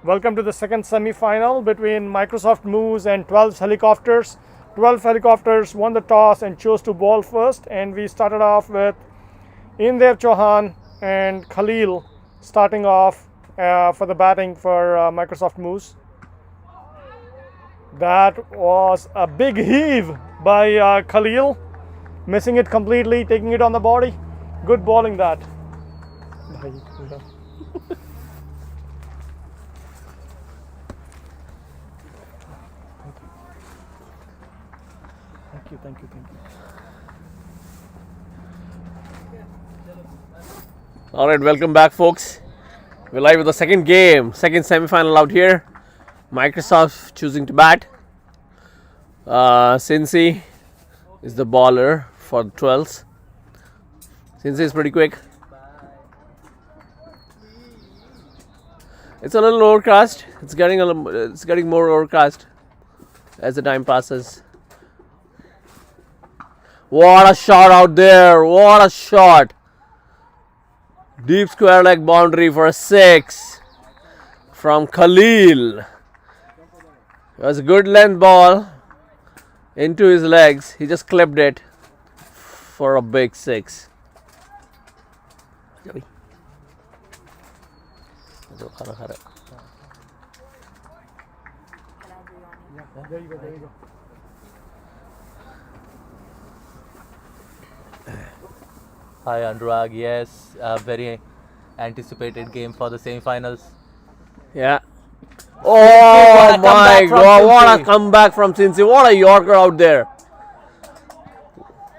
Welcome to the second semi-final between Microsoft Moose and 12 helicopters. 12 helicopters won the toss and chose to bowl first, and we started off with in there Chohan and Khalil starting off for the batting for Microsoft Moose. That was a big heave by Khalil, missing it completely, taking it on the body. Good bowling that. Thank you. All right, welcome back, folks. We're live with the second game, second semi-final out here. Microsoft choosing to bat. Cincy is the bowler for the 12s. Cincy is pretty quick. It's a little overcast. It's getting more overcast as the time passes. What a shot out there! What a shot! Deep square leg boundary for a 6 from Khalil. It was a good length ball into his legs. He just clipped it for a big 6. There you go. Hi Anurag, yes, a very anticipated game for the semi-finals. Yeah. Oh my God! What a comeback from Cincy! What a Yorker out there!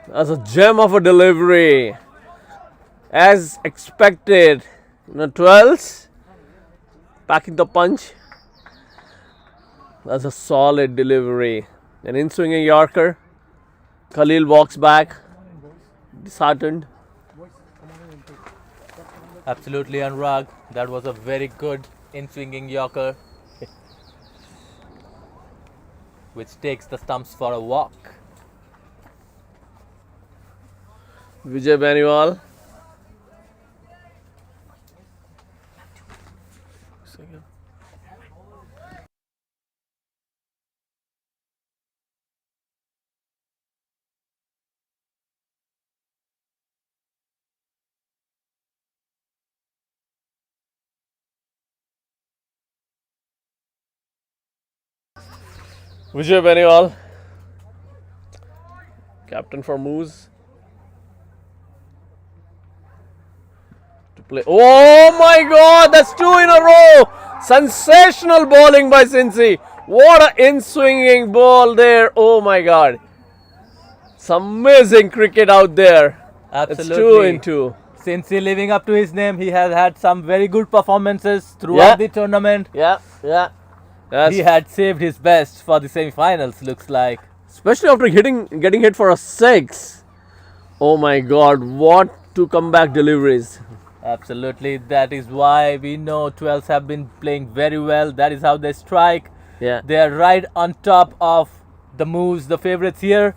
That's a gem of a delivery, as expected. 12s packing the punch. That's a solid delivery. An in-swinging Yorker. Khalil walks back, disheartened. Absolutely, Anurag. That was a very good in-swinging Yorker, which takes the stumps for a walk. Vijay Baniwal. Vijay Baniwal, captain for Moose. To play. Oh my God, that's 2 in a row! Sensational bowling by Cincy. What an in-swinging ball there! Oh my God, some amazing cricket out there. Absolutely. It's 2 in 2. Cincy living up to his name. He has had some very good performances throughout the tournament. Yeah. He had saved his best for the semi-finals, looks like. Especially after getting hit for a 6. Oh my God, what 2 comeback deliveries. Absolutely, that is why we know 12s have been playing very well. That is how they strike. Yeah. They are right on top of the Moves, the favorites here.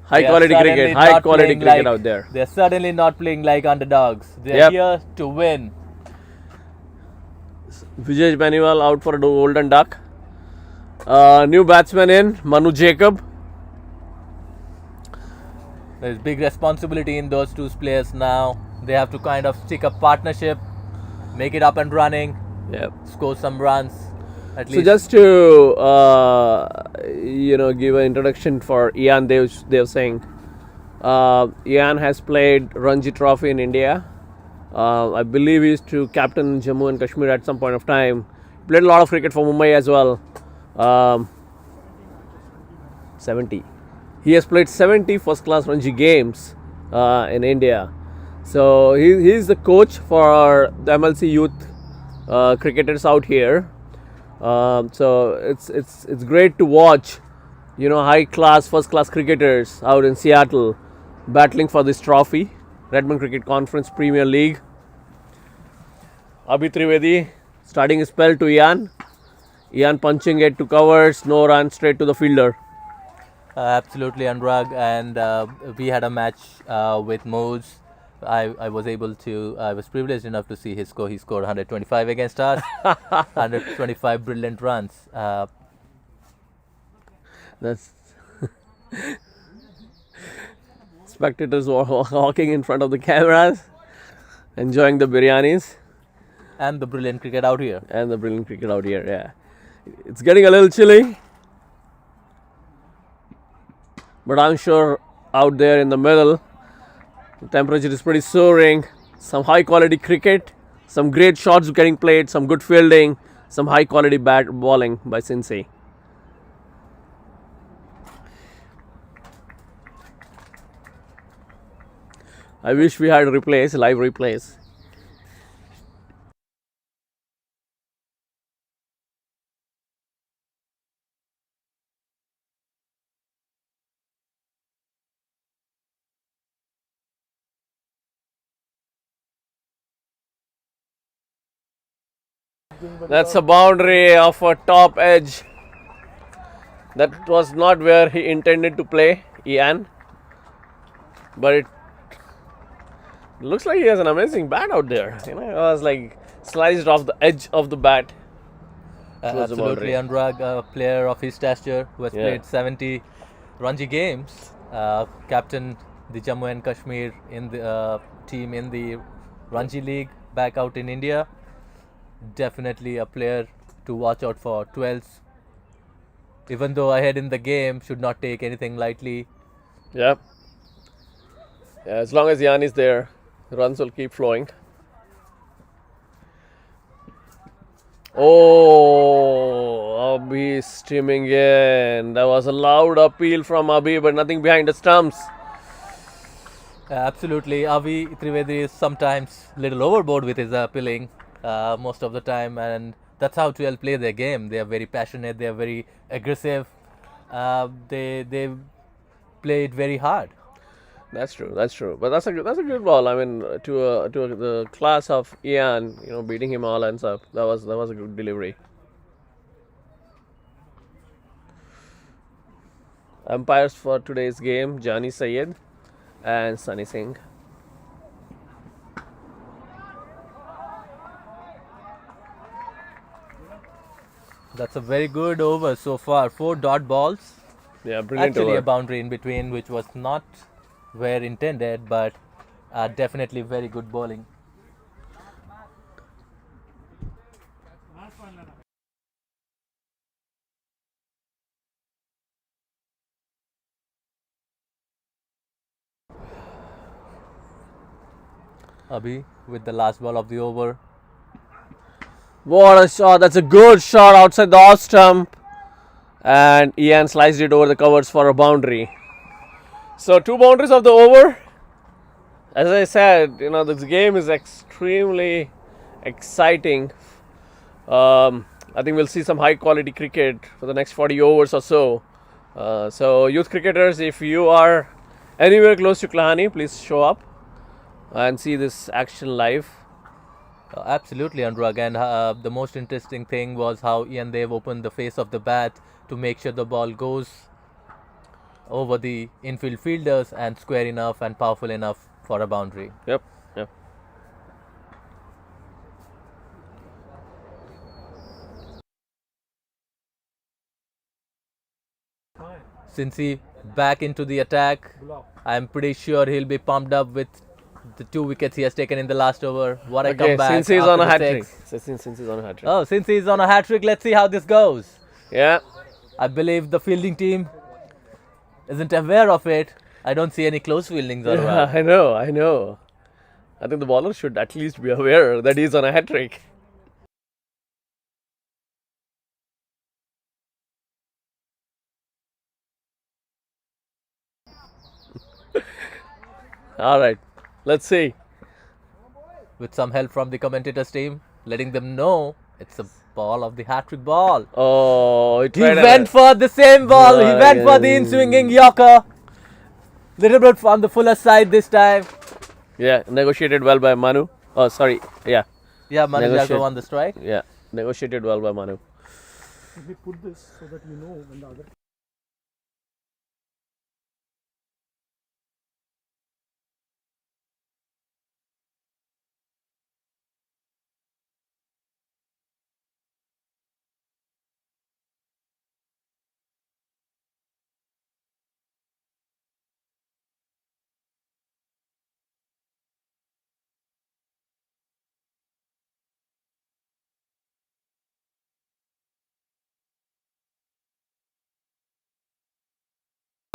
High quality cricket out there. They're certainly not playing like underdogs. They're here to win. Vijay Baniwal out for a golden duck. New batsman in, Manu Jacob. There's big responsibility in those 2 players now. They have to kind of stick a partnership, make it up and running, score some runs. At least. So just to give an introduction for Ian, they were saying Ian has played Ranji Trophy in India. I believe he used to captain Jammu and Kashmir at some point of time. Played a lot of cricket for Mumbai as well. 70. He has played 70 first-class Ranji games in India. So he's the coach for the MLC youth cricketers out here. So it's great to watch, high-class, first-class cricketers out in Seattle battling for this trophy. Redmond Cricket Conference Premier League. Abhi Trivedi starting his spell to Ian. Ian punching it to covers, no run, straight to the fielder. Absolutely, Anurag. And we had a match with Moose I was privileged enough to see his score. He scored 125 against us, 125 brilliant runs. That's spectators walking in front of the cameras, enjoying the biryanis And the brilliant cricket out here. and the brilliant cricket out here. Yeah, it's getting a little chilly, but I'm sure out there in the middle, the temperature is pretty soaring. Some high quality cricket, some great shots getting played, some good fielding, some high quality bat bowling by Cincy. I wish we had replays, live replays. That's a boundary of a top edge. That was not where he intended to play, Ian. But it looks like he has an amazing bat out there. You know, it was like sliced off the edge of the bat. towards the boundary. Absolutely, Anurag, a player of his stature who has Yeah. played 70 Ranji games, captain the Jammu and Kashmir in the team in the Ranji League back out in India. Definitely a player to watch out for. 12s, even though ahead in the game, should not take anything lightly. Yeah. As long as Jan is there, runs will keep flowing. Oh, Abhi streaming in. That was a loud appeal from Abhi, but nothing behind the stumps. Absolutely, Avi Trivedi is sometimes little overboard with his appealing most of the time, and that's how 12 play their game. They are very passionate. They are very aggressive. They play it very hard. That's true. That's true. But that's a good ball. I mean, to the class of Ian, beating him all ends up. That was a good delivery. Umpires for today's game: Jani Sayed and Sunny Singh. That's a very good over so far. 4 dot balls. Yeah, brilliant Actually, over. a boundary in between, which was not where intended, but definitely very good bowling. Abhi with the last ball of the over. What a shot! That's a good shot outside the off stump, and Ian sliced it over the covers for a boundary. So 2 boundaries of the over. As I said, this game is extremely exciting. I think we'll see some high quality cricket for the next 40 overs or so. So youth cricketers, if you are anywhere close to Klahani, please show up and see this action live. Absolutely, Anurag. And the most interesting thing was how Ian Dev opened the face of the bat to make sure the ball goes over the infield fielders and square enough and powerful enough for a boundary. Yep. Cincy back into the attack. I'm pretty sure he'll be pumped up with the 2 wickets he has taken in the last over. What a Okay, comeback. since he's after on a the hat trick. six. Since he's on a hat trick. Oh, Cincy is on a hat trick. Let's see how this goes. Yeah. I believe the fielding team isn't aware of it. I don't see any close fieldings. Yeah, I know. I think the bowler should at least be aware that he's on a hat trick. All right, let's see. With some help from the commentators team, letting them know it's a ball of the hat-trick ball. Oh, He went for the same ball. He went for the in-swinging Yorker. Little bit on the fuller side this time. Yeah, negotiated well by Manu. Oh, sorry. Yeah, Yeah, Manu Negotiate. Jago on the strike. yeah, negotiated well by Manu. We put this so that you know when the other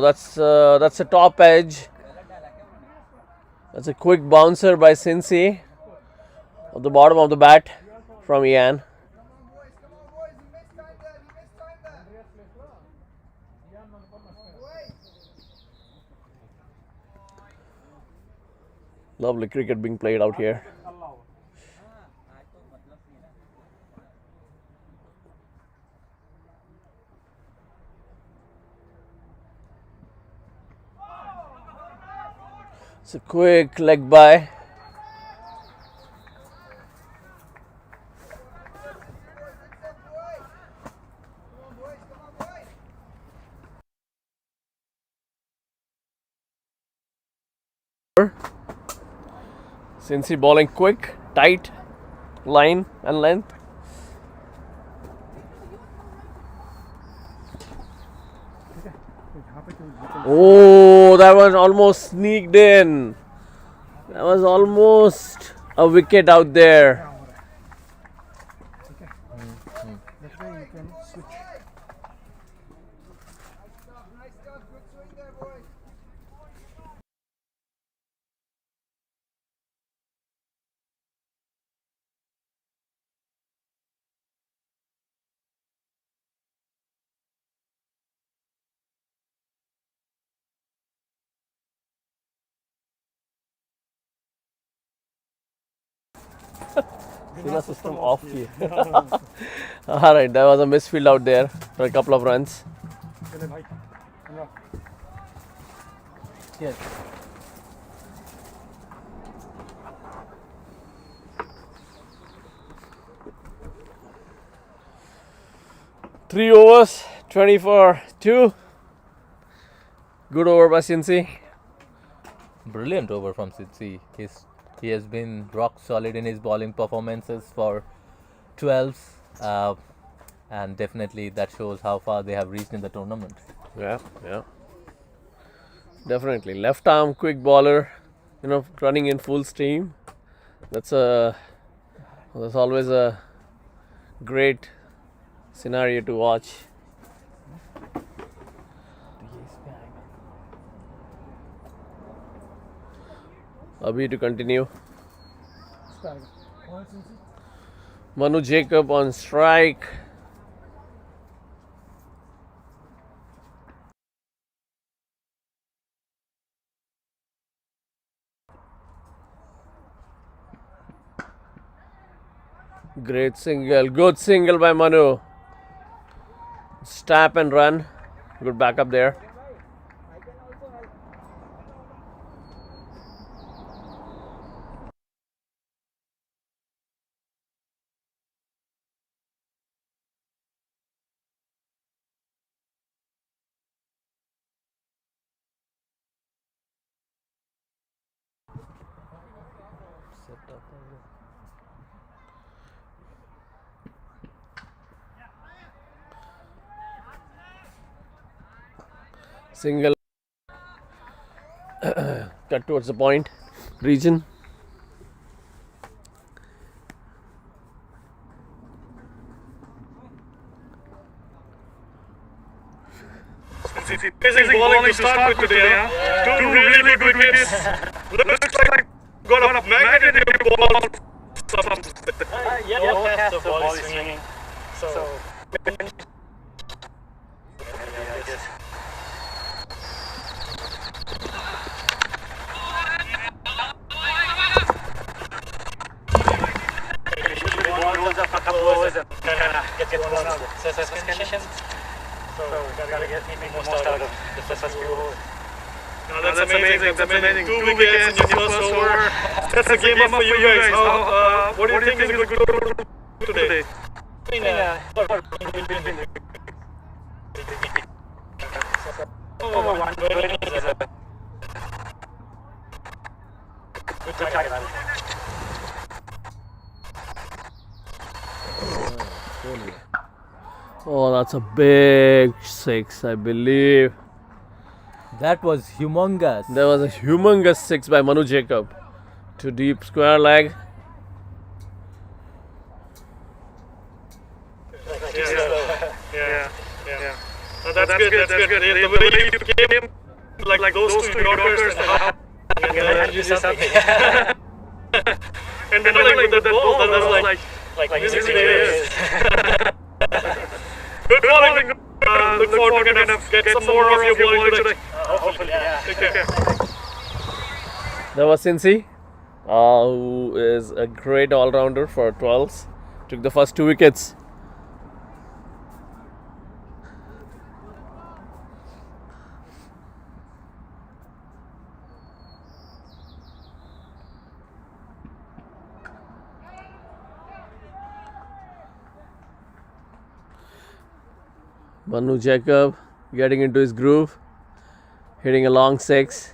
That's a top edge. That's a quick bouncer by Cincy at the bottom of the bat from Ian. Lovely cricket being played out here. It's a quick leg by. Cincy bowling quick, tight, line and length. Oh, that was almost sneaked in. That was almost a wicket out there. That way you can switch. System off here. Alright, that was a misfield out there for a couple of runs. Yes. Three overs, 24-2. Good over by Cincy. Brilliant over from Cincy. He has been rock solid in his bowling performances for 12s, and definitely that shows how far they have reached in the tournament. Yeah. Definitely. Left arm quick bowler, running in full steam. That's always a great scenario to watch. Abhi to continue. Manu Jacob on strike. Great single. Good single by Manu. Stap and run. Good backup there. Single. Cut towards the point region. Amazing bowling to start with today. Huh? Two really good wickets. Looks like got a magnetic ball. Yeah, the ball is swinging. So rolls up a couple overs and kind of get one out of the conditions. So gotta get the most out of the first few overs. No, that's amazing. That's amazing. Two wickets in your first over. That's a game up for you guys. What do you think is a good over today? Over one is a good target. Oh, that's a big six, I believe. That was humongous. There was a humongous six by Manu Jacob. To deep square leg. Yeah. That's good. The way you came, like those two Yorkers, and you did something. And then like with that ball, that was like music to ears. Good bowling. Look forward to kind of get some more of your bowling today. Hopefully, yeah. Take care. That was Cincy, who is a great all-rounder for 12s. Took the first 2 wickets. Manu Jacob getting into his groove, hitting a long 6.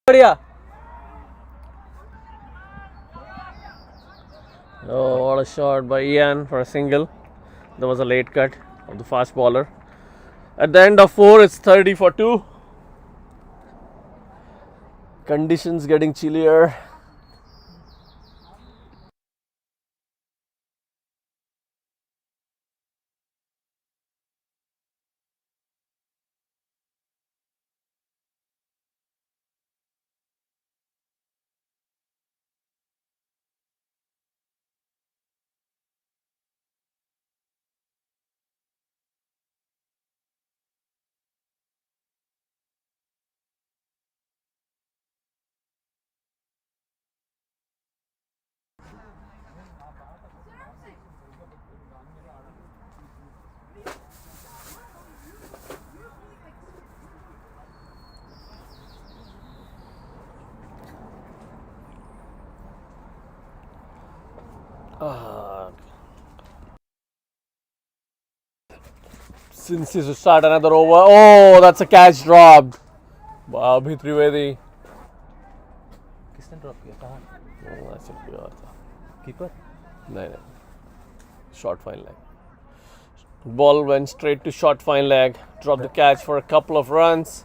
बढ़िया. Oh, what a shot by Ian for a single. That was a late cut of the fast bowler. At the end of 4, it's 30 for 2. Conditions getting chillier. Cincy to start another over. Oh, that's a catch dropped. Abhi Trivedi. किसने drop किया? कहाँ? Oh, that's a pure. Keeper? No. Short fine leg. Ball went straight to short fine leg. Dropped the catch for a couple of runs.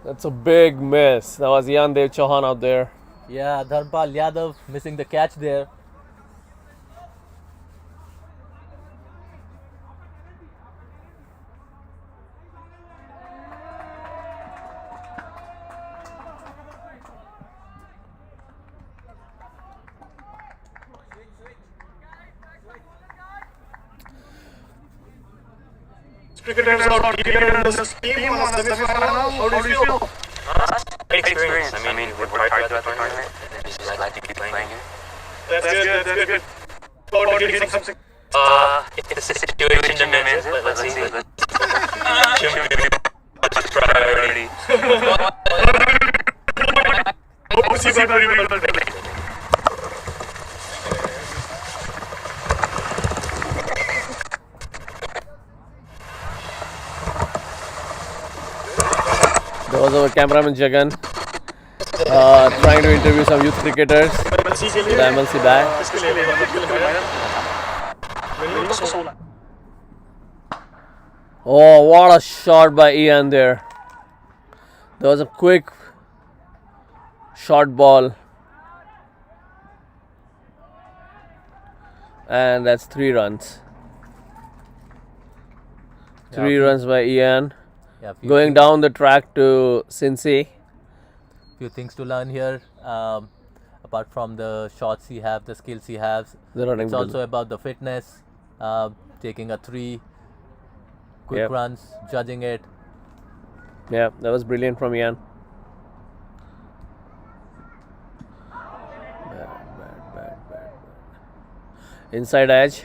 That's a big miss. That was Yandev Chohan out there. Yeah, Dharpal Yadav missing the catch there. Cricketers are here in this team on the semi-final. How do you feel? Great experience. I mean, we worked hard throughout the tournament, and just like to keep playing here. That's good. About getting something. It's a situation demands it, but let's see. What's priority? Hope to see you very well. There was our cameraman Jagan trying to interview some youth cricketers with the MLC bag. Oh, what a shot by Ian there. There was a quick short ball. And that's 3 runs. 3 runs by Ian. Yeah, Going down the track to Cincy. Few things to learn here. Apart from the shots he has, the skills he has, The running it's also about the fitness. Taking a 3 quick Yep. runs, judging it. Yeah, that was brilliant from Ian. Bad. Inside edge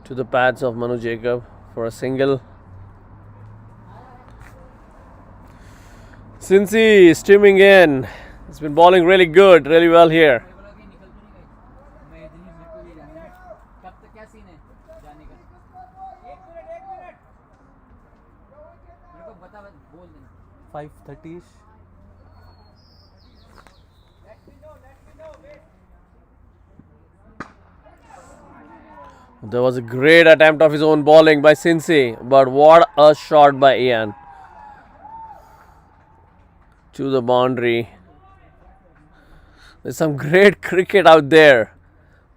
to the pads of Manu Jacob for a single. Cincy streaming in. He's been bowling really good, really well here. कब तक क्या scene है जाने का? एक minute मेरे को बता बोल देना. 5:30ish. There was a great attempt of his own bowling by Cincy, but what a shot by Ian to the boundary. There's some great cricket out there.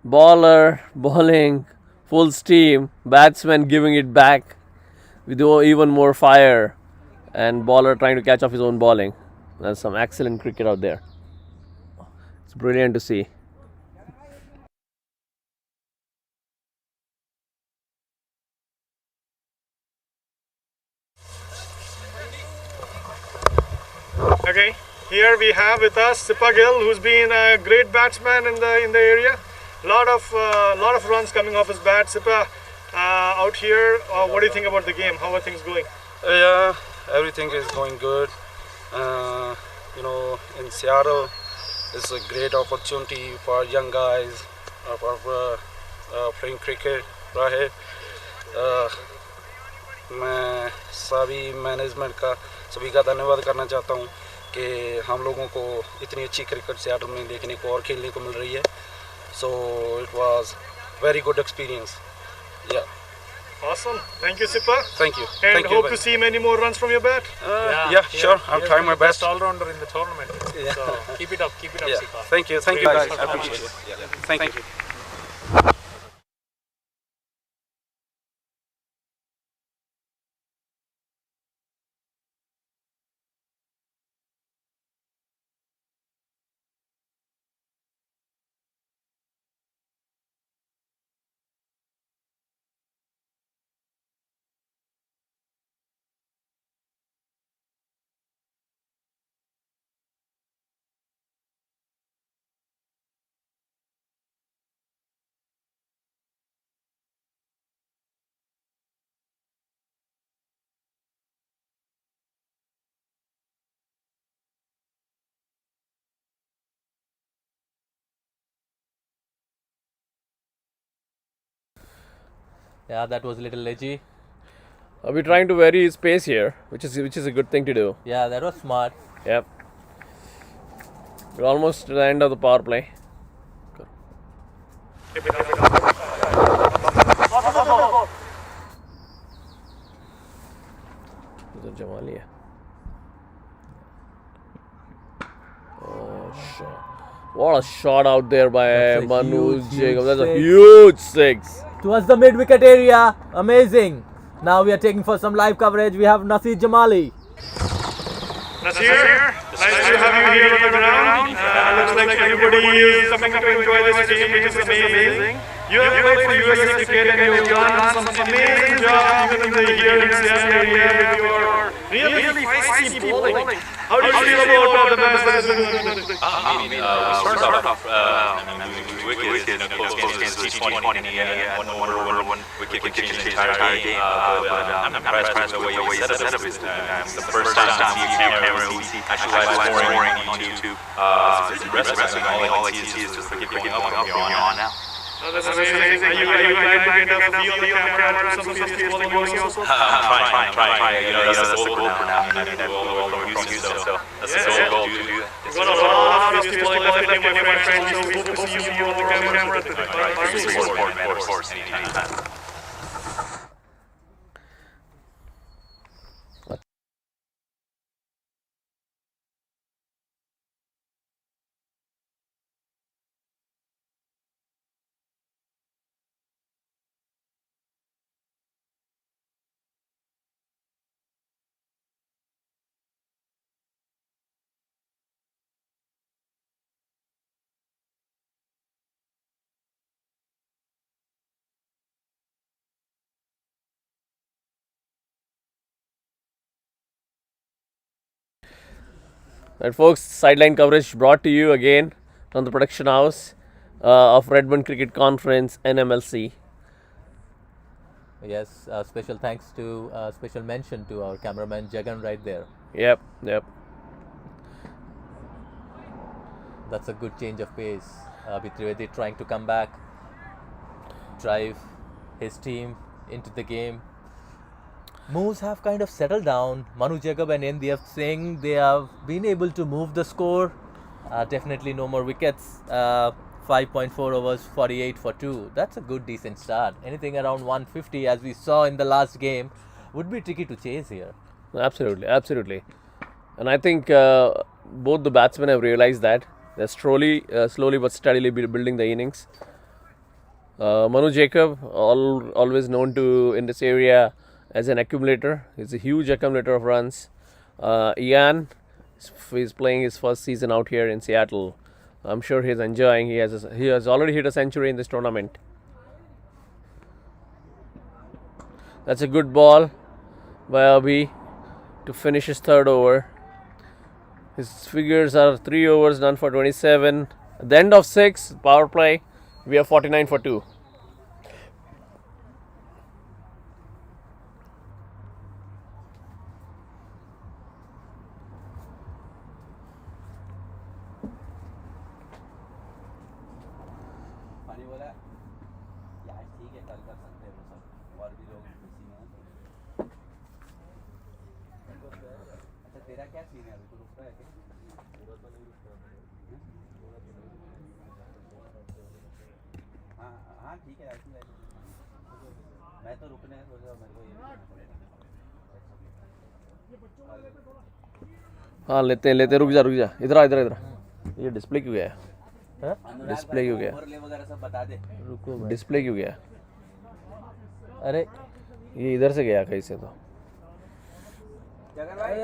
Bowler bowling full steam, batsman giving it back with even more fire, and bowler trying to catch off his own bowling. There's some excellent cricket out there. It's brilliant to see. Okay, here we have with us Sipa Gill, who's been a great batsman in the area. Lot of runs coming off his bat. Sipa, out here, what do you think about the game? How are things going? Yeah, everything is going good. In Seattle, it's a great opportunity for young guys for playing cricket right here. मैं सभी management का सभी का धन्यवाद करना चाहता हूँ कि हम लोगों को इतनी अच्छी क्रिकेट सियाटल में देखने को और खेलने को मिल रही है. So it was very good experience. Yeah. Awesome. Thank you, Sipa. Thank you. And Thank you. hope to see many more runs from your bat. Yeah, sure. I'm trying my best. All-rounder in the tournament. Yeah. So keep it up, Yeah. Sipa. Thank you guys. I appreciate it. Yeah. Thank you. Yeah, that was a little edgy. We're trying to vary his pace here, which is a good thing to do. Yeah, that was smart. Yep. We're almost to the end of the power play. Jamali. Oh shit! What a shot out there by That's a Manu huge Jacob. That's a six. huge six. Towards the mid-wicket area. Amazing. Now we are taking for some live coverage. We have Nasir Jamali. Nasir, nice to have you here on the ground. Looks like everybody is coming to enjoy this game, which is amazing. You have played for UST cricket and you've done some amazing job even in the here in Seattle area with your really feisty bowling. How do you feel about the match that is going on? We started off, doing wickets, close games, T20, one wicket change the entire game. But I'm impressed with the way you set up. It's the first time I see a camera, we see actually live scoring on YouTube. It's impressive. All I see is just the cricket going up from here on now. That's amazing. Are you trying to get a feel the camera and some feisty bowling also? I'm trying. That's the goal for now. I need to do all the Houston, so that's the goal to do that. You've got a lot of feisty bowling left in my friends, so we hope to see you on the camera today. Support, man, of course, anytime. Right, folks, sideline coverage brought to you again from the production house of Redmond Cricket Conference NMLC. Yes, special thanks to, special mention to our cameraman Jagan right there. Yep. That's a good change of pace. With Trivedi trying to come back, drive his team into the game. Moves have kind of settled down. Manu Jacob and India saying they have been able to move the score. Definitely no more wickets 5.4 overs, 48 for 2. That's a good, decent start. Anything around 150, as we saw in the last game, would be tricky to chase here. Absolutely, absolutely. And I think both the batsmen have realized that. They're slowly but steadily building the innings. Manu Jacob, always known to in this area as an accumulator. He's a huge accumulator of runs. Ian is playing his first season out here in Seattle. I'm sure he's enjoying. He has already hit a century in this tournament. That's a good ball by Abhi to finish his third over. His figures are 3 overs done for 27. At the end of 6, power play, we are 49 for 2. पानी बोला यार ठीक है कल कर सकते हैं वो सब और भी लोग बिजी हैं अच्छा तेरा क्या सीन है अभी तू रुक रहा है क्या हाँ हाँ ठीक है ऐसी मैं तो रुकने सोच रहा हूँ मेरे को ये हाँ लेते रुक जा इधर ये डिस्प्ले क्यों गया है? डिस्प्ले क्यों गया? ओवरले वगैरह सब बता दे रुको भाई। डिस्प्ले क्यों गया? अरे ये इधर से गया कहीं से तो। जगन भाई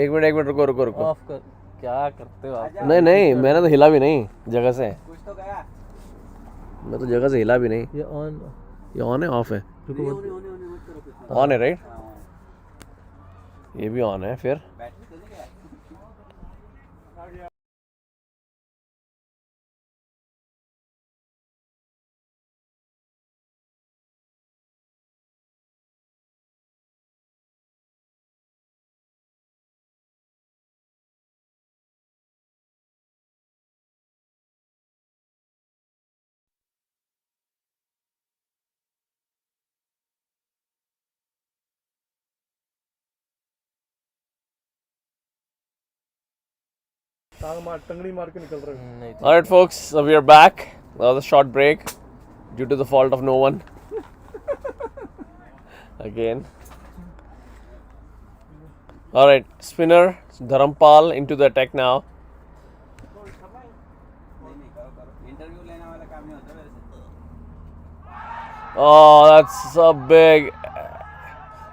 एक मिनट रुको ऑफ कर, क्या करते हो आप? नहीं मैंने तो हिला भी नहीं जगह से। कुछ तो गया मैं तो जगह से हिला भी नहीं। ये ऑन ये ऑन है ऑफ है? होने मत करो कुछ ऑन है राइट? ये भी ऑन है फिर। बैटरी तो नहीं गया टंगड़ी मार के निकल रहे हैं। नहीं All right, folks, so we are back. That was a short break due to the fault of no one. Again. All right, spinner Dharampal into the attack now. नहीं करो इंटरव्यू लेने वाला काम नहीं होता मेरे से Oh,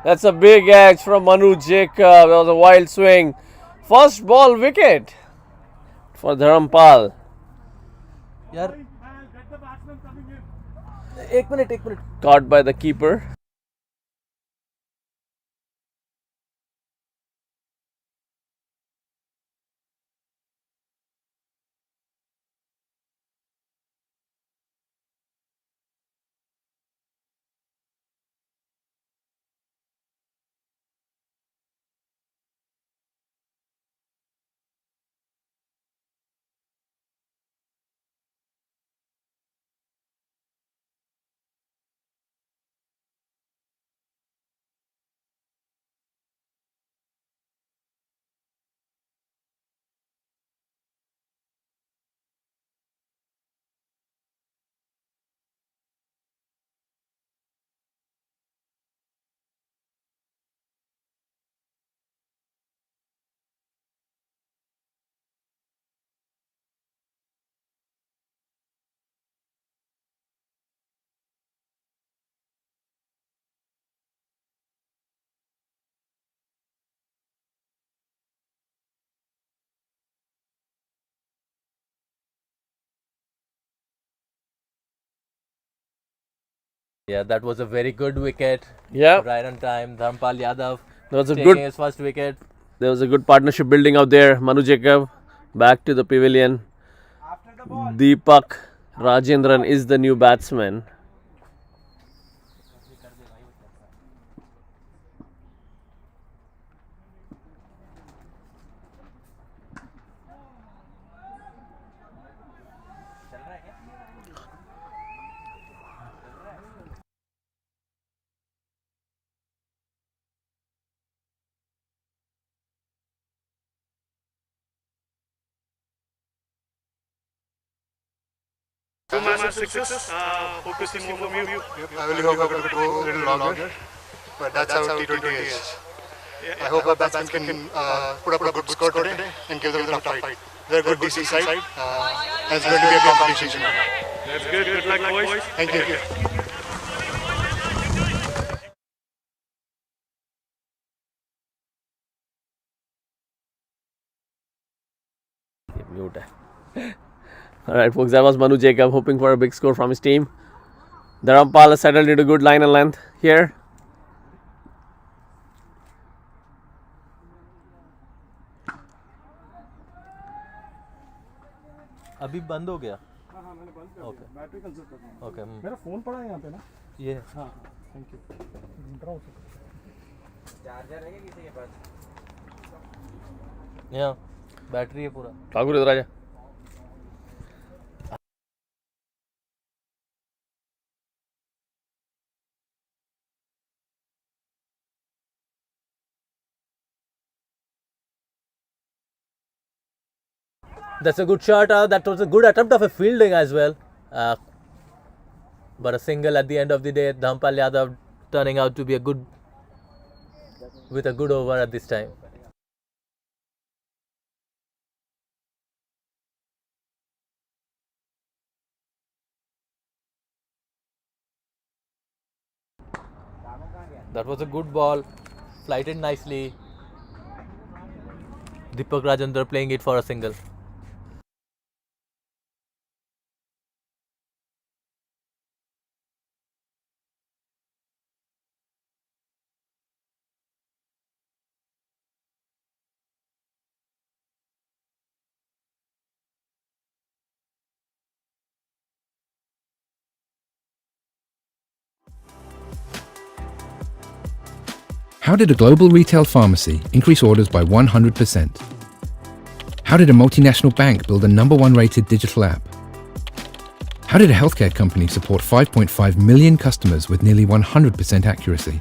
that's a big edge from Manu Jacob. That was a wild swing. First ball wicket for Dharampal. यार एक minute Caught by the keeper. Yeah, that was a very good wicket. Yeah. Right on time. Dharampal Yadav That was a taking good. his first wicket. There was a good partnership building out there. Manu Jacob back to the pavilion. Deepak Rajendran is the new batsman. Two massive sixes. Hope to see more from you. I really hope I could go a little longer, but that's how T20 is. I hope our batsmen can put up a good score today and give them a tough fight. They're a good DC side. And it's going to be a competition. That's good. Good luck, boys. Thank you. Mute hai. Alright folks, that was Manu Jacob hoping for a big score from his team. The Rampal has settled into good line and length here. अभी बंद हो गया हाँ हाँ मैंने बंद कर Okay. दिया बैटरी कंजर्व कर रहा हूँ ओके मेरा फ़ोन पड़ा है यहाँ पे ना ये हाँ थैंक यू ढूंढ रहा हूँ उसे चार्जर है क्या किसी के पास? यहाँ बैटरी है पूरा ठाकुर इधर आजा. That's a good shot. That was a good attempt of a fielding as well. But a single at the end of the day. Dhampal Yadav turning out to be with a good over at this time. That was a good ball. Flighted nicely. Deepak Rajendra playing it for a single. How did a global retail pharmacy increase orders by 100%? How did a multinational bank build a #1 rated digital app? How did a healthcare company support 5.5 million customers with nearly 100% accuracy?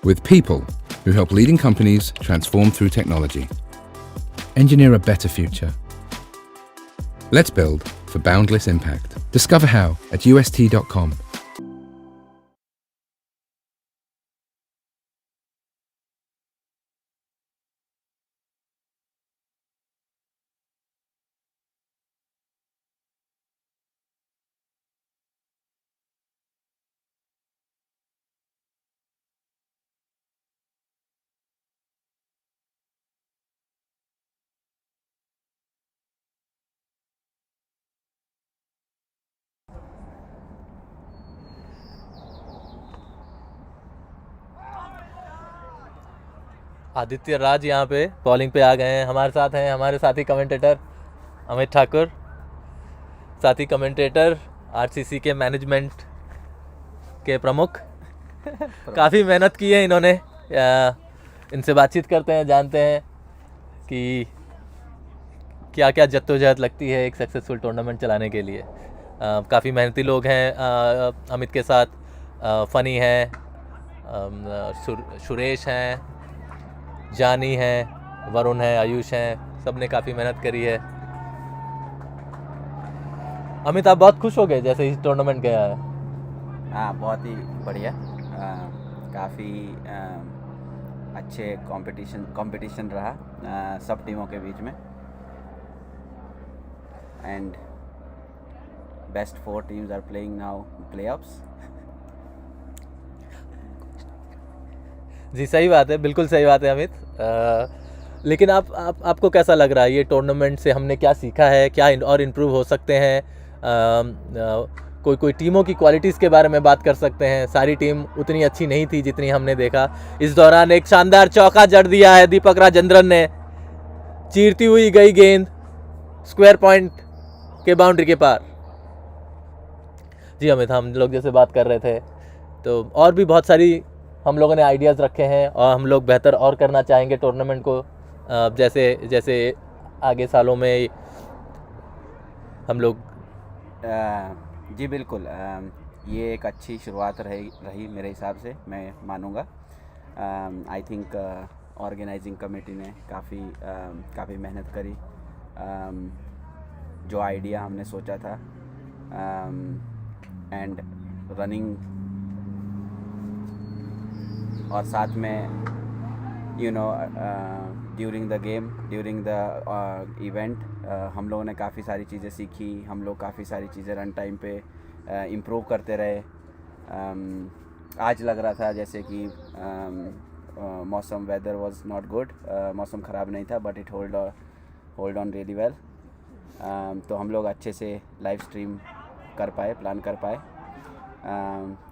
With people who help leading companies transform through technology. Engineer a better future. Let's build for boundless impact. Discover how at UST.com. Aditya Raj यहाँ पे bowling पे आ गए हैं. हमारे साथ हैं हमारे साथी कमेंटेटर अमित ठाकुर, साथी कमेंटेटर आरसीसी के मैनेजमेंट के प्रमुख. काफ़ी मेहनत की है इन्होंने. इनसे बातचीत करते हैं, जानते हैं कि क्या क्या जद्दोजहद लगती है एक सक्सेसफुल टूर्नामेंट चलाने के लिए. काफ़ी मेहनती लोग हैं अमित के साथ. फ़नी हैं, सुरेश हैं, जानी हैं, वरुण हैं, आयुष हैं. सब ने काफ़ी मेहनत करी है. अमित आप बहुत खुश हो गए जैसे इस टूर्नामेंट गया है. हाँ बहुत ही बढ़िया. काफ़ी अच्छे कंपटीशन रहा सब टीमों के बीच में. And best 4 teams are playing now playoffs. जी सही बात है, बिल्कुल सही बात है अमित. लेकिन आपको कैसा लग रहा है ये टूर्नामेंट से हमने क्या सीखा है, क्या और इम्प्रूव हो सकते हैं? कोई टीमों की क्वालिटीज़ के बारे में बात कर सकते हैं. सारी टीम उतनी अच्छी नहीं थी जितनी हमने देखा. इस दौरान एक शानदार चौका जड़ दिया है दीपक राजेंद्रन ने. चीरती हुई गई गेंद स्क्वायर पॉइंट के बाउंड्री के पार. जी अमित, हम लोग जैसे बात कर रहे थे तो और भी बहुत सारी हम लोगों ने आइडियाज़ रखे हैं और हम लोग बेहतर और करना चाहेंगे टूर्नामेंट को. जैसे आगे सालों में हम लोग. जी बिल्कुल. ये एक अच्छी शुरुआत रही मेरे हिसाब से, मैं मानूंगा. आई थिंक ऑर्गेनाइजिंग कमेटी ने काफ़ी मेहनत करी. जो आइडिया हमने सोचा था एंड रनिंग, और साथ में during the game, during the event हम लोगों ने काफ़ी सारी चीज़ें सीखी, हम लोग काफ़ी सारी चीज़ें रन टाइम पे इम्प्रूव करते रहे। आज लग रहा था जैसे कि मौसम, वेदर वाज नॉट गुड, मौसम ख़राब नहीं था, but it hold on really well. तो हम लोग अच्छे से लाइव स्ट्रीम कर पाए, प्लान कर पाए।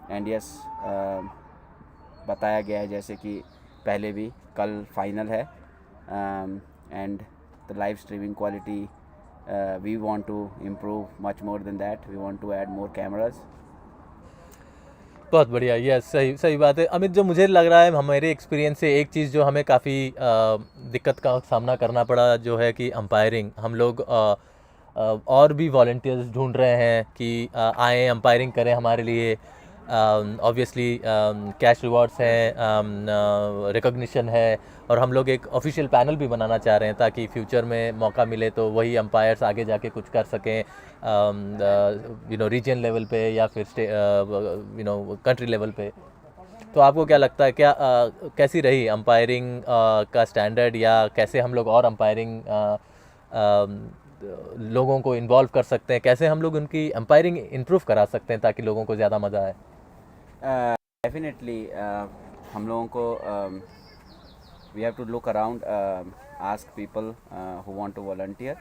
एंड यस, बताया गया है जैसे कि पहले भी, कल फाइनल है, and the live streaming quality we want to improve much more than that, we want to add more cameras. बहुत बढ़िया, यस, सही सही बात है अमित। जो मुझे लग रहा है हमारे एक्सपीरियंस से एक चीज़ जो हमें काफ़ी दिक्कत का सामना करना पड़ा जो है कि अंपायरिंग। हम लोग और भी वॉलंटियर्स ढूंढ रहे हैं कि आएँ अंपायरिंग करें हमारे लिए। ऑब्वियसली कैश रिवॉर्ड्स हैं, रिकॉग्निशन है, और हम लोग एक ऑफिशियल पैनल भी बनाना चाह रहे हैं ताकि फ्यूचर में मौका मिले तो वही अंपायर्स आगे जाके कुछ कर सकें, रीजन लेवल पे या फिर कंट्री लेवल पे। तो आपको क्या लगता है, क्या कैसी रही अंपायरिंग का स्टैंडर्ड, या कैसे हम लोग और अंपायरिंग लोगों को इन्वॉल्व कर सकते हैं, कैसे हम लोग उनकी अंपायरिंग इम्प्रूव करा सकते हैं ताकि लोगों को ज़्यादा मज़ा आए? डेफिनेटली हम लोगों को we have to look around, ask people who want to volunteer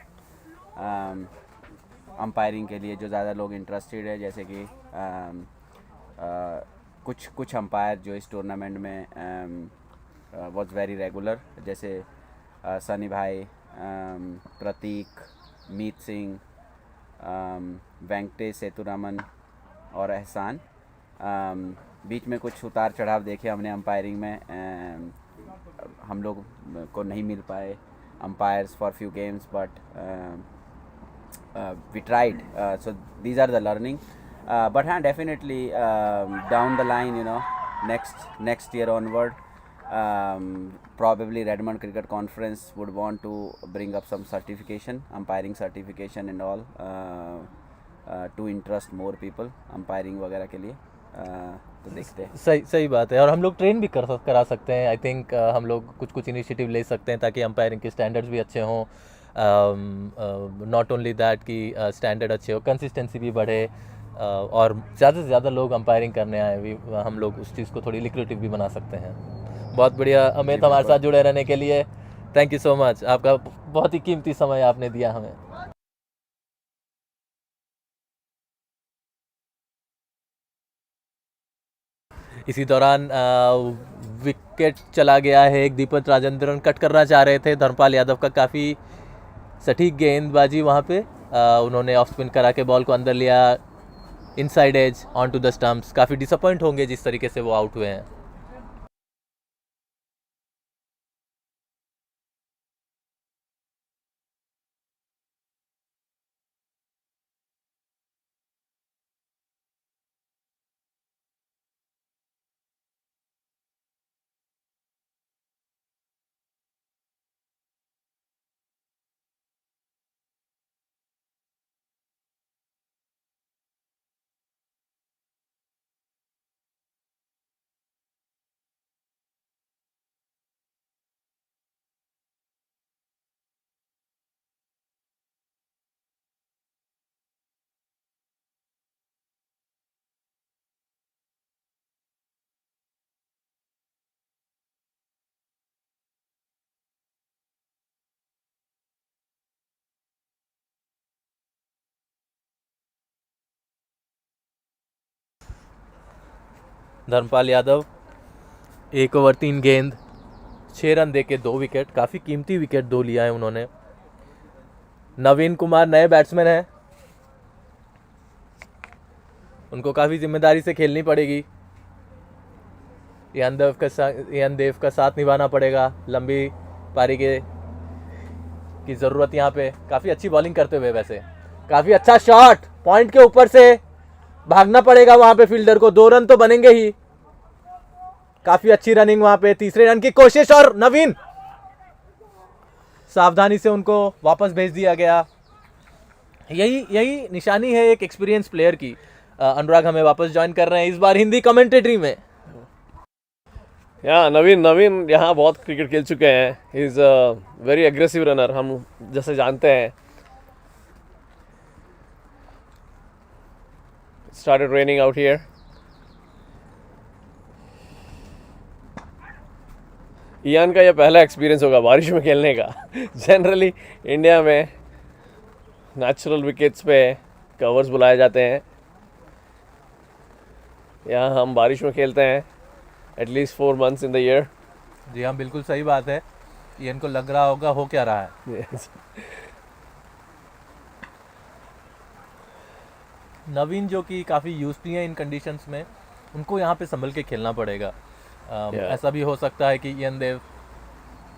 umpiring के लिए, जो ज़्यादा लोग इंटरेस्टेड है। जैसे कि कुछ अंपायर जो इस टूर्नामेंट में वाज वेरी रेगुलर, जैसे सनी भाई, प्रतीक, मीत सिंह, वेंकटेश सेतुरामन और एहसान। बीच में कुछ उतार चढ़ाव देखे हमने अंपायरिंग में, हम लोग को नहीं मिल पाए umpires for few games, but we tried, so these are the learning. But हाँ, definitely down the line, next year onward, probably Redmond Cricket Conference would want to bring up some certification, umpiring certification and all, to interest more people umpiring वगैरह के लिए। तो देखते हैं। सही बात है, और हम लोग ट्रेन भी करा सकते हैं। आई थिंक हम लोग कुछ इनिशिएटिव ले सकते हैं ताकि अंपायरिंग के स्टैंडर्ड्स भी अच्छे हों। नॉट ओनली दैट कि स्टैंडर्ड अच्छे हो, कंसिस्टेंसी भी बढ़े, और ज़्यादा से ज़्यादा लोग अंपायरिंग करने आए भी, हम लोग उस चीज़ को थोड़ी लिक्रेटिव भी बना सकते हैं। बहुत बढ़िया अमित, हमारे साथ जुड़े रहने के लिए थैंक यू सो मच। आपका बहुत ही कीमती समय आपने दिया हमें। इसी दौरान विकेट चला गया है, एक दीपक राजेंद्रन कट करना चाह रहे थे, धर्मपाल यादव का काफ़ी सटीक गेंदबाजी वहाँ पे, उन्होंने ऑफ स्पिन करा के बॉल को अंदर लिया, inside edge on to the stumps. काफ़ी डिसअपॉइंट होंगे जिस तरीके से वो आउट हुए हैं। धर्मपाल यादव 1 ओवर 3 गेंद 6 रन देके 2 विकेट, काफ़ी कीमती विकेट 2 लिया है उन्होंने। नवीन कुमार नए बैट्समैन हैं, उनको काफ़ी जिम्मेदारी से खेलनी पड़ेगी। ईयान देव का साथ निभाना पड़ेगा, लंबी पारी की ज़रूरत यहाँ पे। काफ़ी अच्छी बॉलिंग करते हुए, वैसे काफ़ी अच्छा शॉट, पॉइंट के ऊपर से भागना पड़ेगा वहां पे फील्डर को, 2 रन तो बनेंगे ही। काफी अच्छी रनिंग वहां पे, तीसरे रन की कोशिश, और नवीन सावधानी से उनको वापस भेज दिया गया। यही निशानी है एक एक्सपीरियंस प्लेयर की। अनुराग हमें वापस ज्वाइन कर रहे हैं, इस बार हिंदी कमेंटेटरी में। नवीन यहाँ बहुत क्रिकेट खेल चुके हैं। He is a very aggressive runner, हम जैसे जानते हैं। Started raining out here. Ian का यह पहला एक्सपीरियंस होगा बारिश में खेलने का। जनरली इंडिया में नेचुरल विकेट्स पे कवर्स बुलाए जाते हैं, यहाँ हम बारिश में खेलते हैं at least 4 months in the year. जी हाँ, बिल्कुल सही बात है। ये इनको लग रहा होगा हो क्या रहा है। Yes. नवीन जो कि काफ़ी यूज्ड भी हैं इन कंडीशंस में, उनको यहाँ पे संभल के खेलना पड़ेगा। ऐसा भी हो सकता है कि ईयन देव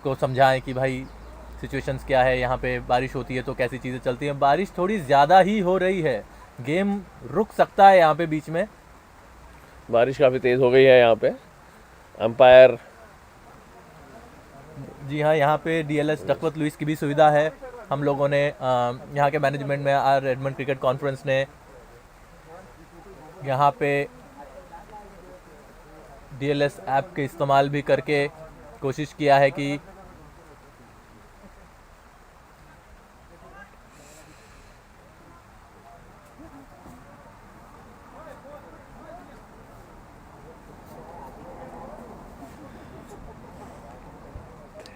को समझाएं कि भाई सिचुएशंस क्या है, यहाँ पे बारिश होती है तो कैसी चीज़ें चलती हैं। बारिश थोड़ी ज़्यादा ही हो रही है, गेम रुक सकता है यहाँ पे बीच में। बारिश काफ़ी तेज़ हो गई है यहाँ पे। अंपायर, जी हाँ, यहाँ पे DLS डकवर्थ लुइस की भी सुविधा है। हम लोगों ने यहाँ के मैनेजमेंट में रेडमंड क्रिकेट कॉन्फ्रेंस ने यहाँ पे DLS ऐप के इस्तेमाल भी करके कोशिश किया है कि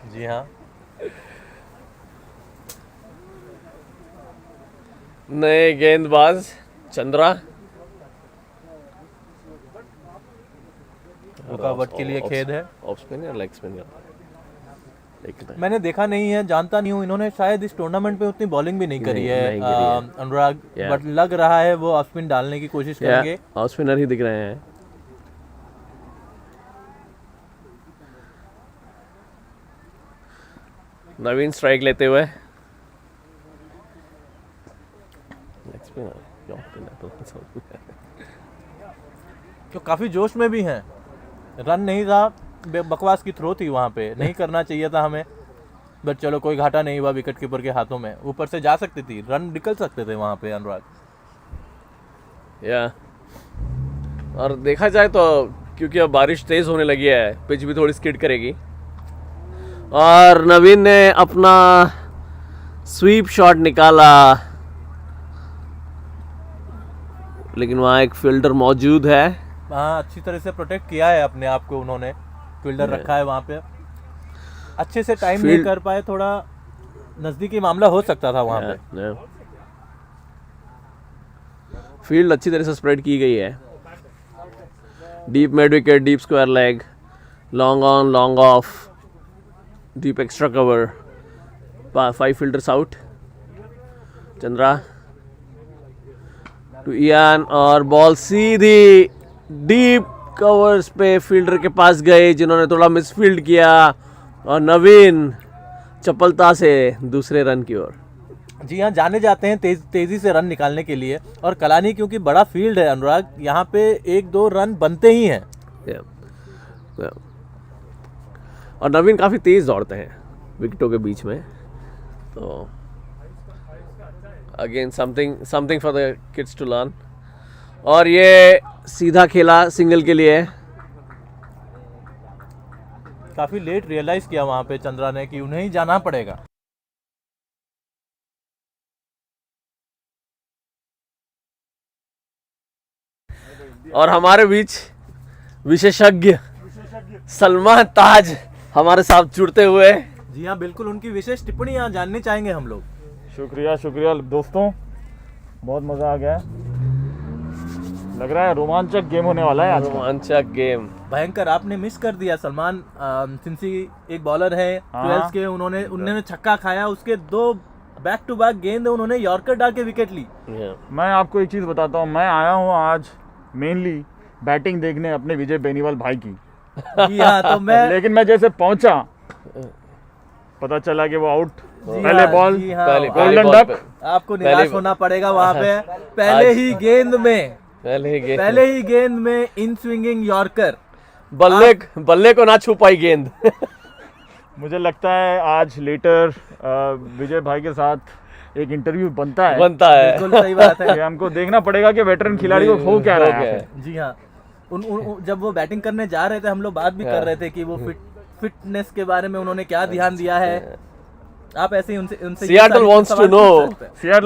जी हाँ, नए गेंदबाज चंद्रा रुकावट के लिए खेद है। ऑफ स्पिन या लेग स्पिन मैंने देखा नहीं है, जानता नहीं हूँ। इन्होंने शायद इस टूर्नामेंट में उतनी बॉलिंग भी नहीं करी है नहीं करी है। अनुराग, बट लग रहा है वो ऑफ स्पिन डालने की कोशिश करेंगे। ऑफ स्पिनर ही दिख रहे हैं। नवीन स्ट्राइक लेते हुए। तो काफ़ी जोश में भी हैं। रन नहीं था, बकवास की थ्रो थी वहाँ पे, नहीं करना चाहिए था हमें, बट चलो कोई घाटा नहीं हुआ विकेट कीपर के हाथों में। ऊपर से जा सकती थी, रन निकल सकते थे वहाँ पे अनुराग। या और देखा जाए तो क्योंकि अब बारिश तेज़ होने लगी है, पिच भी थोड़ी स्किड करेगी। और नवीन ने अपना स्वीप शॉट निकाला, लेकिन वहाँ एक फील्डर मौजूद है। हाँ, अच्छी तरह से प्रोटेक्ट किया है अपने आप को उन्होंने। फील्डर रखा है वहाँ पे, अच्छे से टाइम नहीं कर पाए, थोड़ा नज़दीकी मामला हो सकता था वहाँ पे। फील्ड अच्छी तरह से स्प्रेड की गई है। Deep mid wicket, deep square leg, long on, long off, deep extra cover, 5 fielders out. Chandra to Ian और बॉल सीधी डीप कवर्स पे फील्डर के पास गए, जिन्होंने थोड़ा मिसफील्ड किया, और नवीन चपलता से दूसरे रन की ओर। जी हाँ, जाने जाते हैं तेज़ी से रन निकालने के लिए। और कलानी क्योंकि बड़ा फील्ड है अनुराग, यहाँ पे 1-2 रन बनते ही हैं। और नवीन काफ़ी तेज़ दौड़ते हैं विकेटों के बीच में, तो again something for the kids to learn. और ये सीधा खेला सिंगल के लिए। काफ़ी लेट रियलाइज़ किया वहाँ पे चंद्रा ने कि उन्हें ही जाना पड़ेगा। और हमारे बीच विशेषज्ञ सलमान ताज हमारे साथ जुड़ते हुए। जी हाँ, बिल्कुल, उनकी विशेष टिप्पणी यहाँ जानने चाहेंगे हम लोग। शुक्रिया दोस्तों, बहुत मज़ा आ गया। लग रहा है रोमांचक गेम होने वाला है आज। रोमांचक गेम, भयंकर। आपने मिस कर दिया सलमान। सिंसी एक बॉलर है 12 के, उन्होंने छक्का खाया, उसके 2 बैक टू बैक गेंद उन्होंने यॉर्कर डाल के विकेट ली। मैं आपको एक चीज़ बताता हूँ, मैं आया हूँ आज मेनली बैटिंग देखने अपने विजय बेनीवाल भाई की। तो मैं लेकिन मैं जैसे पहुंचा पता चला कि वो आउट। पहले बॉल, गोल्डन डक। आपको निराश होना पड़ेगा वहाँ पे। पहले ही गेंद में इन स्विंगिंग यॉर्कर, बल्ले को ना छू पाई गेंद। मुझे लगता है आज लेटर विजय भाई के साथ एक इंटरव्यू बनता है। बिल्कुल सही बात है। ये हमको देखना पड़ेगा कि वेटरन खिलाड़ी को हो क्या रहा है। जी हाँ, जब वो बैटिंग करने जा रहे थे हम लोग बात भी कर रहे थे कि वो फिटनेस के बारे में उन्होंने क्या ध्यान दिया है। आप ऐसे ही उनसे Seattle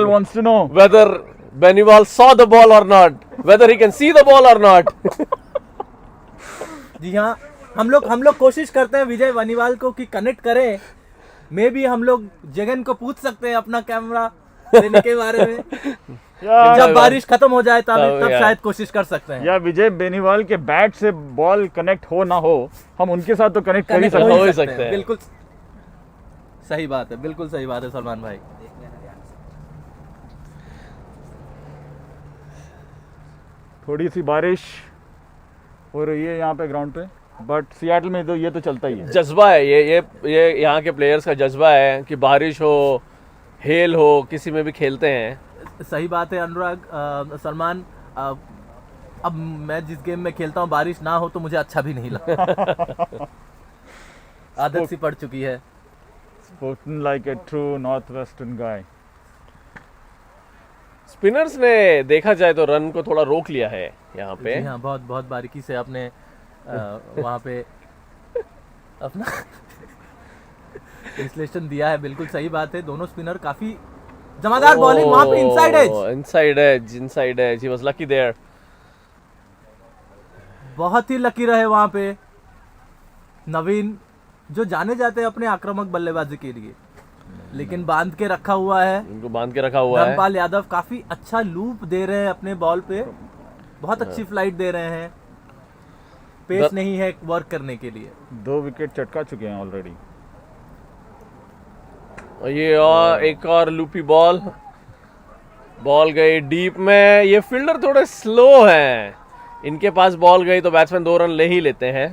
wants to know whether Benewal saw the ball or not, whether he can see the ball or not. जी हाँ, हम लोग कोशिश करते हैं विजय बेनीवाल को कि कनेक्ट करें। मे भी हम लोग जगन को पूछ सकते हैं अपना कैमरा लेने के बारे में। जब बारिश खत्म हो जाए तब शायद कोशिश कर सकते हैं। या विजय बेनीवाल के बैट से बॉल कनेक्ट हो ना हो, हम उनके साथ तो कनेक्ट कर ही सकते हैं। बिल्कुल सही बात है, बिल्कुल सही बात है सलमान भाई। थोड़ी सी बारिश हो रही है यहाँ पे ग्राउंड पे, बट सियाटल में तो ये तो चलता ही है। जज्बा है ये यहाँ के प्लेयर्स का जज्बा है कि बारिश हो, हेल हो, किसी में भी खेलते हैं। सही बात है अनुराग। सलमान, अब मैं जिस गेम में खेलता हूँ बारिश ना हो तो मुझे अच्छा भी नहीं लगता। आदत सी पड़ चुकी है। Spoken like a true northwestern guy. Spinners ने देखा जाए तो रन को थोड़ा रोक लिया है यहाँ पे। जी हाँ, बहुत बारीकी से आपने वहाँ पे अपना विश्लेषण दिया है। बिल्कुल सही बात है। दोनों स्पिनर काफी जमादार बॉलिंग वहाँ पे इनसाइड एज ही वाज लकी देयर। बहुत ही लकी रहे वहाँ पे नवीन, जो जाने जाते हैं अपने आक्रामक बल्लेबाजी के लिए, लेकिन बांध के रखा हुआ है। उनको बांध के रखा हुआ है। धर्मपाल यादव काफी अच्छा लूप दे रहे हैं अपने बॉल पे, बहुत अच्छी फ्लाइट दे रहे हैं। पेस नहीं है वर्क करने के लिए। 2 विकेट चटका चुके हैं ऑलरेडी। ये और एक और लूपी बॉल गई डीप में। ये फील्डर थोड़े स्लो हैं, इनके पास बॉल गई तो बैट्समैन 2 रन ले ही लेते हैं।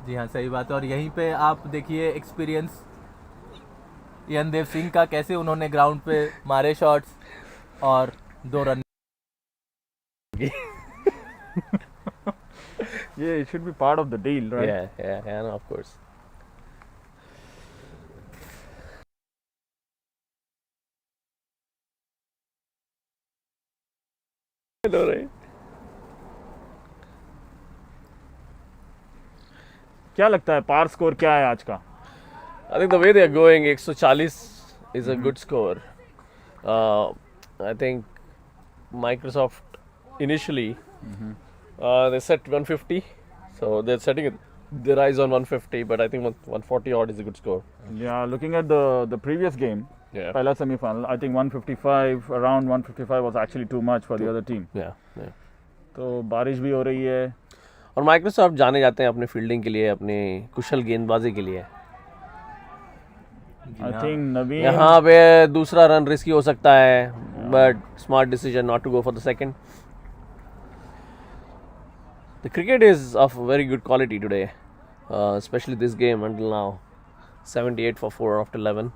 जी हाँ, सही बात है। और यहीं पे आप देखिए एक्सपीरियंस यनदेव सिंह का, कैसे उन्होंने ग्राउंड पे मारे शॉट्स और 2 run. Yeah, it should be part of the deal, right? Yeah, no, of course. Hello, right? क्या लगता है पार स्कोर क्या है आज का? I think the way they are going, 140 is a good score. I think Microsoft initially they set 150, so they're setting their eyes on 150, but I think 140 odd is a good score. Yeah, looking at the previous game, pehla semi-final, I think 155, around 155 was actually too much for the other team. Yeah. तो बारिश भी हो रही है और Microsoft जाने जाते हैं अपने फील्डिंग के लिए, अपने कुशल गेंदबाजी के लिए। I think नवीन यहाँ पे दूसरा रन रिस्की हो सकता है, but smart decision not to go for the second. The cricket is of very good quality today, especially this game until now. 78 for 4 after 11.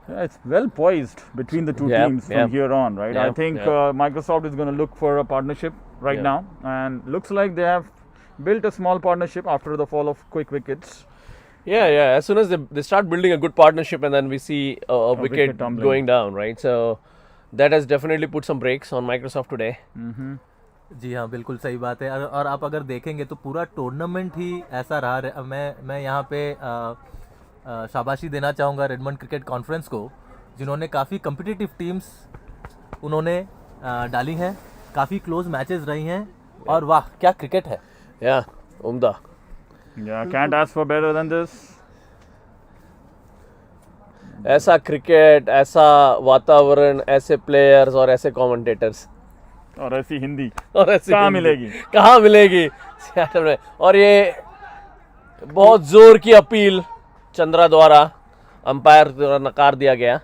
Yeah, it's well poised between the two teams from here on, right? I think Microsoft is going to look for a partnership right now, and looks like they have built a small partnership after the fall of quick wickets. Yeah. As soon as they start building a good partnership, and then we see a wicket going down, right? So that has definitely put some brakes on Microsoft today. जी हाँ, बिल्कुल सही बात है। और आप अगर देखेंगे तो पूरा टूर्नामेंट ही ऐसा रहा। मैं यहाँ पे शाबाशी देना चाहूँगा रेडमंड क्रिकेट कॉन्फ्रेंस को, जिन्होंने काफ़ी कम्पिटिटिव टीम्स उन्होंने डाली हैं, काफ़ी क्लोज मैचेस रही हैं, और वाह क्या क्रिकेट है। उम्दा। Can't ask for better than this. ऐसा क्रिकेट, ऐसा वातावरण, ऐसे प्लेयर्स और ऐसे कमेंटेटर्स और ऐसी हिंदी कहाँ मिलेगी सियाटल में। और ये बहुत जोर की अपील चंद्रा द्वारा, अंपायर द्वारा नकार दिया गया।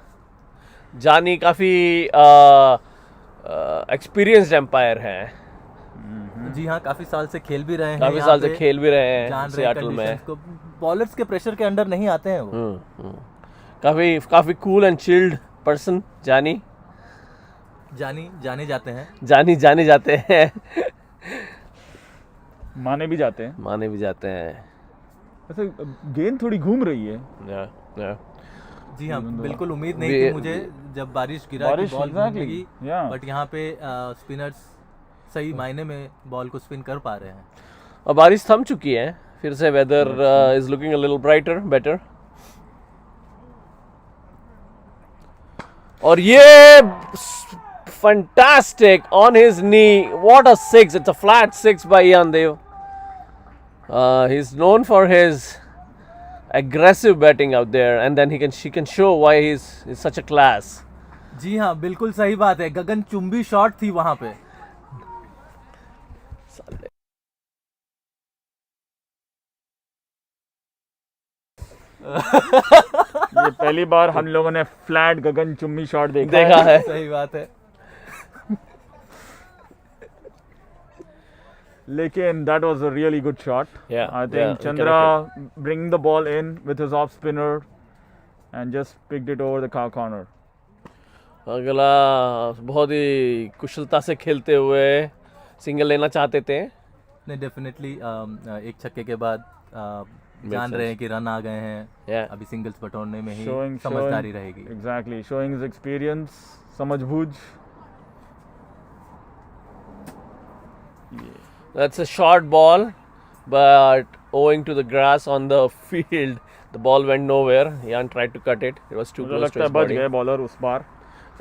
जानी काफ़ी एक्सपीरियंस्ड एम्पायर है। जी हाँ, काफ़ी साल से खेल भी रहे हैं सियाटल में। बॉलर्स के प्रेशर के अंडर नहीं आते हैं वो। काफ़ी कूल एंड चिल्ड पर्सन जाने जाते हैं। माने भी जाते हैं। वैसे गेंद थोड़ी घूम रही है। जी हाँ, बिल्कुल उम्मीद नहीं थी मुझे जब बारिश गिरा कि बॉल घूमेगी, बट यहाँ पे स्पिनर्स सही मायने में बॉल को स्पिन कर पा रहे हैं। अब बारिश थम चुकी है, फिर से weather is looking a little brighter, better. और ये fantastic on his knee, what a six, it's a flat six by Ian Dev. He's known for his aggressive batting out there, and then she can show why he's such a class. जी हाँ, बिल्कुल सही बात है, गगन Chumbi shot थी वहां पे। ये पहली बार हम लोगों ने फ्लैट गगन चुम्बी शॉट देखा है। सही बात है। लेकिन that was a really good shot. Yeah, I think Chandra bringing the ball in with his off spinner and just picked it over the corner. अगला बहुत ही कुशलता से खेलते हुए सिंगल लेना चाहते थे। नहीं, डेफिनेटली एक छक्के के बाद जान रहे हैं कि रन आ गए हैं, अभी सिंगल्स बटोरने में ही समझदारी रहेगी। Exactly, showing his experience, समझबूझ। That's a short ball, but owing to the grass on the field, the ball went nowhere. Ian tried to cut it. It was too close to his body. बच गए bowler उस बार।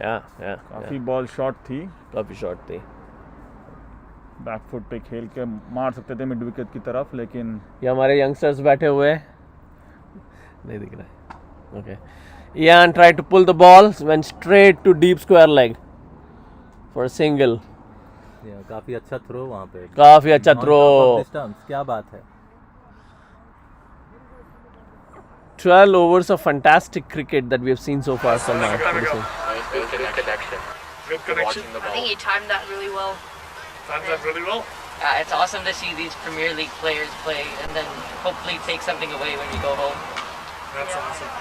काफी ball shot थी। काफी shot थी। Back foot पे खेल के मार सकते थे मिड विकेट की तरफ, लेकिन ये हमारे यंगस्टर्स बैठे हुए नहीं दिख रहा है। Okay. Ian tried to pull the ball, went straight to deep square leg for a single. काफी अच्छा थ्रो वहाँ पे, काफी अच्छा थ्रो। क्या बात है। 12 overs of fantastic cricket that we have seen so far. Salman, good connection. Good connection. I think he timed that really well. Timed that really well. Yeah, it's awesome to see these Premier League players play and then hopefully take something away when you go home. That's awesome.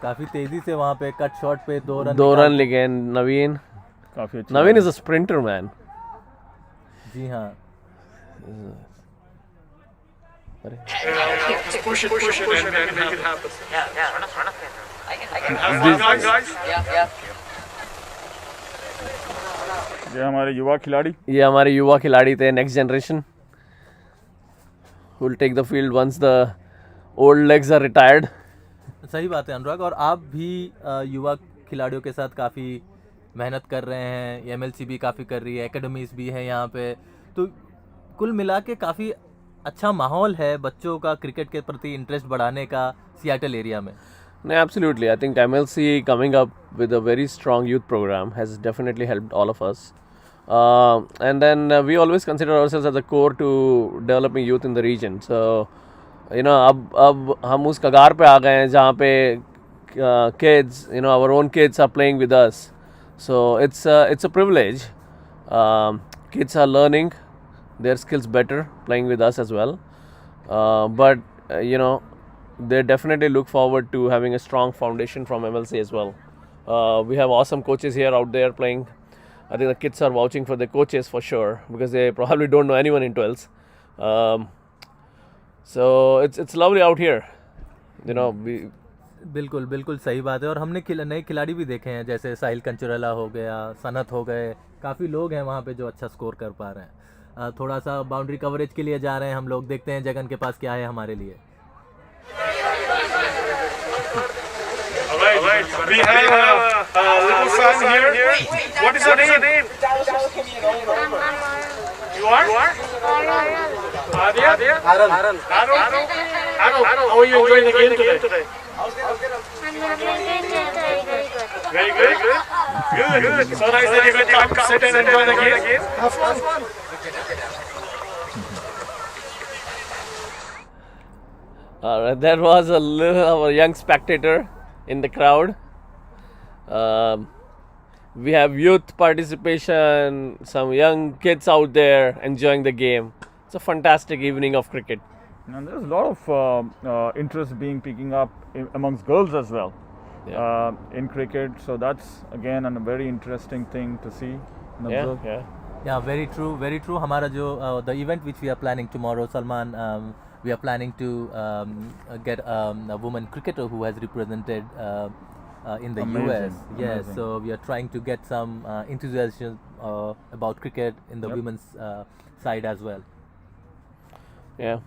काफी तेजी से वहाँ पे cut shot पे दो run लेके नवीन। काफी अच्छा। नवीन इज अ स्प्रिंटर मैन। जी हाँ। Just push it and make it happen. Yeah, run up. I can. Have fun, guys. Yeah. ये हमारे युवा खिलाड़ी थे, next generation will take the field once the old legs are retired. सही बात है अनुराग, और आप भी युवा खिलाड़ियों के साथ काफ़ी मेहनत कर रहे हैं, MLC भी काफ़ी कर रही है, एकेडमीज भी है यहाँ पे, तो कुल मिला के काफ़ी अच्छा माहौल है बच्चों का क्रिकेट के प्रति इंटरेस्ट बढ़ाने का सियाटल एरिया में। No, absolutely. I think MLC coming up with a very strong youth program has definitely helped all of us. And then we always consider ourselves as a core to developing youth in the region. So, you know, अब हम उस कगार पे आ गए हैं जहाँ पे kids, you know, our own kids are playing with us. So it's a privilege. Kids are learning their skills better playing with us as well. But you know, they definitely look forward to having a strong foundation from MLC as well. We have awesome coaches here out there playing. I think the kids are vouching for their coaches for sure because they probably don't know anyone in 12s. So it's lovely out here. You know, बिल्कुल सही बात है। और हमने नए खिलाड़ी भी देखे हैं, जैसे साहिल कंचुरला हो गया, सनत हो गए, काफ़ी लोग हैं वहाँ पे जो अच्छा स्कोर कर पा रहे हैं। थोड़ा सा बाउंड्री कवरेज के लिए जा रहे हैं हम लोग, देखते हैं जगन के पास क्या है हमारे लिए। All right. We have a little son here. What is your name? You are? Adya? Harun. How are you enjoying the game today? Very good. So nice that you can come sit and enjoy the game. Have fun. Alright, there was our young spectator in the crowd. We have youth participation, some young kids out there enjoying the game. It's a fantastic evening of cricket. And there's a lot of interest picking up amongst girls as well in cricket. So that's again a very interesting thing to see and observe. Yeah, very true, very true. हमारा जो the event which we are planning tomorrow, Salman, we are planning to get a woman cricketer who has represented in the Amazing, US. Yes, amazing. so we are trying to get some enthusiasm about cricket in the Yep. women's side as well. Yeah.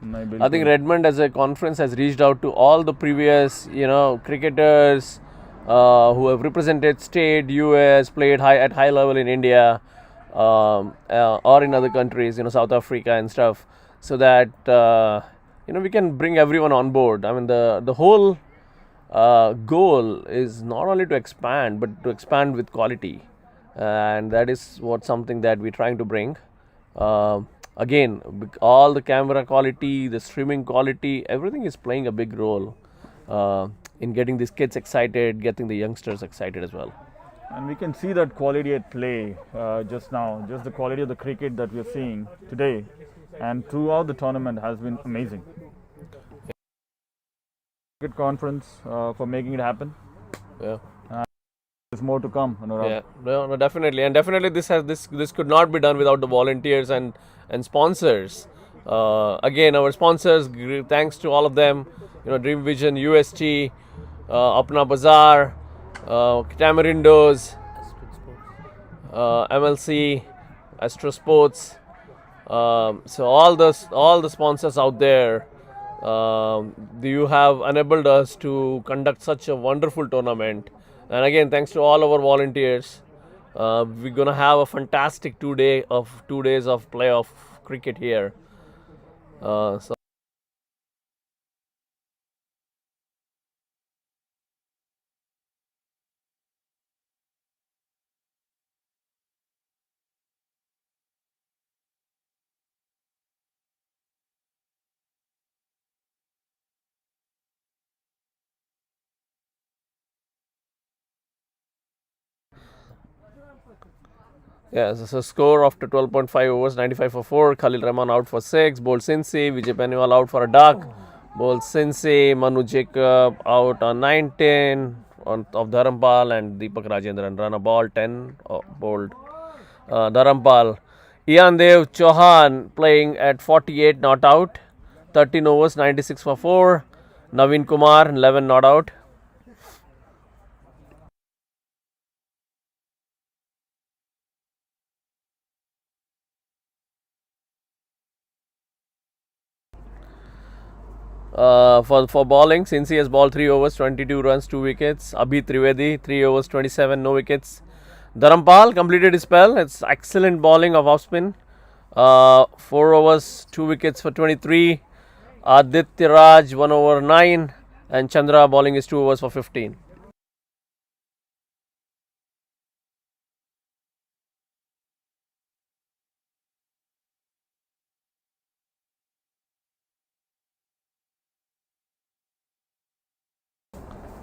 नहीं, I think Redmond as a conference has reached out to all the previous, cricketers who have represented state, US, played at high level in India or in other countries, South Africa and stuff, so that we can bring everyone on board. I mean, the whole goal is not only to expand, but to expand with quality, and that is something that we're trying to bring. Again, all the camera quality, the streaming quality, everything is playing a big role in getting these kids excited, getting the youngsters excited as well. And we can see that quality at play just now. Just the quality of the cricket that we're seeing today and throughout the tournament has been amazing. Cricket conference for making it happen. Yeah. There's more to come, Anurag. Yeah, no, definitely, and definitely this could not be done without the volunteers and sponsors. Again, our sponsors, thanks to all of them. Dream Vision, UST, Apna Bazaar, Tamarindos, MLC, Astro Sports. So all the sponsors out there, you have enabled us to conduct such a wonderful tournament. And again, thanks to all our volunteers, we're gonna have a fantastic 2 days of playoff cricket here. So. Yeah, so score after 12.5 overs, 95 for 4. Khalil Rahman out for 6. Bowled Cincy. Vijay Peniwal out for a duck. Bowled Cincy. Manu Jacob out on 19 of Dharampal and Deepak Rajendran. Run a ball 10. Bowled Dharampal. Ian Dev Chohan playing at 48, not out. 13 overs, 96 for 4. Naveen Kumar 11, not out. For bowling, Cincy has bowled 3 overs, 22 runs, 2 wickets. Abhi Trivedi, 3 overs, 27, no wickets. Dharampal completed his spell. It's excellent bowling of off spin. 4 overs, 2 wickets for 23. Aditya Raj, 1 over 9. And Chandra bowling is 2 overs for 15.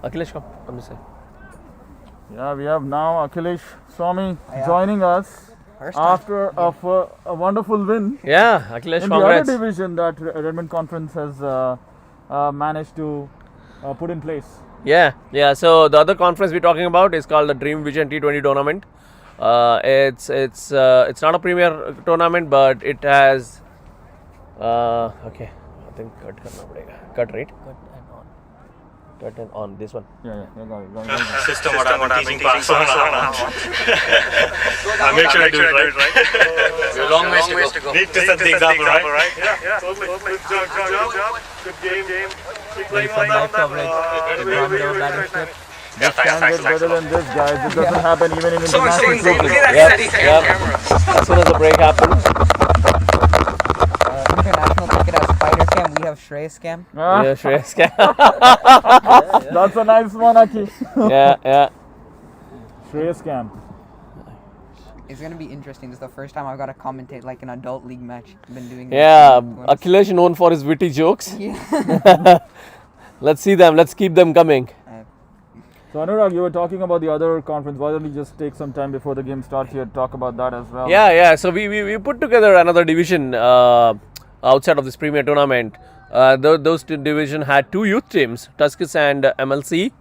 Akhilesh, come this side. Yeah, we have now Akhilesh Swami joining us after a wonderful win. Yeah, Akhilesh, in congrats. the other division that Redmond Conference has managed to put in place. Yeah. So the other conference we're talking about is called the Dream Vision T20 tournament. It's not a premier tournament, but it has. Okay, I think cut karna padega. Cut, right? Cut and on this one. Yeah, got it. System what I'm teaching class. I make sure I do it right. There's a long ways to go. Need to set the example, right? Yeah. Totally. Good job. Good game. Keep playing like that. This can get better than this, guys. It doesn't happen even in international cricket. Yep. As soon as the break happens. International cricket has Spider Cam. We have Shreyas Cam. Yeah, Shreyas Cam. That's a nice one, Aki. Yeah. Shreyas Cam. It's gonna be interesting. This is the first time I've got to commentate like an adult league match. I've been doing. Yeah, Akhilesh known for his witty jokes. Yeah. Let's see them. Let's keep them coming. So Anurag, you were talking about the other conference. Why don't you just take some time before the game starts here to talk about that as well? Yeah. So we put together another division outside of this premier tournament. Those two division had 2 youth teams, Tuskers and MLC.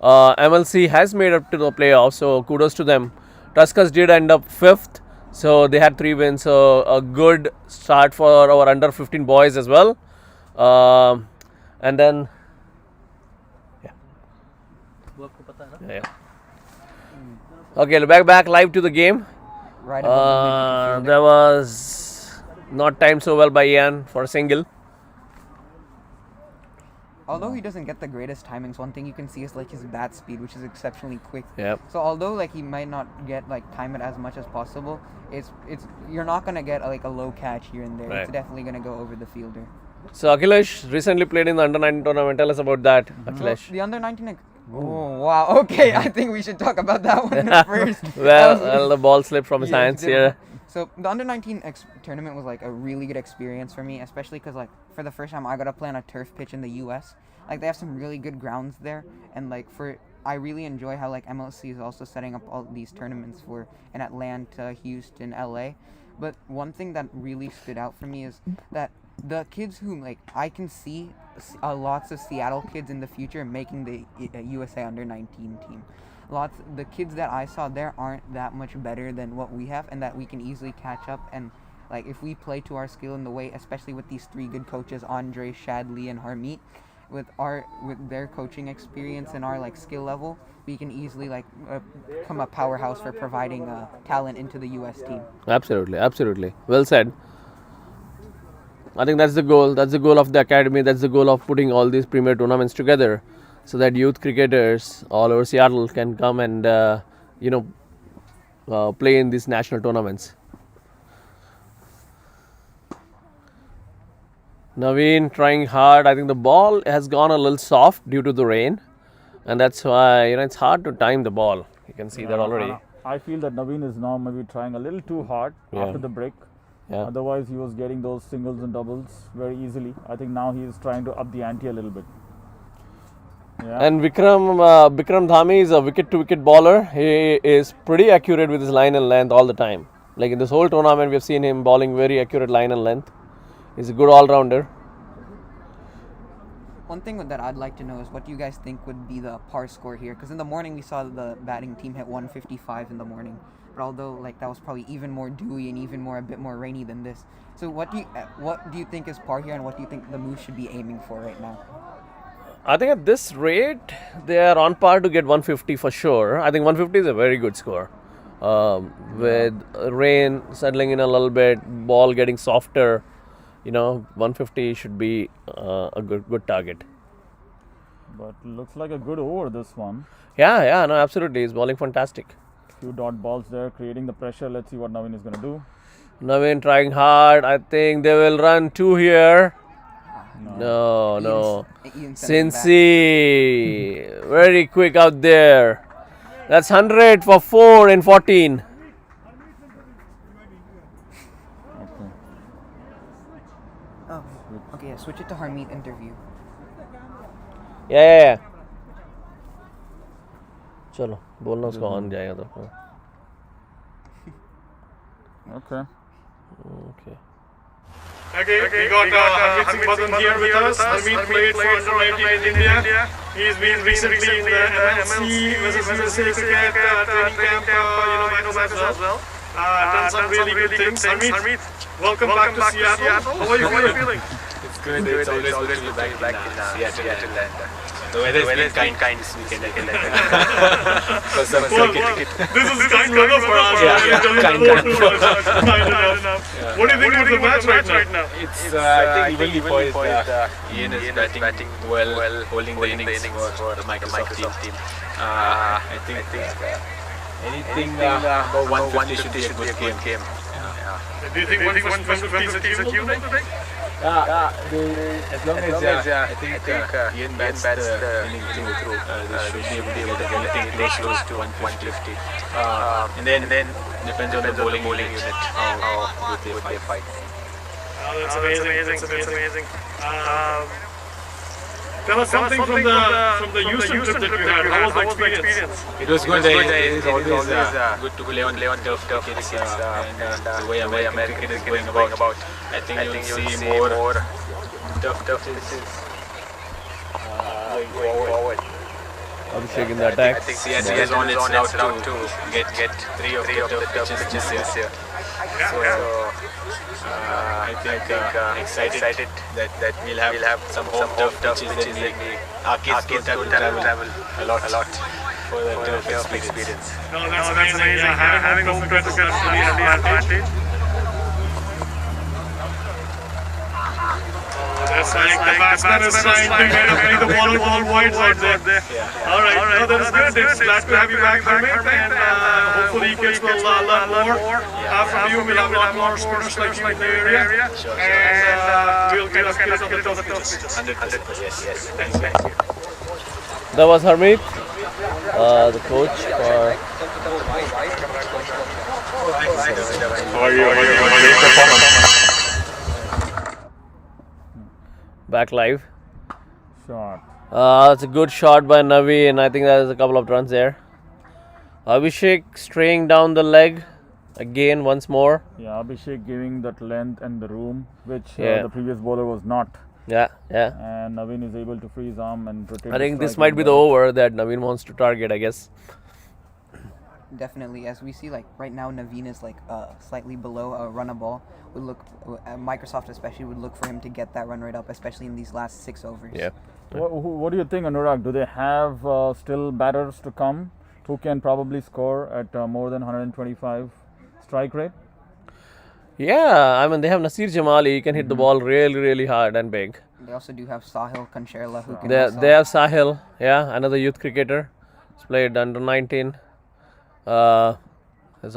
MLC has made up to the playoffs, so kudos to them. Tuskers did end up 5th, so they had 3 wins. So a good start for our under 15 boys as well. And then, yeah. Okay, back live to the game. Right above There was not timed so well by Ian for a single. Although he doesn't get the greatest timings, one thing you can see is like his bat speed, which is exceptionally quick. Yep. So although like he might not get like time it as much as possible, it's you're not gonna get like a low catch here and there. Right. It's definitely gonna go over the fielder. So Akhilesh recently played in the under 19 tournament. Tell us about that, Akhilesh. The under 19. Oh wow. Okay, I think we should talk about that one first. well, the ball slipped from his hands here. So the under 19 tournament was like a really good experience for me, especially because like for the first time I got to play on a turf pitch in the U.S. Like they have some really good grounds there, and like I really enjoy how like MLC is also setting up all these tournaments for in Atlanta, Houston, LA. But one thing that really stood out for me is that the kids who like I can see lots of Seattle kids in the future making the USA under 19 team. The kids that I saw there aren't that much better than what we have, and that we can easily catch up. And like if we play to our skill in the way, especially with these 3 good coaches, Andre, Shadley, and Harmeet, with their coaching experience and our like skill level, we can easily like become a powerhouse for providing talent into the US team. Absolutely. Well said. I think that's the goal. That's the goal of the academy. That's the goal of putting all these premier tournaments together, so that youth cricketers all over Seattle can come and play in these national tournaments. Naveen trying hard. I think the ball has gone a little soft due to the rain, and that's why it's hard to time the ball. You can see that already. I feel that Naveen is now maybe trying a little too hard after the break. Yeah. Otherwise, he was getting those singles and doubles very easily. I think now he is trying to up the ante a little bit. Yeah. And Vikram Dhami is a wicket-to-wicket bowler. He is pretty accurate with his line and length all the time. Like in this whole tournament, we have seen him bowling very accurate line and length. He's a good all-rounder. One thing that I'd like to know is what do you guys think would be the par score here? Because in the morning we saw the batting team hit 155 in the morning. But although like that was probably even more dewy and even more a bit more rainy than this. So what do you think is par here, and what do you think the Moose should be aiming for right now? I think at this rate, they are on par to get 150 for sure. I think 150 is a very good score. With rain settling in a little bit, ball getting softer, 150 should be a good target. But looks like a good over this one. Yeah, no, absolutely. He's bowling fantastic. Few dot balls there, creating the pressure. Let's see what Naveen is going to do. Naveen trying hard. I think they will run 2 here. No. Cincy, very quick out there. That's 100 for 4 in 14. Okay, switch it to Harmeet interview. Yeah. चलो बोलना उसको on जाएगा तो. Okay. Okay, we got Harmeet Singh Badan here with us. Harmeet played for under 19 in India. He's been recently in the MLC versus USA cricket training camp, as well. Done some really good things. Harmeet, welcome back to Seattle. How are you feeling? It's good. It's always good to be back in Seattle, and the weather is kind this weekend. For some circuit cricket. This is kind weather for us. Kind enough. What do you think of the match right now? It's I think evenly poised. Ian is batting well, holding the innings for the Microsoft team. I think anything about 150 should be a good game. Do you think 150 is achievable today? As long as I think Ian bats the inning through, they should be able to get anything close to 150. And then depends on the bowling unit how good they fight. That's amazing. Tell us something from the Houston trip that you had. How was the experience? It was good. It is always good to play on turf cricket, and the way American cricket is going about. I think you'll see more turf pitches going forward. Abhishek in the attack. I think Cincy is on its route to get three of the pitches this year. So I think excited that we'll have some home tough pitches in the our kids don't have to travel a lot for the turf experience. No, that's amazing. Yeah, having home turf is really an advantage. That's like the batsman is trying to get the ball wide side there. All right. No, that is good. It's glad to have you back, Harmeet, and hopefully kids will learn more. From you, we'll have a lot more sports like you in the area. And we'll get us kids on the tough pitches. 100%. Yes. Thank you. That was Harmeet, the coach for. How are you? Back live. Shot. It's a good shot by Navi, and I think there's a couple of runs there. Abhishek straying down the leg again once more. Yeah, Abhishek giving that length and the room, which the previous bowler was not. Yeah. And Naveen is able to free his arm and protect. I think this might be the over that Naveen wants to target, I guess. Definitely, as we see, like right now, Naveen is like slightly below a run a ball. Would look Microsoft especially would look for him to get that run rate up, especially in these last 6 overs. Yeah. What do you think, Anurag? Do they have still batters to come who can probably score at more than 125 strike rate? Yeah, I mean they have Nasir Jamali. He can hit the ball really hard and big. They also do have Sahil Kancharla, who can. They have Sahil, another youth cricketer. He's played under 19. Has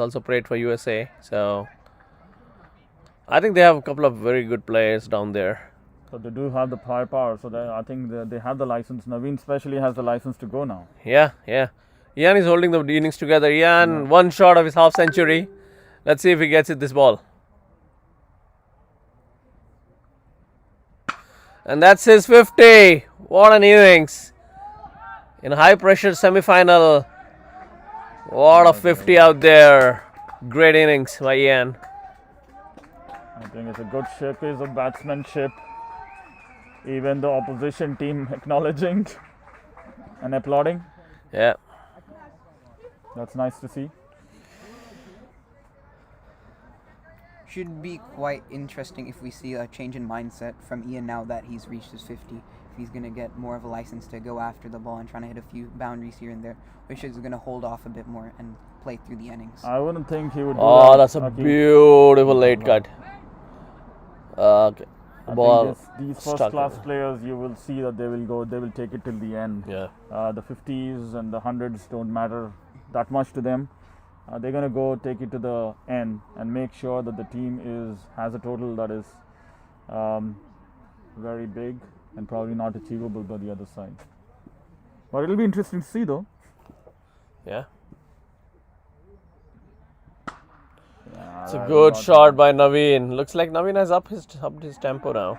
also played for USA. So I think they have a couple of very good players down there. So they do have the firepower. So I think they have the license. Naveen especially has the license to go now. Yeah. Ian is holding the innings together. Ian, one shot of his half century. Let's see if he gets it this ball. And that's his 50. What an innings. In a high pressure semi-final. What a 50 out there. Great innings by Ian. I think it's a good showcase of batsmanship. Even the opposition team acknowledging and applauding. Yeah. That's nice to see. Should be quite interesting if we see a change in mindset from Ian now that he's reached his 50. If he's going to get more of a license to go after the ball and trying to hit a few boundaries here and there, or he's going to hold off a bit more and play through the innings. I wouldn't think he would do that. Oh, that's a beautiful late cut. Okay. Ball these first-class players, you will see that they will take it till the end. Yeah. The 50s and the 100s don't matter that much to them. They're going to go take it to the end and make sure that the team has a total that is very big and probably not achievable by the other side. But it'll be interesting to see though. Yeah. It's a good shot by Naveen. Looks like Naveen has upped his tempo now.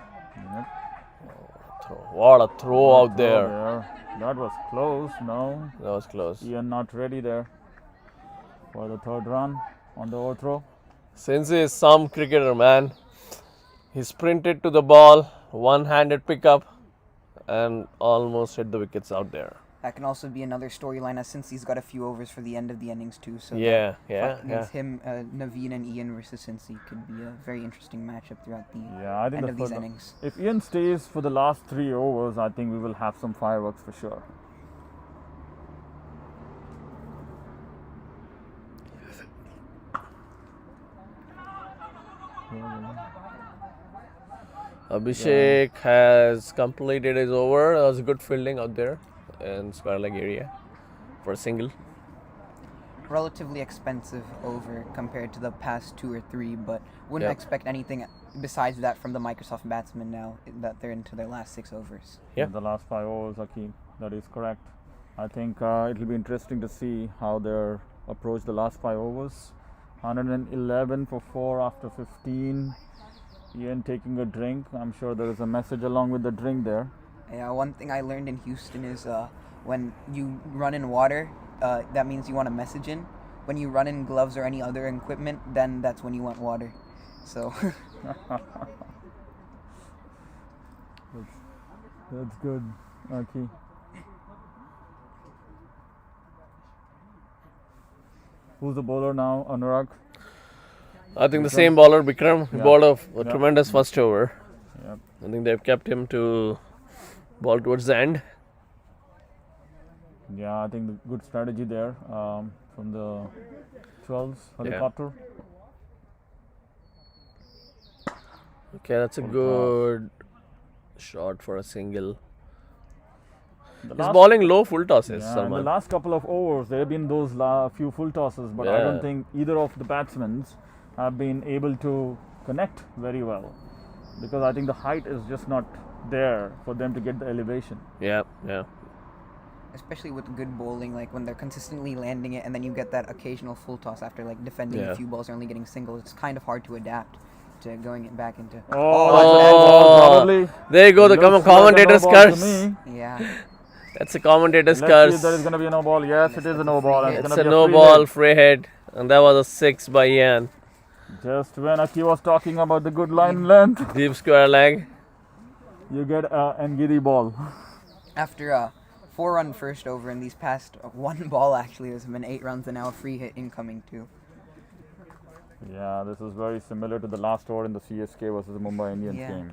What a throw out there. That was close. No. That was close. Ian not ready there for the third run on the overthrow. Cincy is some cricketer, man. He sprinted to the ball, one-handed pickup, and almost hit the wickets out there. That can also be another storyline, as Cincy's got a few overs for the end of the innings too. So yeah. Him, Naveen and Ian versus Cincy could be a very interesting matchup throughout the end of these innings. If Ian stays for the last 3 overs, I think we will have some fireworks for sure. Abhishek has completed his over. That was good fielding out there in square leg area for a single. Relatively expensive over compared to the past 2 or 3, but wouldn't expect anything besides that from the Microsoft batsmen now that they're into their last 6 overs. Yeah, the last 5 overs, Akeem. That is correct. I think it'll be interesting to see how they're approach the last 5 overs. 111 for 4 after 15. Ian taking a drink. I'm sure there is a message along with the drink there. Yeah, one thing I learned in Houston is when you run in water, that means you want a message in. When you run in gloves or any other equipment, then that's when you want water. So that's good. Okay. Who's the bowler now, Anurag? I think the same bowler, Vikram, Yeah. bowled a Yeah. tremendous first over. Yep. I think they've kept him to ball towards the end. Yeah, I think the good strategy there from the 12s helicopter. Okay, that's a good shot for a single. He's bowling low full tosses, Yeah, in the Salman. last couple of overs, there have been those few full tosses, but I don't think either of the batsmen have been able to connect very well, because I think the height is just not there for them to get the elevation. Yeah. Especially with good bowling, like when they're consistently landing it, and then you get that occasional full toss after like defending a few balls and only getting singles. It's kind of hard to adapt to going it back into. Probably. There you go, the commentator's curse. Yeah. That's a commentator's Let's see if curse. there is going to be a no ball. Yes, it is a no ball. It's a no ball, free hit, and that was a 6 by Ian. Just when Aki was talking about the good line length, Deep square leg. you get an Ngidi ball. After a 4-run first over in these past one ball, actually, there's been 8 runs and now a free hit incoming too. Yeah, this is very similar to the last over in the CSK versus the Mumbai Indians game.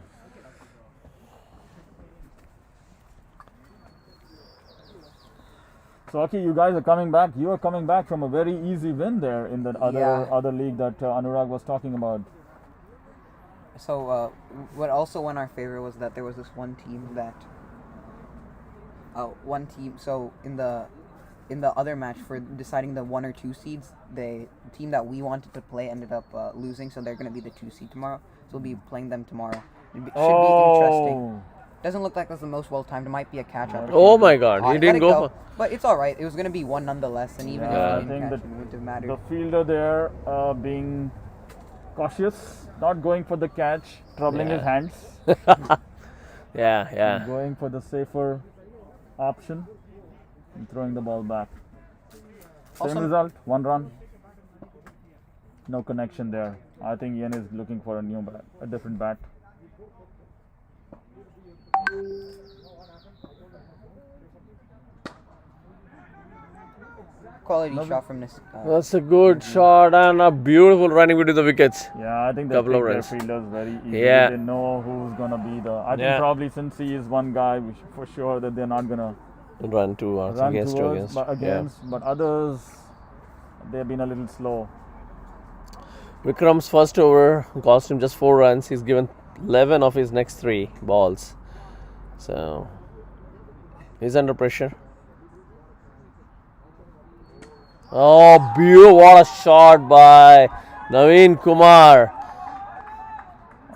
So Aki, you guys are coming back. You are coming back from a very easy win there in the other league that Anurag was talking about. So what also won our favor was that there was this one team that so in the other match for deciding the 1 or 2 seeds, the team that we wanted to play ended up losing, so they're going to be the 2 seed tomorrow. So we'll be playing them tomorrow. Should be interesting. Doesn't look like that's the most well timed. It might be a catch opportunity. Oh my God, he didn't go for. But it's all right. It was going to be 1 nonetheless, and even if he didn't catch it, it wouldn't have mattered. The fielder there being cautious, not going for the catch, troubling his hands. Yeah. Going for the safer option and throwing the ball back. Same result, 1 run. No connection there. I think Ian is looking for a different bat. Quality shot from this. That's a good shot and a beautiful running between the wickets. Yeah, I think they Couple of take their runs. fielders very easily. Yeah. They know who's gonna be the. I think probably Cincy is one guy for sure that they're not gonna run towards against. But others, they've been a little slow. Vikram's first over cost him just 4 runs. He's given 11 of his next 3 balls. So he's under pressure. Oh, beautiful! What a shot by Naveen Kumar.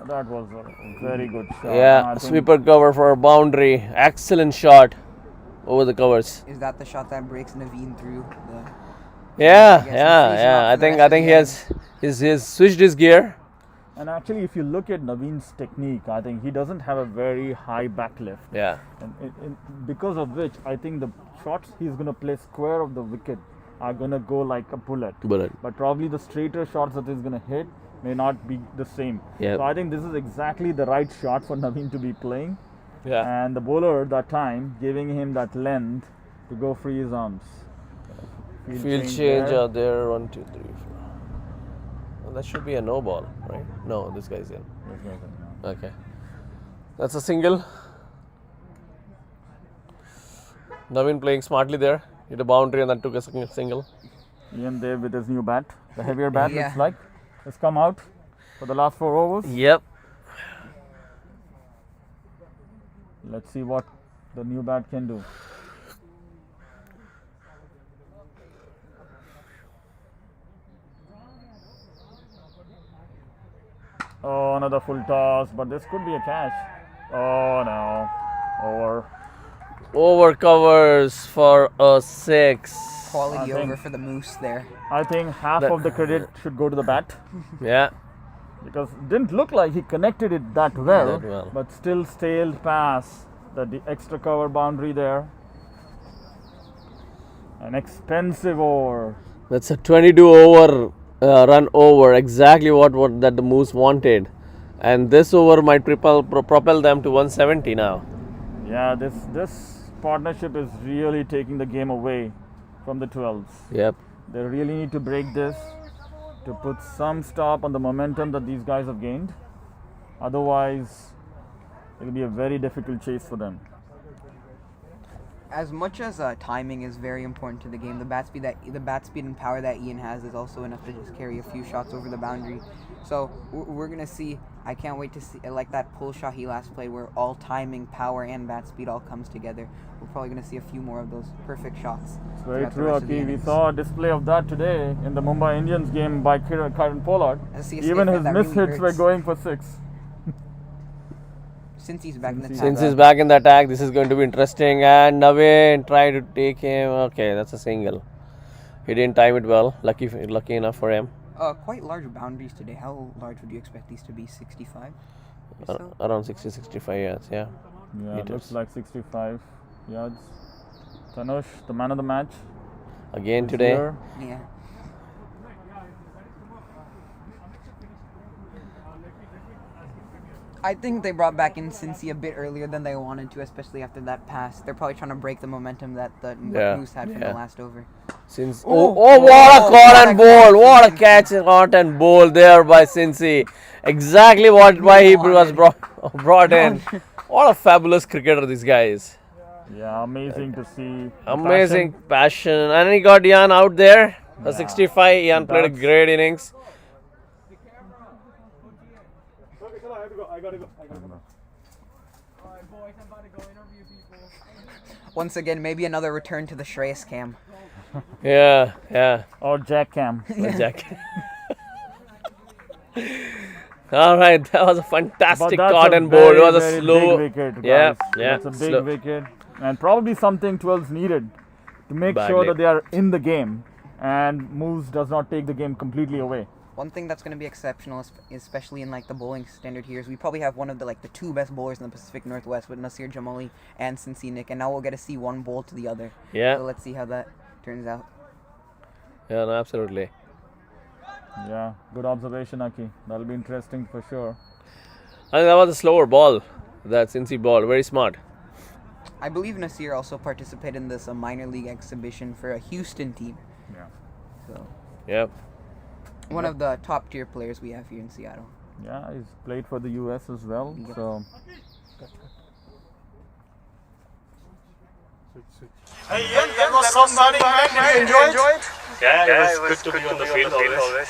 That was a very good shot. Yeah, sweeper cover for a boundary. Excellent shot over the covers. Is that the shot that breaks Naveen through? Yeah. I think he has switched his gear. And actually, if you look at Naveen's technique, I think he doesn't have a very high back lift. Yeah. And because of which, I think the shots he's going to play square of the wicket are going to go like a bullet. But probably the straighter shots that he's going to hit may not be the same. Yep. So I think this is exactly the right shot for Naveen to be playing. Yeah. And the bowler that time giving him that length to go free his arms. Field change out there. 1, 2, 3, 4. Well, that should be a no ball, right? No, this guy's in. Okay. That's a single. Naveen playing smartly there. Hit a boundary and then took a single. Ian there with his new bat. The heavier bat looks like. Has come out for the last 4 overs. Yep. Let's see what the new bat can do. Oh, another full toss, but this could be a catch. Oh no, over covers for a 6. Quality over for the Moose there. I think half of the credit should go to the bat. Yeah. Because it didn't look like he connected it that well. But still sailed past the extra cover boundary there. An expensive over. That's a 22 over run over, exactly what that the Moose wanted, and this over might propel them to 170 now. Yeah, this partnership is really taking the game away from the 12s. Yep. They really need to break this to put some stop on the momentum that these guys have gained. Otherwise, it will be a very difficult chase for them. As much as timing is very important to the game, the bat speed and power that Ian has is also enough to just carry a few shots over the boundary. So we're gonna see. I can't wait to see like that pull shot he last played, where all timing, power, and bat speed all comes together. We're probably gonna see a few more of those perfect shots. It's very true, Aki. We saw a display of that today in the Mumbai Indians game by Kieran Pollard. Even his miss hits were going for 6. Cincy's back in the attack. Cincy's back in the attack. This is going to be interesting. And Naveen tried to take him. Okay, that's a single. He didn't time it well. Lucky enough for him. Quite large boundaries today. How large would you expect these to be? 65? Around 60-65 yards, yeah. Yeah, it looks like 65 yards. Tanush, the man of the match. Again today. Here. Yeah. I think they brought back in Cincy a bit earlier than they wanted to, especially after that pass. They're probably trying to break the momentum that the Moose had from the last over. What a caught and bowl! What a catch, caught and bowl there by Cincy. Exactly why he was brought in. What a fabulous cricketer this guy is. Yeah, amazing to see. Amazing passion. And he got Ian out there. A 65. Ian played a great innings. I gotta go. Alright, boys, I'm about to go interview people. Once again, maybe another return to the Shreyas cam. Yeah. Or Jack cam. All right, that was a fantastic caught and bowl. It was a slow wicket. That's a big wicket, and probably something 12's needed to make sure that they are in the game and Moose does not take the game completely away. One thing that's going to be exceptional, especially in like the bowling standard here, is we probably have one of the two best bowlers in the Pacific Northwest with Nasir Jamali and Cincy Nick, and now we'll get to see one bowl to the other. Yeah. So let's see how that turns out. Yeah, no, absolutely. Yeah, good observation, Aki. That'll be interesting for sure. I think that was a slower ball, that Cincy ball. Very smart. I believe Nasir also participated in this minor league exhibition for a Houston team. Yeah. So. Yep. One of the top tier players we have here in Seattle. Yeah, he's played for the US as well. Yep. So. Hey Ian, that was some batting, man. Did you enjoy it? Yeah, it was good to be on the field always.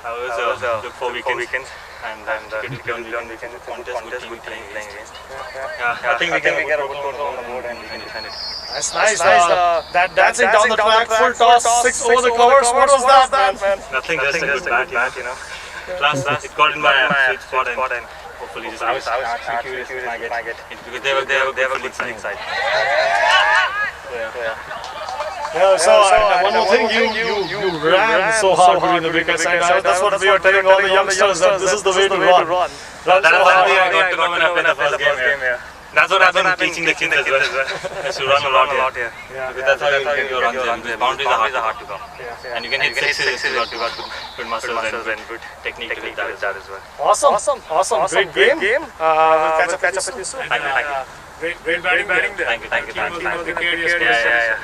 I was good for weekends and given weekend contest, good team playing against. Yeah, I think we get a good total on the board and we can defend it. That's nice. That dancing down the track, full toss, 6 over the covers. What was that, man? Nothing, just a good bat, you know. Plus, it got in my sweet spot and hopefully just I was actually curious if I get it because they were good side. Yeah, so one more thing, you ran so hard during the wickets, and that's what we are telling all the youngsters, that this is the way to run. That's the way I got to know when I played the first game here. That's what I've been teaching the kids as well. Is to run a lot here. Because that's how you get your runs in. Because boundaries are hard to come. And you can hit sixes if you got good muscles and good technique to hit that as well. Awesome. Great game. We'll catch up with you soon. Thank you. Great batting there. Thank you. Yeah.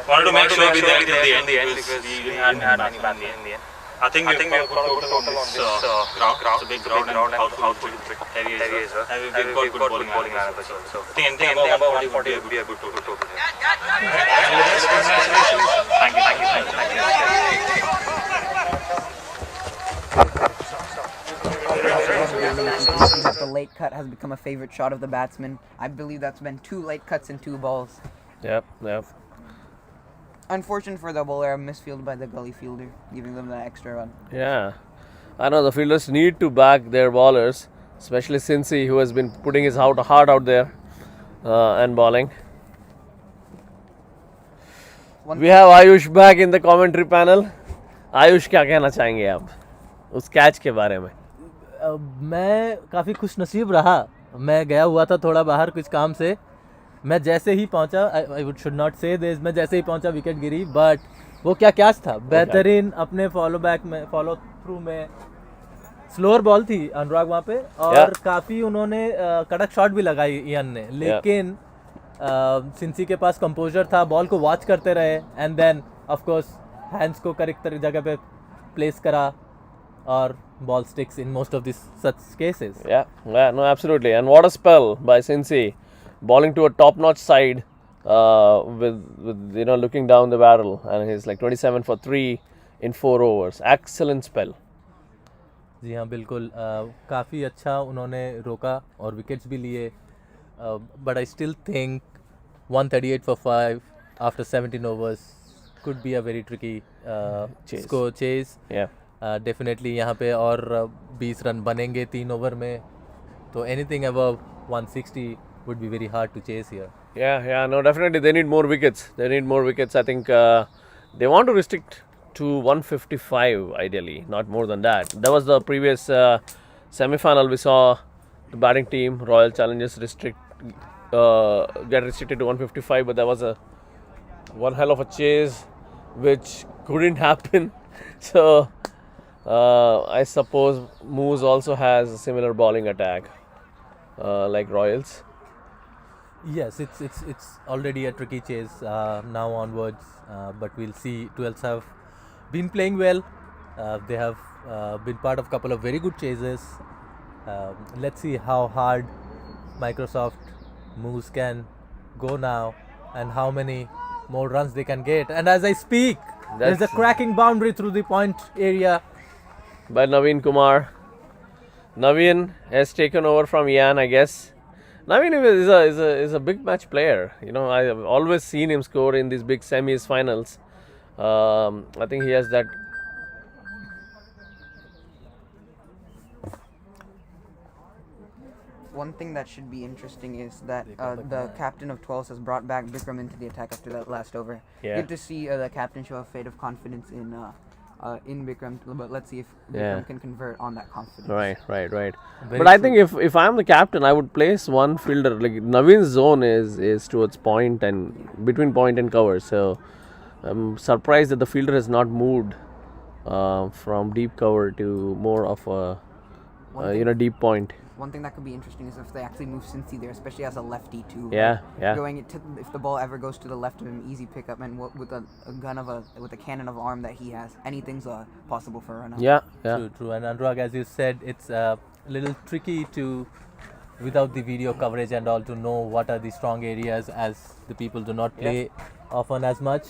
Wanted to make sure we there till the end because we didn't have many bats in the end. I think we have got a good total on this ground. It's a big ground and output heavy as well. And we've got good bowling lineup as well. So I think anything above 140 would be a good total. Thank you. The late cut has become a favorite shot of the batsman. I believe that's been 2 late cuts and 2 balls. Yep. Unfortunate for the bowler, a misfield by the gully fielder, giving them the extra run. Yeah. I know the fielders need to back their bowlers, especially Cincy, who has been putting his heart out there and bowling. We have Ayush back in the commentary panel. Ayush, क्या कहना चाहेंगे आप उस catch के बारे में? मैं काफ़ी खुश नसीब रहा. मैं गया हुआ था थोड़ा बाहर कुछ काम से. मैं जैसे ही पहुंचा, आई शुड नॉट से दिस, मैं जैसे ही पहुंचा विकेट गिरी, बट वो क्या कैच था, बेहतरीन अपने फॉलो थ्रू में स्लोअर बॉल थी अनुराग वहाँ पे, और काफ़ी उन्होंने कड़क शॉट भी लगाई इयन ने, लेकिन सिंसी के पास कंपोजर था, बॉल को वॉच करते रहे, and then of course hands को करेक्ट जगह पे प्लेस करा और ball sticks in most of these such cases. Yeah, no, absolutely. And what a spell by Cincy, bowling to a top-notch side with looking down the barrel, and he's like 27 for 3 in 4 overs. Excellent spell. जी हाँ बिल्कुल काफ़ी अच्छा उन्होंने रोका और wickets भी लिए but I still think 138 for 5 after 17 overs could be a very tricky score chase. Yeah. Definitely यहाँ पे और 20 रन बनेंगे 3 ओवर में तो anything above 160 would be very hard to chase here. Yeah, no, definitely they need more wickets. I think they want to restrict to 155 ideally, not more than that. That was the previous semi-final. We saw the batting team, Royal Challengers, get restricted to 155, but there was one hell of a chase which couldn't happen. So I suppose Moose also has a similar bowling attack like Royals. Yes, it's already a tricky chase now onwards, but we'll see. 12s have been playing well. They have been part of a couple of very good chases. Let's see how hard Microsoft Moose can go now and how many more runs they can get. And as I speak, there's a cracking boundary through the point area by Naveen Kumar. Naveen has taken over from Ian, I guess. Naveen is a big match player. I have always seen him score in these big semis, finals. I think he has that. One thing that should be interesting is that the captain of 12s has brought back Vikram into the attack after that last over. Yeah. Good to see the captain show a fade of confidence in Vikram, but let's see if Vikram can convert on that confidence. Right. But I think if I'm the captain, I would place one fielder. Like Naveen's zone is towards point and between point and cover. So I'm surprised that the fielder has not moved from deep cover to more of a deep point. One thing that could be interesting is if they actually move Cincy there, especially as a lefty too. Yeah. If the ball ever goes to the left of him, easy pickup, and with a cannon of arm that he has, anything's possible for a run out. Yeah. True. And Anurag, as you said, it's a little tricky to, without the video coverage and all, to know what are the strong areas, as the people do not play often as much.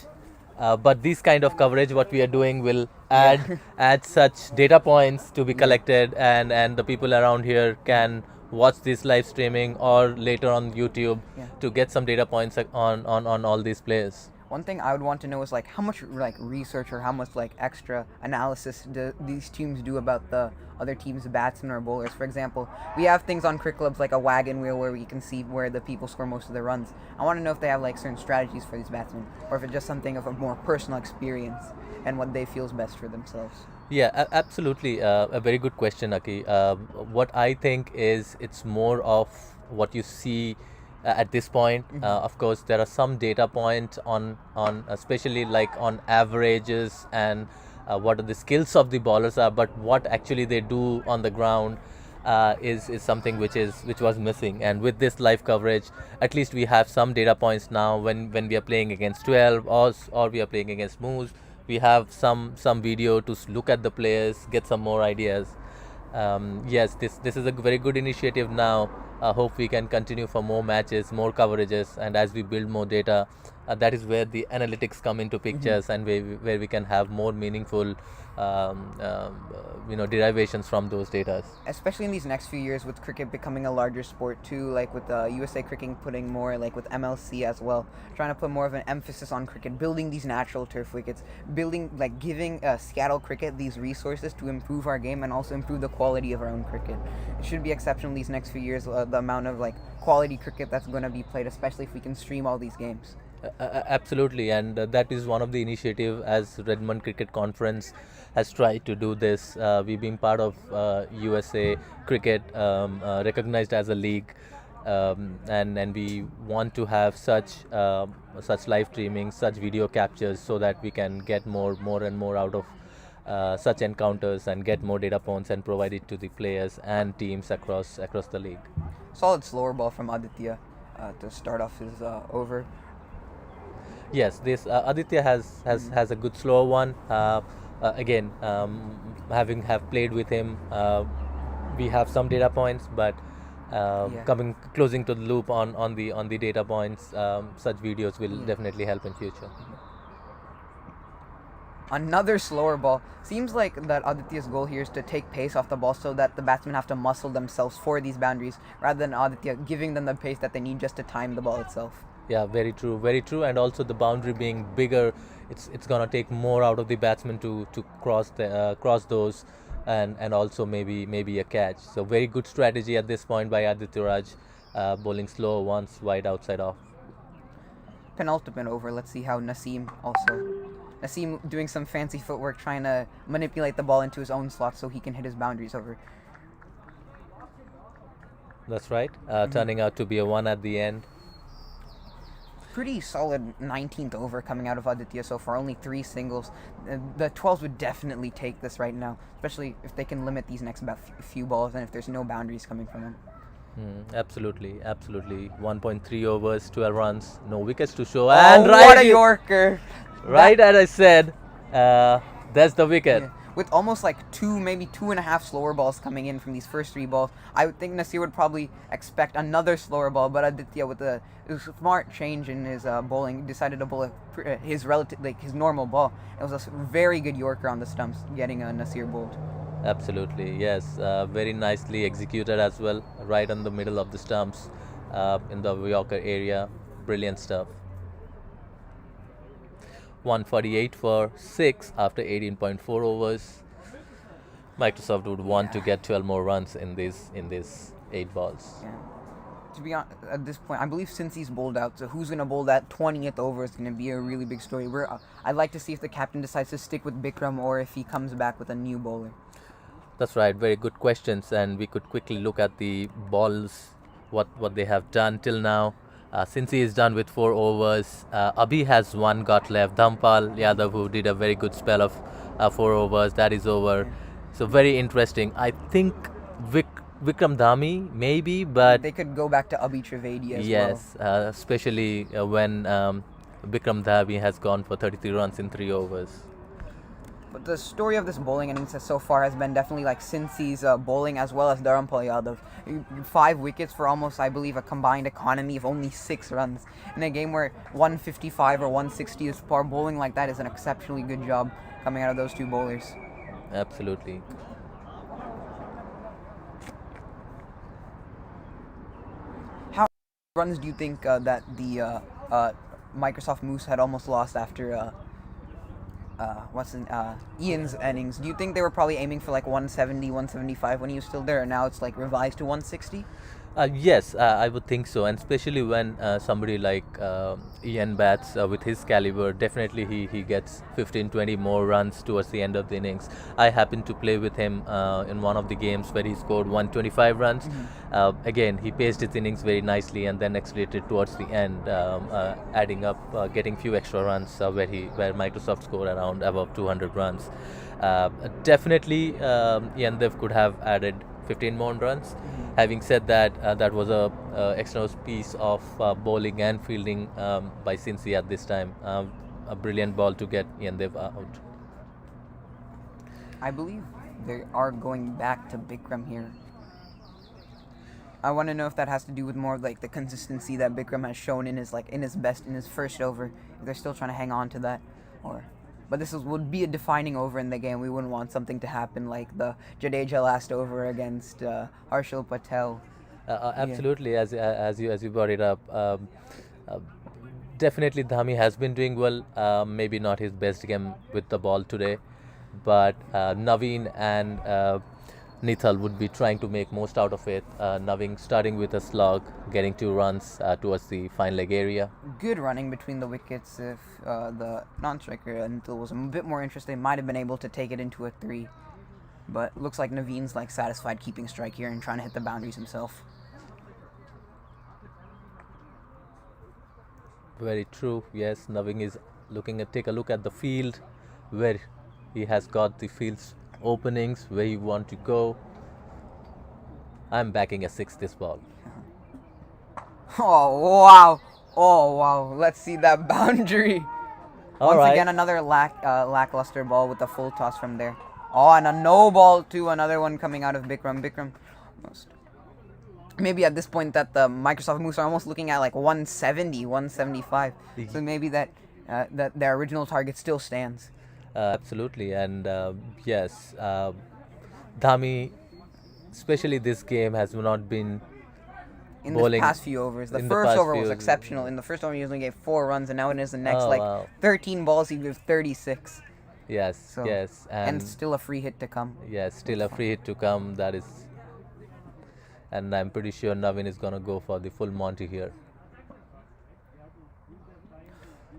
But this kind of coverage, what we are doing, will add such data points to be collected, and the people around here can watch this live streaming or later on YouTube to get some data points on all these players. One thing I would want to know is how much research or how much extra analysis do these teams do about the other team's batsmen or bowlers. For example, we have things on cricket clubs like a wagon wheel where we can see where the people score most of their runs. I want to know if they have certain strategies for these batsmen, or if it's just something of a more personal experience and what they feel is best for themselves. Yeah, absolutely. A very good question, Aki. What I think is it's more of what you see at this point. Of course, there are some data points on especially on averages and what are the skills of the bowlers are, but what actually they do on the ground is something which was missing. And with this live coverage, at least we have some data points now when we are playing against 12 or we are playing against Moose. We have some video to look at the players, get some more ideas. Yes, this is a very good initiative now. I hope we can continue for more matches, more coverages, and as we build more data, that is where the analytics come into pictures, and where we can have more meaningful derivations from those data. Especially in these next few years, with cricket becoming a larger sport too, with USA Cricket putting more, with MLC as well, trying to put more of an emphasis on cricket, building these natural turf wickets, giving Seattle Cricket these resources to improve our game and also improve the quality of our own cricket. It should be exceptional these next few years, the amount of quality cricket that's going to be played, especially if we can stream all these games. Absolutely, and that is one of the initiative as Redmond Cricket Conference has tried to do this. We've been part of USA Cricket, recognized as a league, and we want to have such live streaming, such video captures, so that we can get more and more out of such encounters and get more data points and provide it to the players and teams across the league. Solid slower ball from Aditya to start off his over. Yes, this Aditya has a good slower one. Again, having have played with him, we have some data points, but coming closing to the loop on the data points, such videos will definitely help in future. Another slower ball. Seems like that Aditya's goal here is to take pace off the ball so that the batsmen have to muscle themselves for these boundaries rather than Aditya giving them the pace that they need just to time the ball itself. Yeah, very true. And also the boundary being bigger, it's gonna take more out of the batsman to cross those, and also maybe a catch. So very good strategy at this point by Aditya Raj, bowling slow once wide outside off. Penultimate over. Let's see how Naseem doing some fancy footwork, trying to manipulate the ball into his own slot so he can hit his boundaries over. That's right. Turning out to be a 1 at the end. Pretty solid 19th over coming out of Aditya so far. Only 3 singles. The 12s would definitely take this right now, especially if they can limit these next about few balls and if there's no boundaries coming from them. Absolutely. 1.3 overs, 12 runs, no wickets to show. And what a Yorker! Right as I said, that's the wicket. Yeah. With almost like 2, maybe 2.5 slower balls coming in from these first 3 balls, I would think Nasir would probably expect another slower ball, but Aditya, with a smart change in his bowling, decided to bowl his normal ball. It was a very good Yorker on the stumps, getting Nasir bowled. Absolutely, yes. Very nicely executed as well, right on the middle of the stumps, in the Yorker area. Brilliant stuff. 148 for 6 after 18.4 overs. Microsoft would want to get 12 more runs in these 8 balls. Yeah. To be honest, at this point, I believe Cincy's bowled out, so who's going to bowl that 20th over is going to be a really big story. I'd like to see if the captain decides to stick with Bikram or if he comes back with a new bowler. That's right, very good questions, and we could quickly look at the balls, what they have done till now. Cincy is done with 4 overs. Abhi has 1 got left. Dhampal Yadav, who did a very good spell of 4 overs, that is over. Yeah. So very interesting. I think Vikram Dhami maybe, but they could go back to Abhi Trivedi as well. Yes, especially when Vikram Dhami has gone for 33 runs in 3 overs. But the story of this bowling innings so far has been definitely like Cincy's bowling as well as Dhampal Yadav. 5 wickets for almost, I believe, a combined economy of only 6 runs. In a game where 155 or 160 is par, bowling like that is an exceptionally good job coming out of those 2 bowlers. Absolutely. How many runs do you think that the Microsoft Moose had almost lost after Ian's innings? Do you think they were probably aiming for like 170, 175 when he was still there, and now it's like revised to 160? Yes, I would think so, and especially when somebody like Ian bats with his caliber, definitely he gets 15-20 more runs towards the end of the innings. I happened to play with him in one of the games where he scored 125 runs. Again, he paced his innings very nicely and then accelerated towards the end, adding up, getting few extra runs where Microsoft scored around above 200 runs. Definitely, Ian Dev could have added 15 more runs. Having said that, that was a extra piece of bowling and fielding by Cincy at this time. A brilliant ball to get Ian Dev out. I believe they are going back to Bikram here. I want to know if that has to do with more of like the consistency that Bikram has shown in his first over. If they're still trying to hang on to that, but this would be a defining over in the game. We wouldn't want something to happen like the Jadeja last over against Harshal Patel. Absolutely, as you brought it up. Definitely Dhami has been doing well. Maybe not his best game with the ball today, but Naveen and Nithal would be trying to make most out of it. Naveen starting with a slog, getting 2 runs towards the fine leg area. Good running between the wickets. If the non-striker Nithal was a bit more interested, might have been able to take it into a 3. But looks like Naveen's like satisfied keeping strike here and trying to hit the boundaries himself. Very true. Yes, Naveen is take a look at the field where he has got the field's openings, where you want to go. I'm backing a 6 this ball. Oh wow, Oh wow! Let's see that boundary. Once again, another lackluster ball with a full toss from there. Oh, and a no ball too. Another one coming out of Bikram. Bikram, maybe at this point that the Microsoft moves are almost looking at like 170, 175. So maybe that their original target still stands. Absolutely, and yes, Dhami, especially this game, has not been in bowling the past few overs. The first over was exceptional. In the first over, he only gave 4 runs, and now in his next 13 balls, he gives 36. Yes, so, yes, and still a free hit to come. Yes, still a free hit to come. That is, and I'm pretty sure Navin is gonna go for the full Monty here.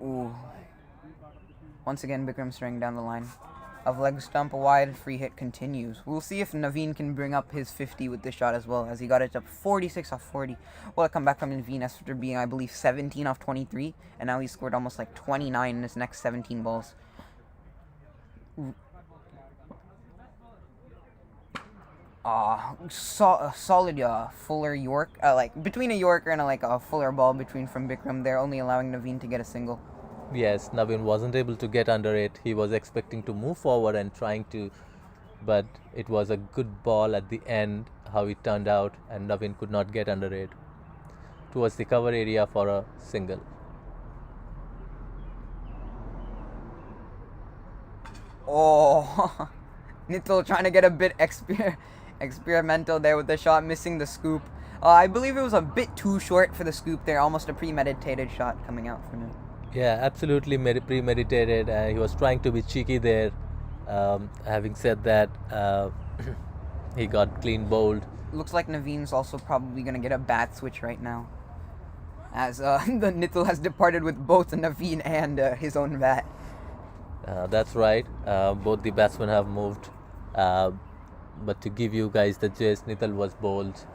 Ooh. Once again, Bikram straying down the line. Of leg stump, a wide free hit continues. We'll see if Naveen can bring up his 50 with this shot as well, as he got it up 46 off 40. Well, a comeback from Naveen after being, I believe, 17 off 23, and now he's scored almost like 29 in his next 17 balls. Solid fuller York, like between a Yorker and a fuller ball from Bikram there, only allowing Naveen to get a single. Yes, Navin wasn't able to get under it. He was expecting to move forward and trying to, but it was a good ball at the end, how it turned out, and Navin could not get under it towards the cover area for a single. Oh, Nittel trying to get a bit experimental there with the shot, missing the scoop. I believe it was a bit too short for the scoop there, almost a premeditated shot coming out from him. Yeah, absolutely premeditated. He was trying to be cheeky there. Having said that, he got clean bowled. Looks like Naveen's also probably going to get a bat switch right now, as the Nittel has departed with both Naveen and his own bat. That's right. Both the batsmen have moved. But to give you guys the gist, Nittel was bowled.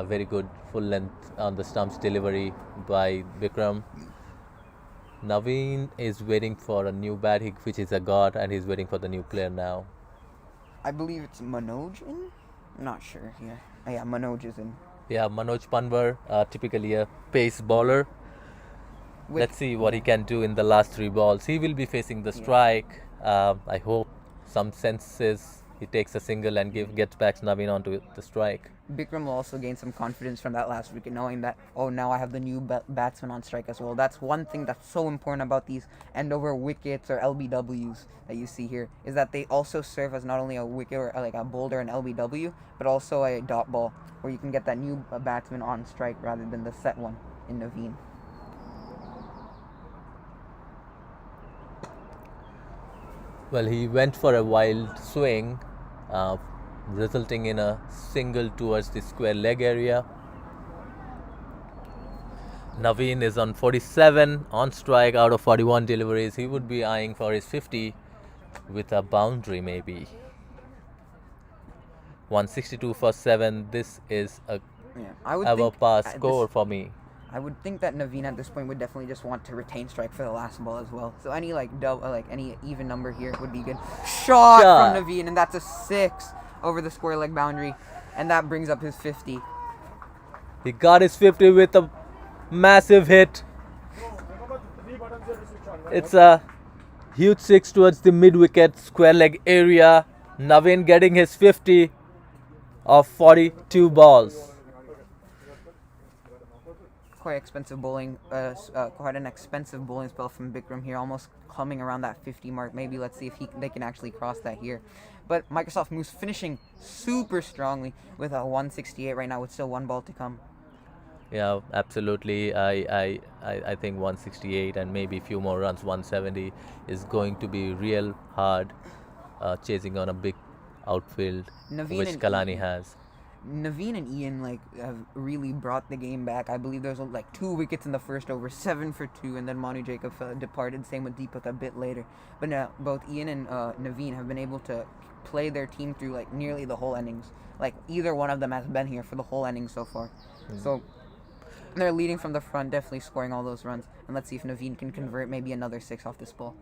Very good full length on the stumps delivery by Bikram. Naveen is waiting for a new bat, which is a god, and he's waiting for the new player now. I believe it's Manoj in? I'm not sure here. Yeah, Manoj is in. Yeah, Manoj Panwar, typically a pace bowler. Let's see what he can do in the last 3 balls. He will be facing the strike. I hope some senses he takes a single and gets back Naveen onto the strike. Bikram will also gain some confidence from that last wicket, knowing that, oh, now I have the new batsman on strike as well. That's one thing that's so important about these end over wickets or LBWs that you see here, is that they also serve as not only a wicket or like a bowler and LBW, but also a dot ball, where you can get that new batsman on strike rather than the set one in Naveen. Well, he went for a wild swing, resulting in a single towards the square leg area. Naveen is on 47 on strike out of 41 deliveries. He would be eyeing for his 50 with a boundary maybe. 162 for 7. This is a ever pass score for me. I would think that Naveen at this point would definitely just want to retain strike for the last ball as well. So any any even number here would be good. Shot from Naveen, and that's a 6 over the square leg boundary, and that brings up his 50. He got his 50 with a massive hit. It's a huge 6 towards the mid wicket square leg area. Naveen getting his 50 of 42 balls. Quite expensive bowling, quite an expensive bowling spell from Bikram here, almost coming around that 50 mark. Maybe let's see if they can actually cross that here. But Microsoft moves finishing super strongly with a 168 right now, with still 1 ball to come. Yeah, absolutely. I think 168 and maybe a few more runs, 170 is going to be real hard, chasing on a big outfield, which Kalani has. Naveen and Ian have really brought the game back. I believe there's 2 wickets in the first over, 7 for 2, and then Manu Jacob departed. Same with Deepak a bit later. But now both Ian and Naveen have been able to play their team through nearly the whole innings. Either one of them has been here for the whole innings so far. So they're leading from the front, definitely scoring all those runs. And let's see if Naveen can convert maybe another 6 off this ball.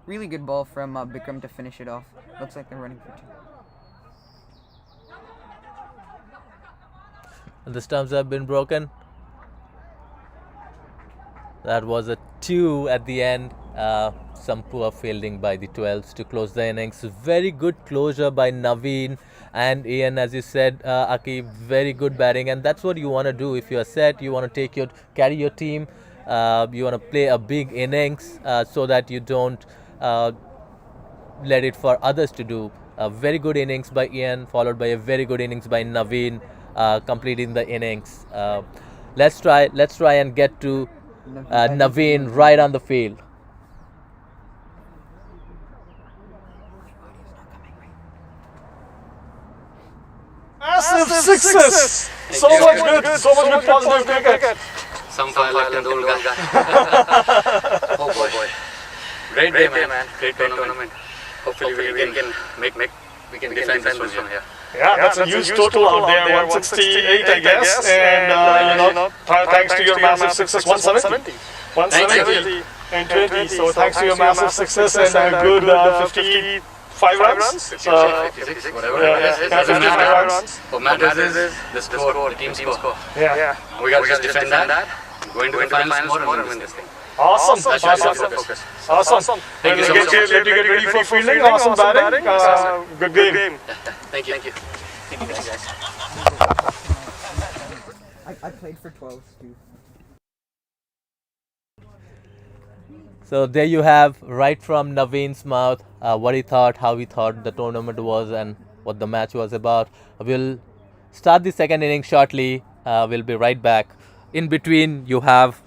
Really good ball from Bikram to finish it off. Looks like they're running for 2. The stumps have been broken. That was a 2 at the end. Some poor fielding by the 12s to close the innings. Very good closure by Naveen and Ian, as you said, Aki. Very good batting, and that's what you want to do. If you are set, you want to carry your team. You want to play a big innings so that you don't let it for others to do. A very good innings by Ian, followed by a very good innings by Naveen, completing the innings. Let's try and get to Naveen right on the field. Massive sixes! So much good positive cricket. Some file like an old guy. Oh boy. Great day, man. Great tournament. Hopefully we can defend this one here. Yeah, that's a huge total out there, 168 I guess, and thanks to your massive success, 170 and 20, so thanks to your massive success and a good 55 runs, so 55 runs. What matters is the score, the team score. Yeah. We got to just defend that, go into the finals more and win this thing. Awesome. Thank you so much. Let you get ready for fielding. Awesome batting. Good game. Thank you. Thank you guys. I played for 12s too. So there you have, right from Naveen's mouth, what he thought, how he thought the tournament was, and what the match was about. We'll start the second inning shortly. We'll be right back. In between, you have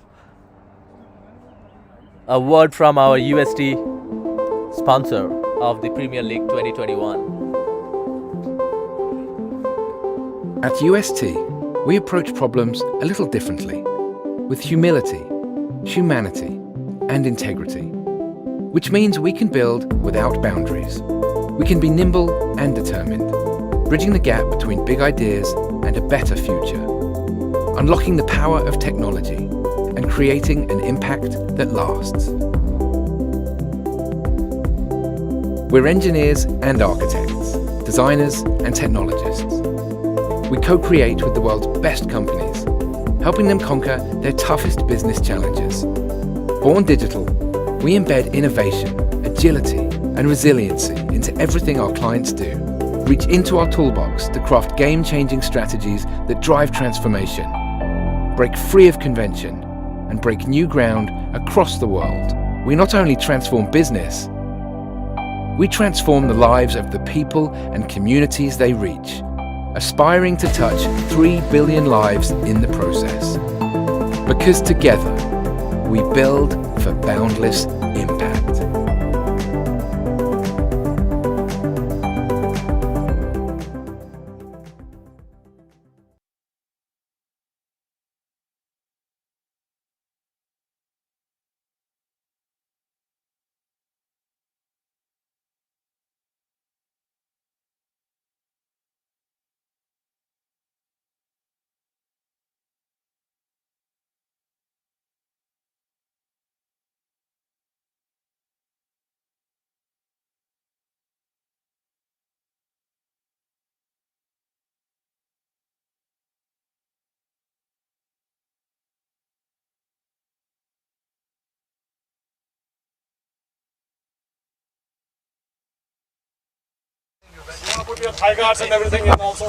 a word from our UST sponsor of the Premier League 2021. At UST, we approach problems a little differently, with humility, humanity, and integrity, which means we can build without boundaries. We can be nimble and determined, bridging the gap between big ideas and a better future, unlocking the power of technology and creating an impact that lasts. We're engineers and architects, designers and technologists. We co-create with the world's best companies, helping them conquer their toughest business challenges. Born Digital, we embed innovation, agility, and resiliency into everything our clients do. Reach into our toolbox to craft game-changing strategies that drive transformation, break free of convention, and break new ground across the world. We not only transform business, we transform the lives of the people and communities they reach, aspiring to touch 3 billion lives in the process. Because together, we build for boundless impact. You want to put your thigh guards and everything in also.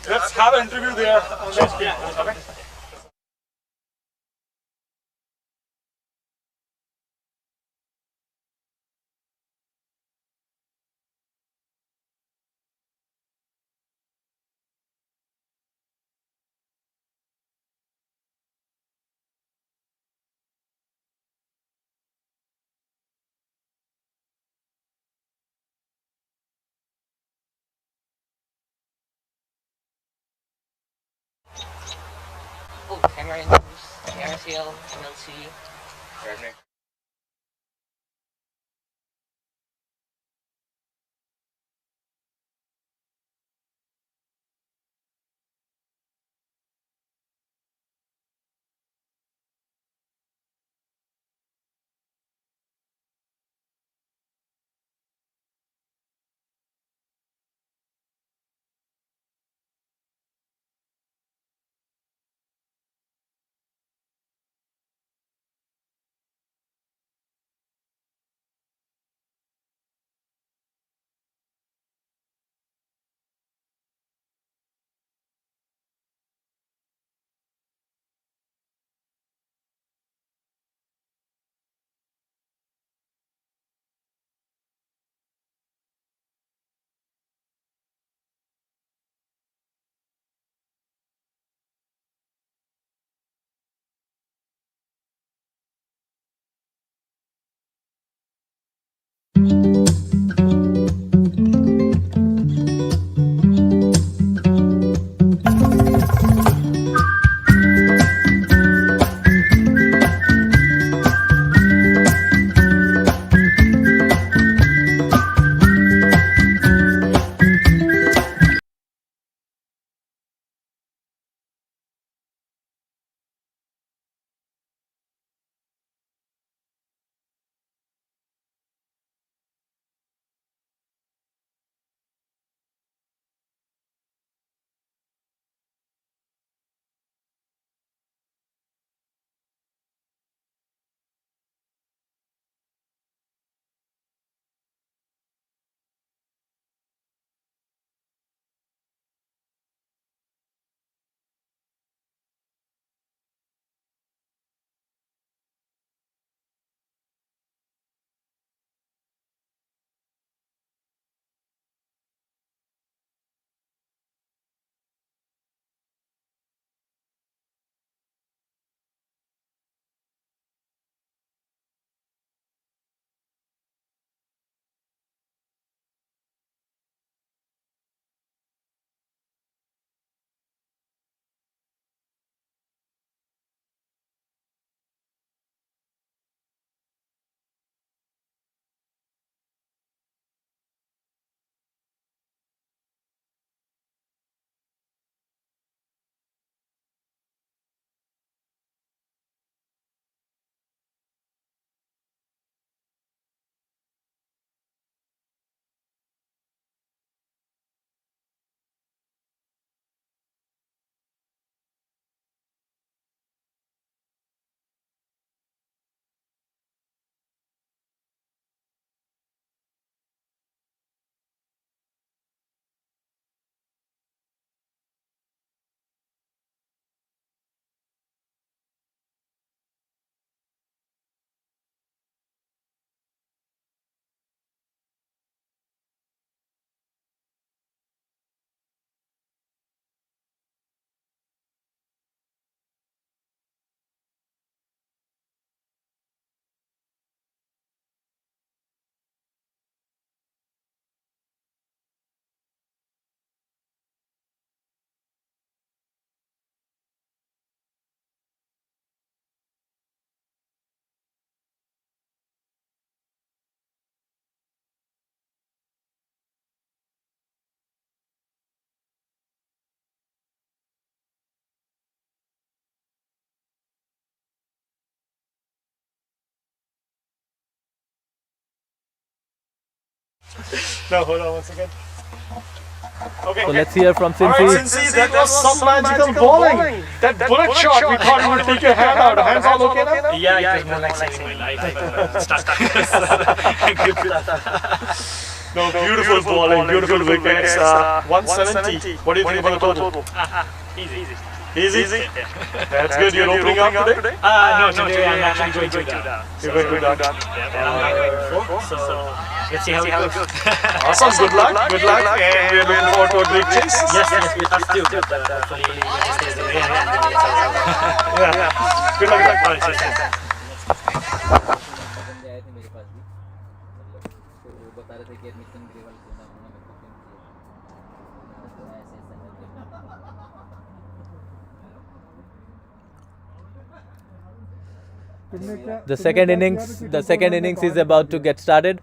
Let's have an interview there on the screen. Okay? Oh, camera in use, RCL, MLC. No, hold on one second. Okay. So let's hear from All right, Cincy. Cincy, that was some magical bowling. That bullet shot, we thought you would take your hand out. Hands all okay now? Yeah, it was more like saving my life. No, beautiful bowling, beautiful wickets. 170. What do you think about the total? Easy. Easy? That's good. You're opening up today? No, today I'm actually going to down. You're going to down. Yeah, and I'm not going before, so let's see how it goes. Awesome. Good luck. Good luck. And we're looking forward to a big chase. Yes, with us too. But hopefully it stays away and then it's all Yeah. Good luck. All right, cheers. The second innings is about to get started.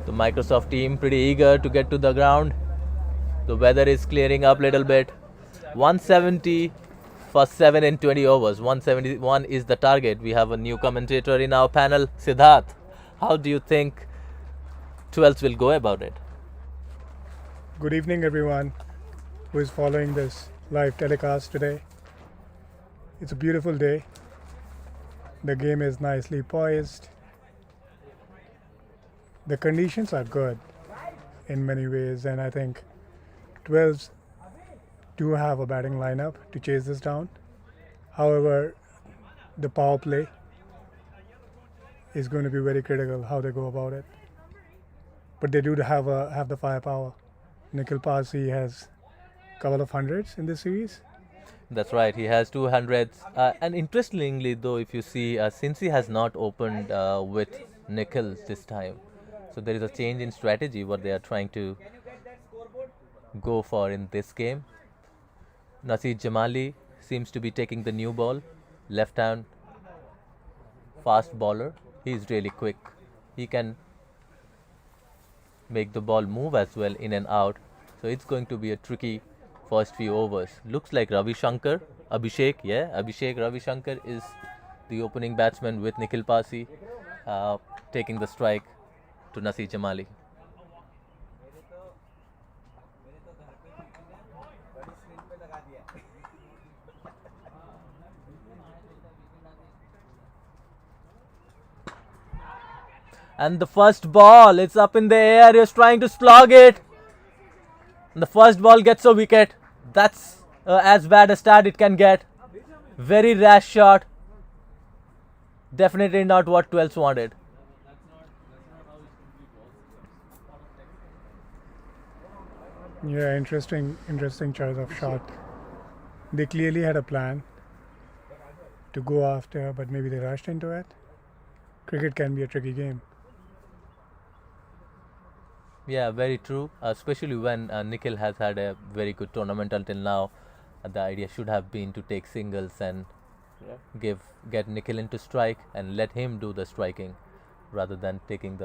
The Microsoft team pretty eager to get to the ground. The weather is clearing up a little bit. 170 for 7 in 20 overs. 171 is the target. We have a new commentator in our panel, Siddharth. How do you think 12s will go about it? Good evening, everyone who is following this live telecast today. It's a beautiful day. The game is nicely poised. The conditions are good in many ways, and I think 12s do have a batting lineup to chase this down. However, the power play is going to be very critical how they go about it. But they do have the firepower. Nikhil Parsi has a couple of hundreds in this series. That's right, he has 200s. And interestingly, though, if you see, Cincy has not opened with Nikhil this time. So there is a change in strategy what they are trying to go for in this game. Nasir Jamali seems to be taking the new ball. Left hand fast bowler. He is really quick. He can make the ball move as well in and out. So it's going to be a tricky first few overs. Looks like Abhishek Ravi Shankar is the opening batsman with Nikhil Parsi taking the strike to Nasir Jamali. And the first ball, it's up in the air, he's trying to slog it. And the first ball gets a wicket. That's as bad a start it can get. Very rash shot. Definitely not what 12s wanted. Yeah, interesting choice of shot. They clearly had a plan to go after, but maybe they rushed into it. Cricket can be a tricky game. Yeah, very true. Especially when Nikhil has had a very good tournament until now. The idea should have been to take singles and get Nikhil into strike and let him do the striking, rather than take it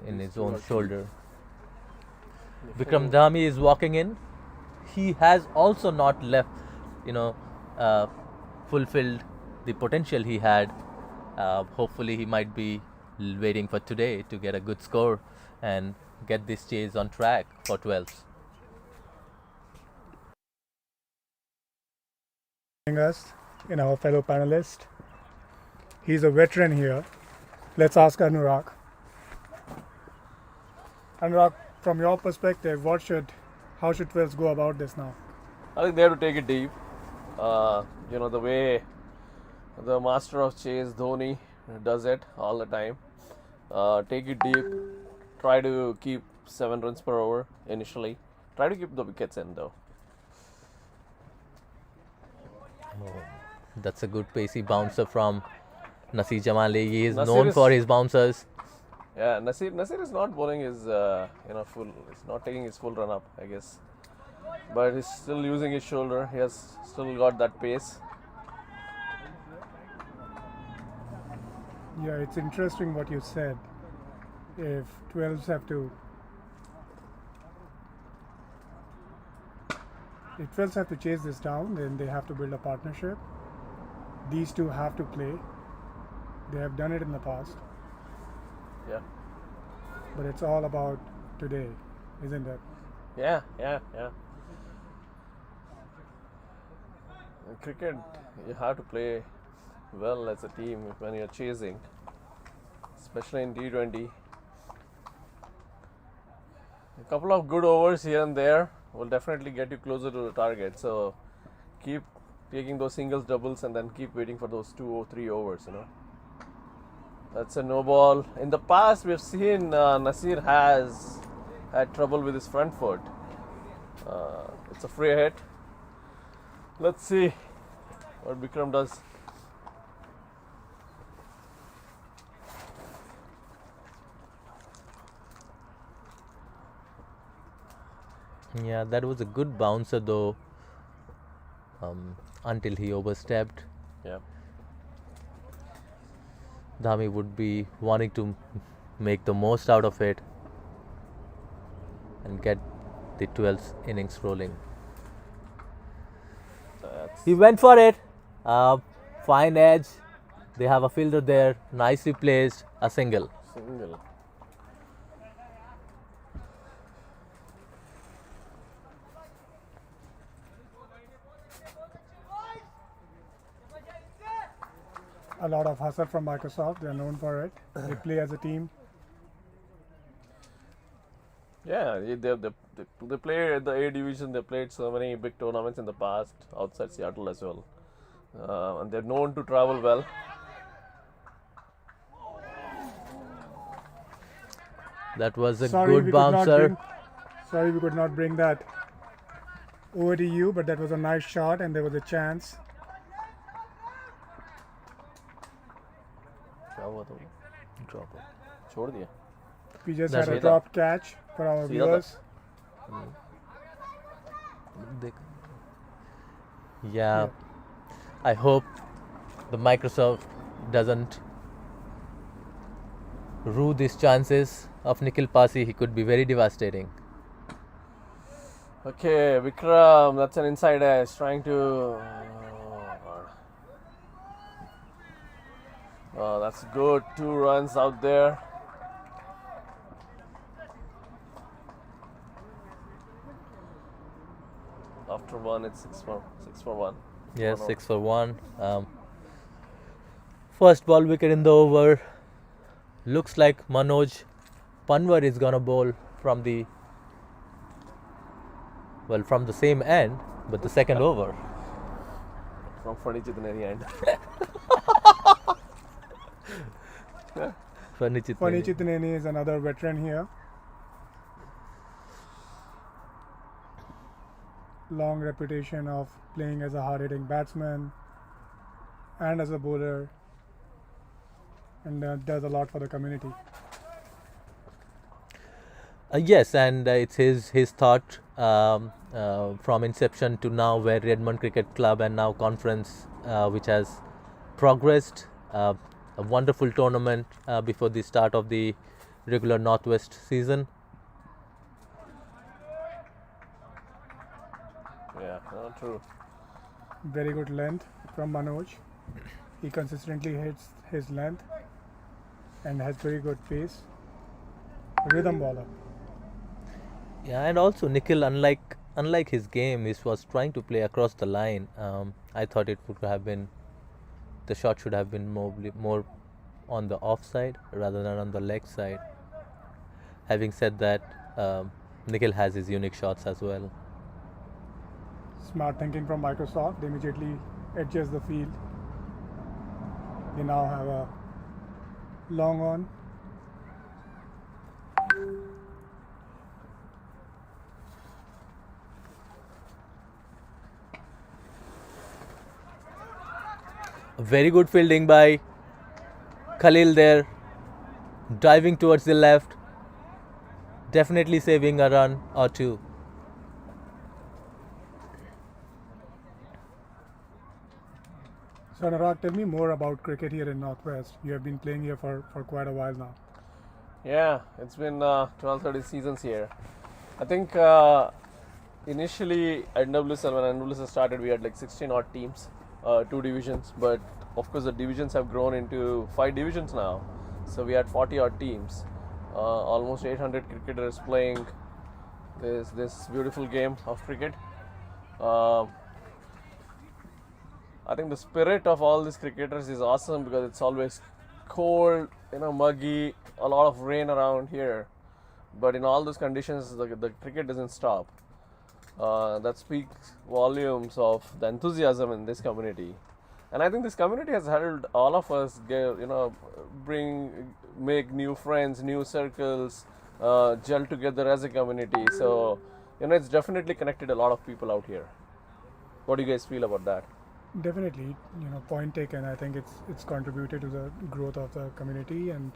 in his own shoulder. Vikram Dhami is walking in. He has also not left, fulfilled the potential he had. Hopefully, he might be waiting for today to get a good score and get this chase on track for 12s. Us in our fellow panelist. He's a veteran here. Let's ask Anurag. Anurag, from your perspective, how should 12s go about this now? I think they have to take it deep. The way the master of chase, Dhoni, does it all the time. Take it deep. Try to keep 7 runs per over initially. Try to keep the wickets in though. That's a good pacey bouncer from Nasir Jamali. He is known for his bouncers. Yeah, Nasir is not bowling his full. He's not taking his full run up, I guess. But he's still using his shoulder. He has still got that pace. Yeah, it's interesting what you said. If 12s have to chase this down, then they have to build a partnership. These two have to play. They have done it in the past. Yeah. But it's all about today, isn't it? Yeah. In cricket, you have to play well as a team when you're chasing, especially in T20. A couple of good overs here and there will definitely get you closer to the target. So keep taking those singles, doubles, and then keep waiting for those 2 or 3 overs. That's a no ball. In the past, we've seen Nasir has had trouble with his front foot. It's a free hit. Let's see what Vikram does. Yeah, that was a good bouncer though, until he overstepped. Yeah. Dhami would be wanting to make the most out of it and get the 12th innings rolling. He went for it. Fine edge. They have a fielder there, nicely placed, a single. A lot of hustle from Microsoft. They are known for it. They play as a team. Yeah, they play at the A division. They played so many big tournaments in the past outside Seattle as well, and they're known to travel well. That was a good bouncer. Sorry, we could not bring that over to you, but that was a nice shot, and there was a chance. We just had a drop catch for our viewers. Yeah, I hope the Microsoft doesn't rue these chances of Nikhil Pasi. He could be very devastating. Okay, Vikram, that's an inside edge, trying to. Oh, that's good. 2 runs out there. After 1, it's 6 for 1. Yes, 6 for 1. First ball wicket in the over. Looks like Manoj Panwar is gonna bowl from the same end, but the second over. From Funny Chitnani end. Funny Chitnani is another veteran here. Long reputation of playing as a hard-hitting batsman and as a bowler, and does a lot for the community. Yes, and it's his thought from inception to now, where Redmond Cricket Club and now Conference, which has progressed. A wonderful tournament before the start of the regular Northwest season. Yeah, true. Very good length from Manoj. He consistently hits his length and has very good pace. Rhythm bowler. Yeah, and also Nikhil, unlike his game, he was trying to play across the line. I thought it would have been, the shot should have been more on the off side rather than on the leg side. Having said that, Nikhil has his unique shots as well. Smart thinking from Microsoft. They immediately adjust the field. They now have a long on. Very good fielding by Khalil there, driving towards the left, definitely saving a run or two. So Anurag, tell me more about cricket here in Northwest. You have been playing here for quite a while now. Yeah, it's been 12-13 seasons here. I think initially at NWSL, when NWSL started, we had like 16 odd teams, 2 divisions, but of course the divisions have grown into 5 divisions now. So we had 40 odd teams, almost 800 cricketers playing this beautiful game of cricket. I think the spirit of all these cricketers is awesome because it's always cold, muggy, a lot of rain around here. But in all those conditions, the cricket doesn't stop. That speaks volumes of the enthusiasm in this community. And I think this community has helped all of us make new friends, new circles, gel together as a community. So, it's definitely connected a lot of people out here. What do you guys feel about that? Definitely, point taken. I think it's contributed to the growth of the community, and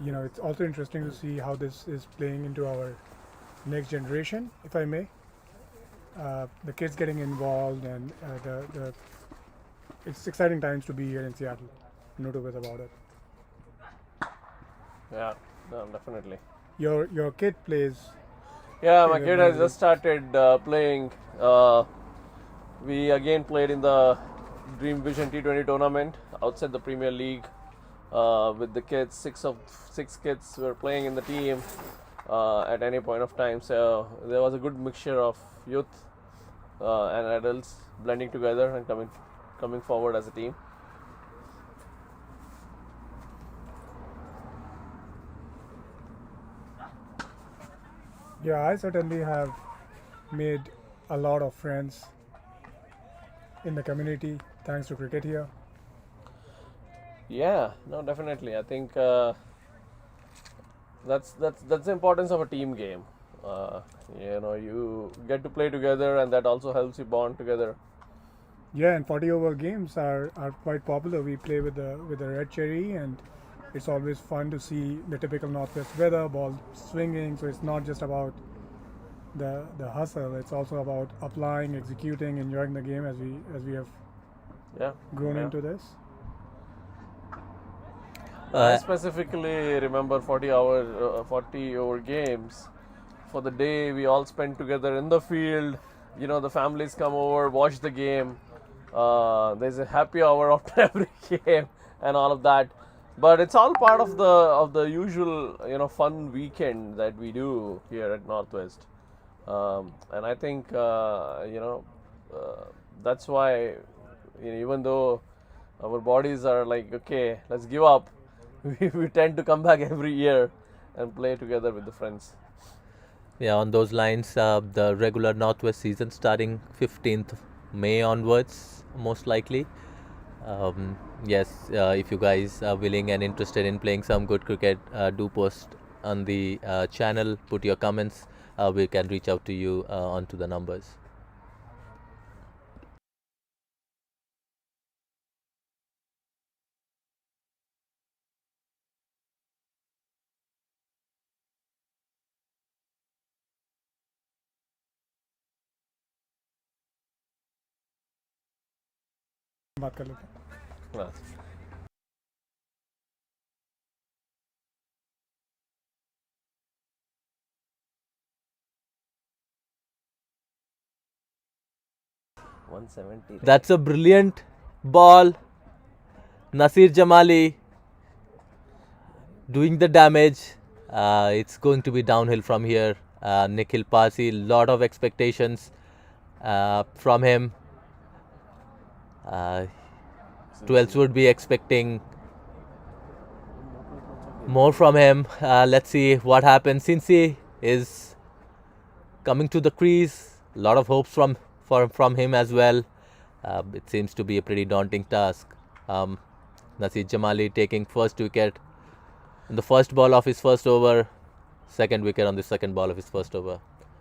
it's also interesting to see how this is playing into our next generation, if I may. The kids getting involved, and it's exciting times to be here in Seattle. No two ways about it. Yeah, no, definitely. Your kid plays. Yeah, my kid has just started playing. We again played in the Dream Vision T20 tournament outside the Premier League with the kids. Six kids were playing in the team at any point of time. So there was a good mixture of youth and adults blending together and coming forward as a team. Yeah, I certainly have made a lot of friends in the community thanks to cricket here. Yeah, no, definitely. I think that's the importance of a team game. You get to play together, and that also helps you bond together. Yeah, and 40 over games are quite popular. We play with the red cherry, and it's always fun to see the typical Northwest weather, ball swinging. So it's not just about the hustle. It's also about applying, executing, enjoying the game as we have grown into this. I specifically remember 40 over games. For the day we all spent together in the field. The families come over, watch the game. There's a happy hour after every game and all of that. But it's all part of the usual fun weekend that we do here at Northwest. And I think that's why even though our bodies are like, okay, let's give up, we tend to come back every year and play together with the friends. Yeah, on those lines, the regular Northwest season starting 15th May onwards, most likely. Yes, if you guys are willing and interested in playing some good cricket, do post on the channel, put your comments. We can reach out to you onto the numbers. बात कर लेते हैं. That's a brilliant ball. Nasir Jamali doing the damage. It's going to be downhill from here. Nikhil Parsi, lot of expectations from him. 12s would be expecting more from him. Let's see what happens. Cincy is coming to the crease. A lot of hopes from him as well. It seems to be a pretty daunting task. Nasir Jamali taking first wicket on the first ball of his first over, second wicket on the second ball of his first over.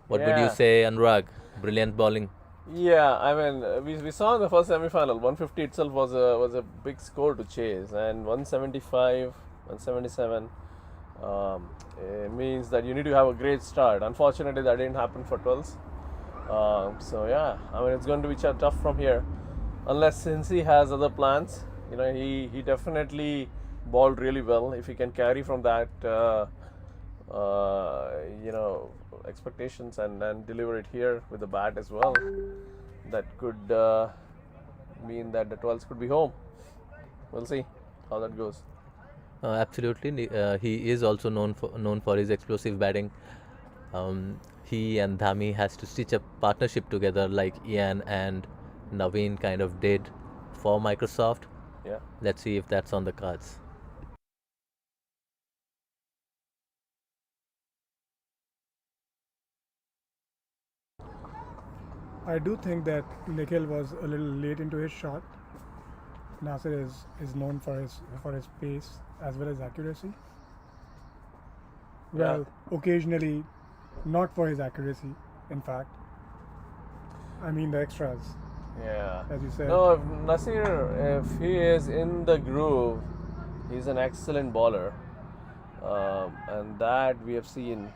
What would you say, Anurag? Brilliant bowling. Yeah, I mean, we saw in the first semi-final, 150 itself was a big score to chase, and 175, 177 it means that you need to have a great start. Unfortunately, that didn't happen for 12s. So yeah, I mean, it's going to be tough from here, unless Cincy has other plans. You know, he definitely bowled really well. If he can carry from that, you know, expectations and deliver it here with the bat as well, that could mean that the 12s could be home. We'll see how that goes. Absolutely, he is also known for his explosive batting. He and Dhami has to stitch a partnership together like Ian and Naveen kind of did for Microsoft. Yeah. Let's see if that's on the cards. I do think that Nikhil was a little late into his shot. Nasir is known for his pace as well as accuracy. Well, occasionally not for his accuracy, in fact. I mean the extras. Yeah. As you said. No, if Nasir, if he is in the groove, he's an excellent bowler. And that we have seen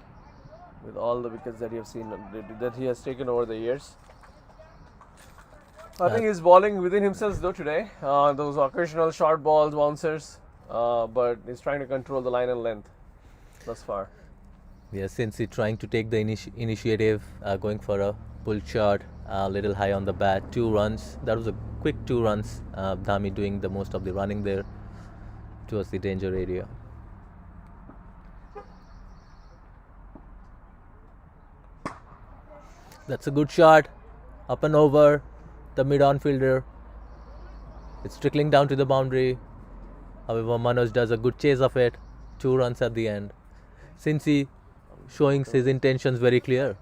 with all the wickets that he has taken over the years. I think he's bowling within himself though today. Those occasional short balls, bouncers, but he's trying to control the line and length thus far. Yes, Cincy trying to take the initiative, going for a pull shot, a little high on the bat, 2 runs. That was a quick 2 runs. Dhami doing the most of the running there towards the danger area. That's a good shot, up and over the mid-on fielder. It's trickling down to the boundary. However, Manoj does a good chase of it. 2 runs at the end. Cincy showing his intentions very clear.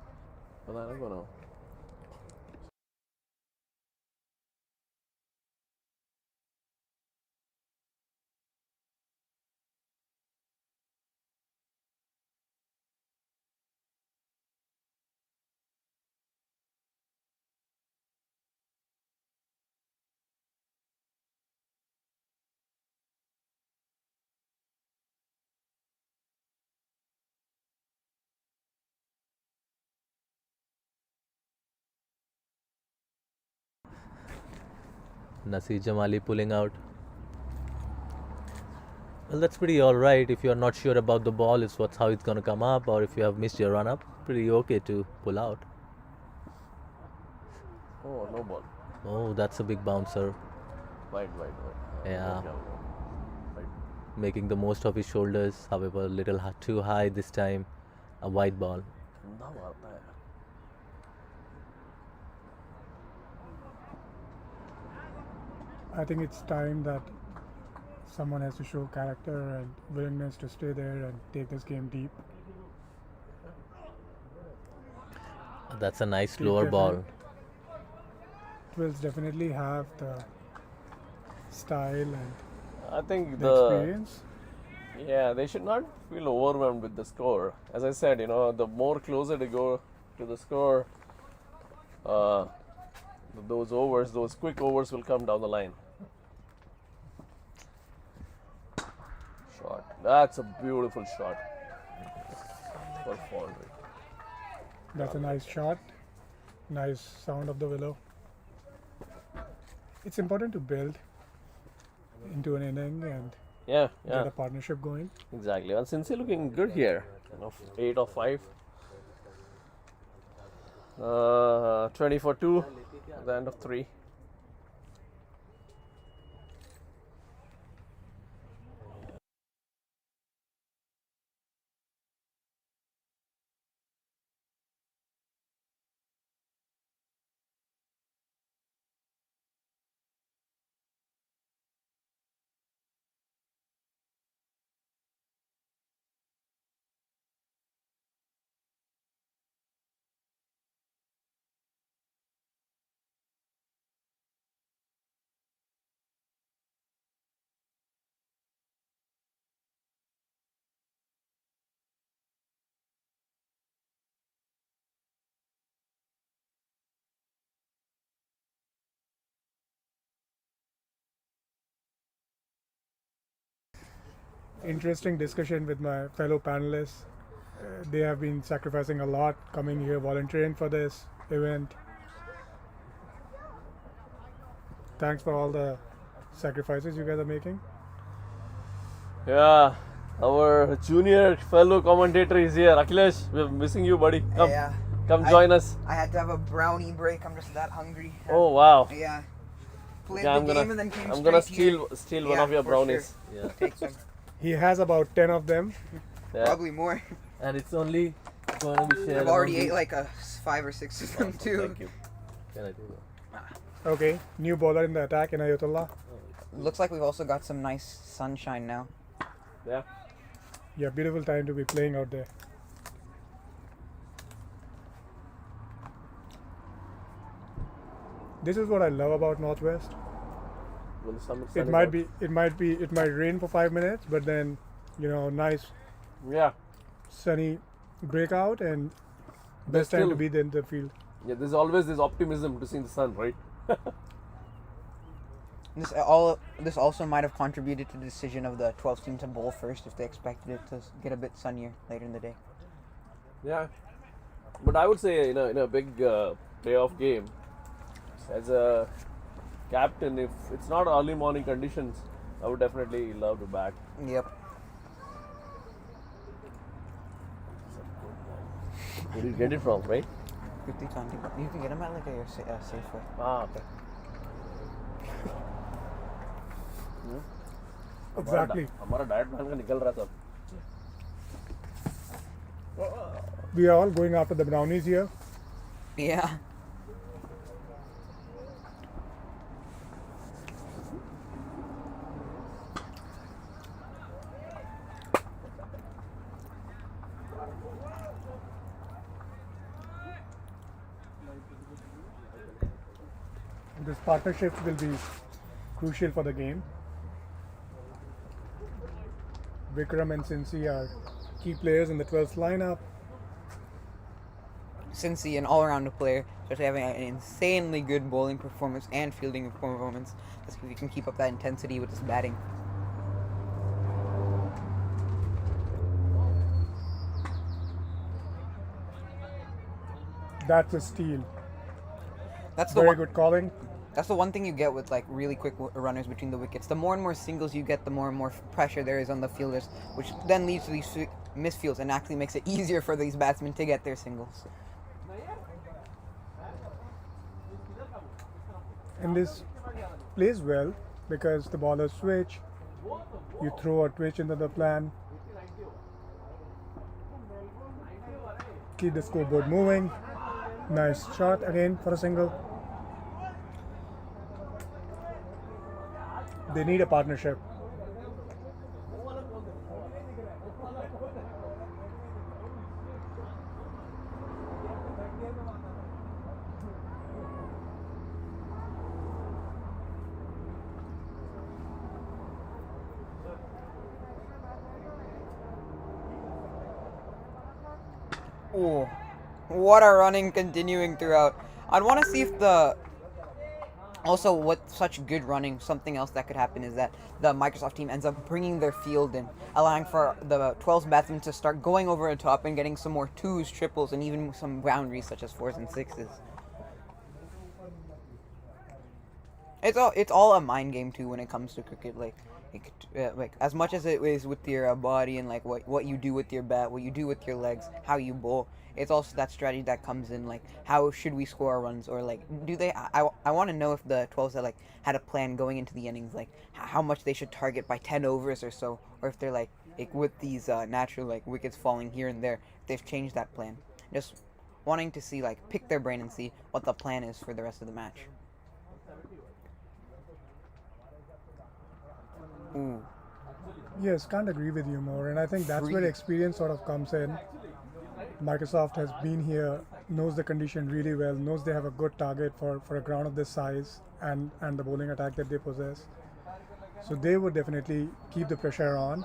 Nasir Jamali pulling out. Well, that's pretty alright. If you're not sure about the ball, it's how it's gonna come up, or if you have missed your run up, pretty okay to pull out. Oh, no ball. Oh, that's a big bouncer. Wide. Yeah. Making the most of his shoulders, however, a little too high this time. A wide ball. I think it's time that someone has to show character and willingness to stay there and take this game deep. That's a nice slower ball. Twills definitely have the style and I think the experience. Yeah, they should not feel overwhelmed with the score. As I said, you know, the more closer they go to the score, those quick overs will come down the line. Shot. That's a beautiful shot. For forward. That's a nice shot. Nice sound of the willow. It's important to build into an inning and get a partnership going. Exactly. And Cincy looking good here. 8 of 5. 20 for 2 at the end of 3. interesting discussion with my fellow panelists. They have been sacrificing a lot coming here volunteering for this event. Thanks for all the sacrifices you guys are making. Yeah, our junior fellow commentator is here. Akhilesh, we're missing you, buddy. Come, Yeah. come join us. I had to have a brownie break. I'm just that hungry. Oh wow. Yeah. Played Okay, the game and then came I'm gonna straight steal here. one Yeah, of your for brownies. sure. Yeah. Take some. He has about 10 of them. Yeah. Probably more. And it's only going to be shared. I've already among ate like 5 or 6 of them too. Thank you. Can I do that? Okay, new bowler in the attack, Inayatullah. Looks like we've also got some nice sunshine now. Yeah. Yeah, beautiful time to be playing out there. This is what I love about Northwest. When the sun It is might out. be, it might rain for 5 minutes, but then, nice, Yeah. sunny breakout and But best time to still- be in the field. Yeah, there's always this optimism to see the sun, right? This also might have contributed to the decision of the 12th team to bowl first if they expected it to get a bit sunnier later in the day. Yeah. But I would say, in a big playoff game, as a captain, if it's not early morning conditions, I would definitely love to bat. Yep. Where did you get it from, right? T20. You can get them at like a safe way. Ah, okay. Exactly. हमारा diet plan का निकल रहा था. We are all going after the brownies here. Yeah. This partnership will be crucial for the game. Vikram and Cincy are key players in the 12th lineup. Cincy, an all-around player, especially having an insanely good bowling performance and fielding performance. Let's see if he can keep up that intensity with his batting. That's a steal. That's the Very good calling. That's the one thing you get with like really quick runners between the wickets. The more and more singles you get, the more and more pressure there is on the fielders, which then leads to these misfields and actually makes it easier for these batsmen to get their singles. And this plays well because the ballers switch. You throw a twitch into the plan. Keep the scoreboard moving. Nice shot again for a single. They need a partnership. Oh, what a running continuing throughout. I'd want to see if also, with such good running, something else that could happen is that the Microsoft team ends up bringing their field in, allowing for the 12 batsmen to start going over the top and getting some more 2s, triples, and even some boundaries such as 4s and 6s. It's all a mind game too when it comes to cricket. Like as much as it is with your body and like what you do with your bat, what you do with your legs, how you bowl. It's also that strategy that comes in, like how should we score our runs, or like do they? I want to know if the 12s that like had a plan going into the innings, like how much they should target by 10 overs or so, or if they're like with these natural like wickets falling here and there, they've changed that plan. Just wanting to see like pick their brain and see what the plan is for the rest of the match. Ooh. Yes, can't agree with you more, and I think that's where experience sort of comes in. Microsoft has been here, knows the condition really well, knows they have a good target for a ground of this size and the bowling attack that they possess. So they would definitely keep the pressure on.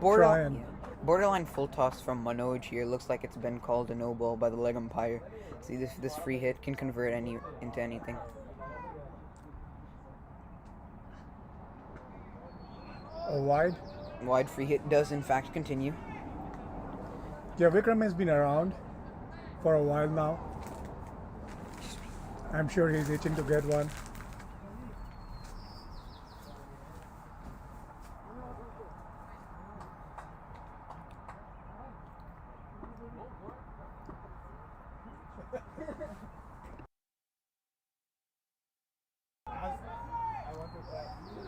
Borderline full toss from Manoj here. Looks like it's been called a no ball by the leg umpire. See, this free hit can convert into anything. A wide. Wide free hit does in fact continue. Yeah, Vikram has been around for a while now. I'm sure he's itching to get one.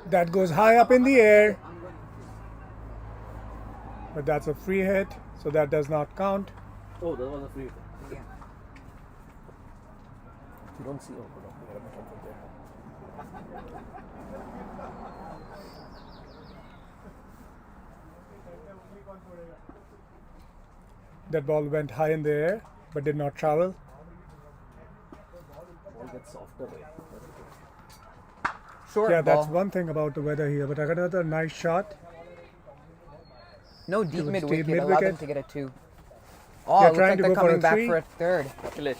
That goes high up in the air. But that's a free hit, so that does not count. Oh, that was a free hit. Yeah. You don't see. Oh, there. That ball went high in the air, but did not travel. Ball gets softer. Short Yeah, ball. that's one thing about the weather here. But I got another nice shot. No deep It was mid deep wicket. mid Allowed them wicket. to get a 2. Oh, They're looks trying like to they're go for a coming back 3. for a third. Flourish.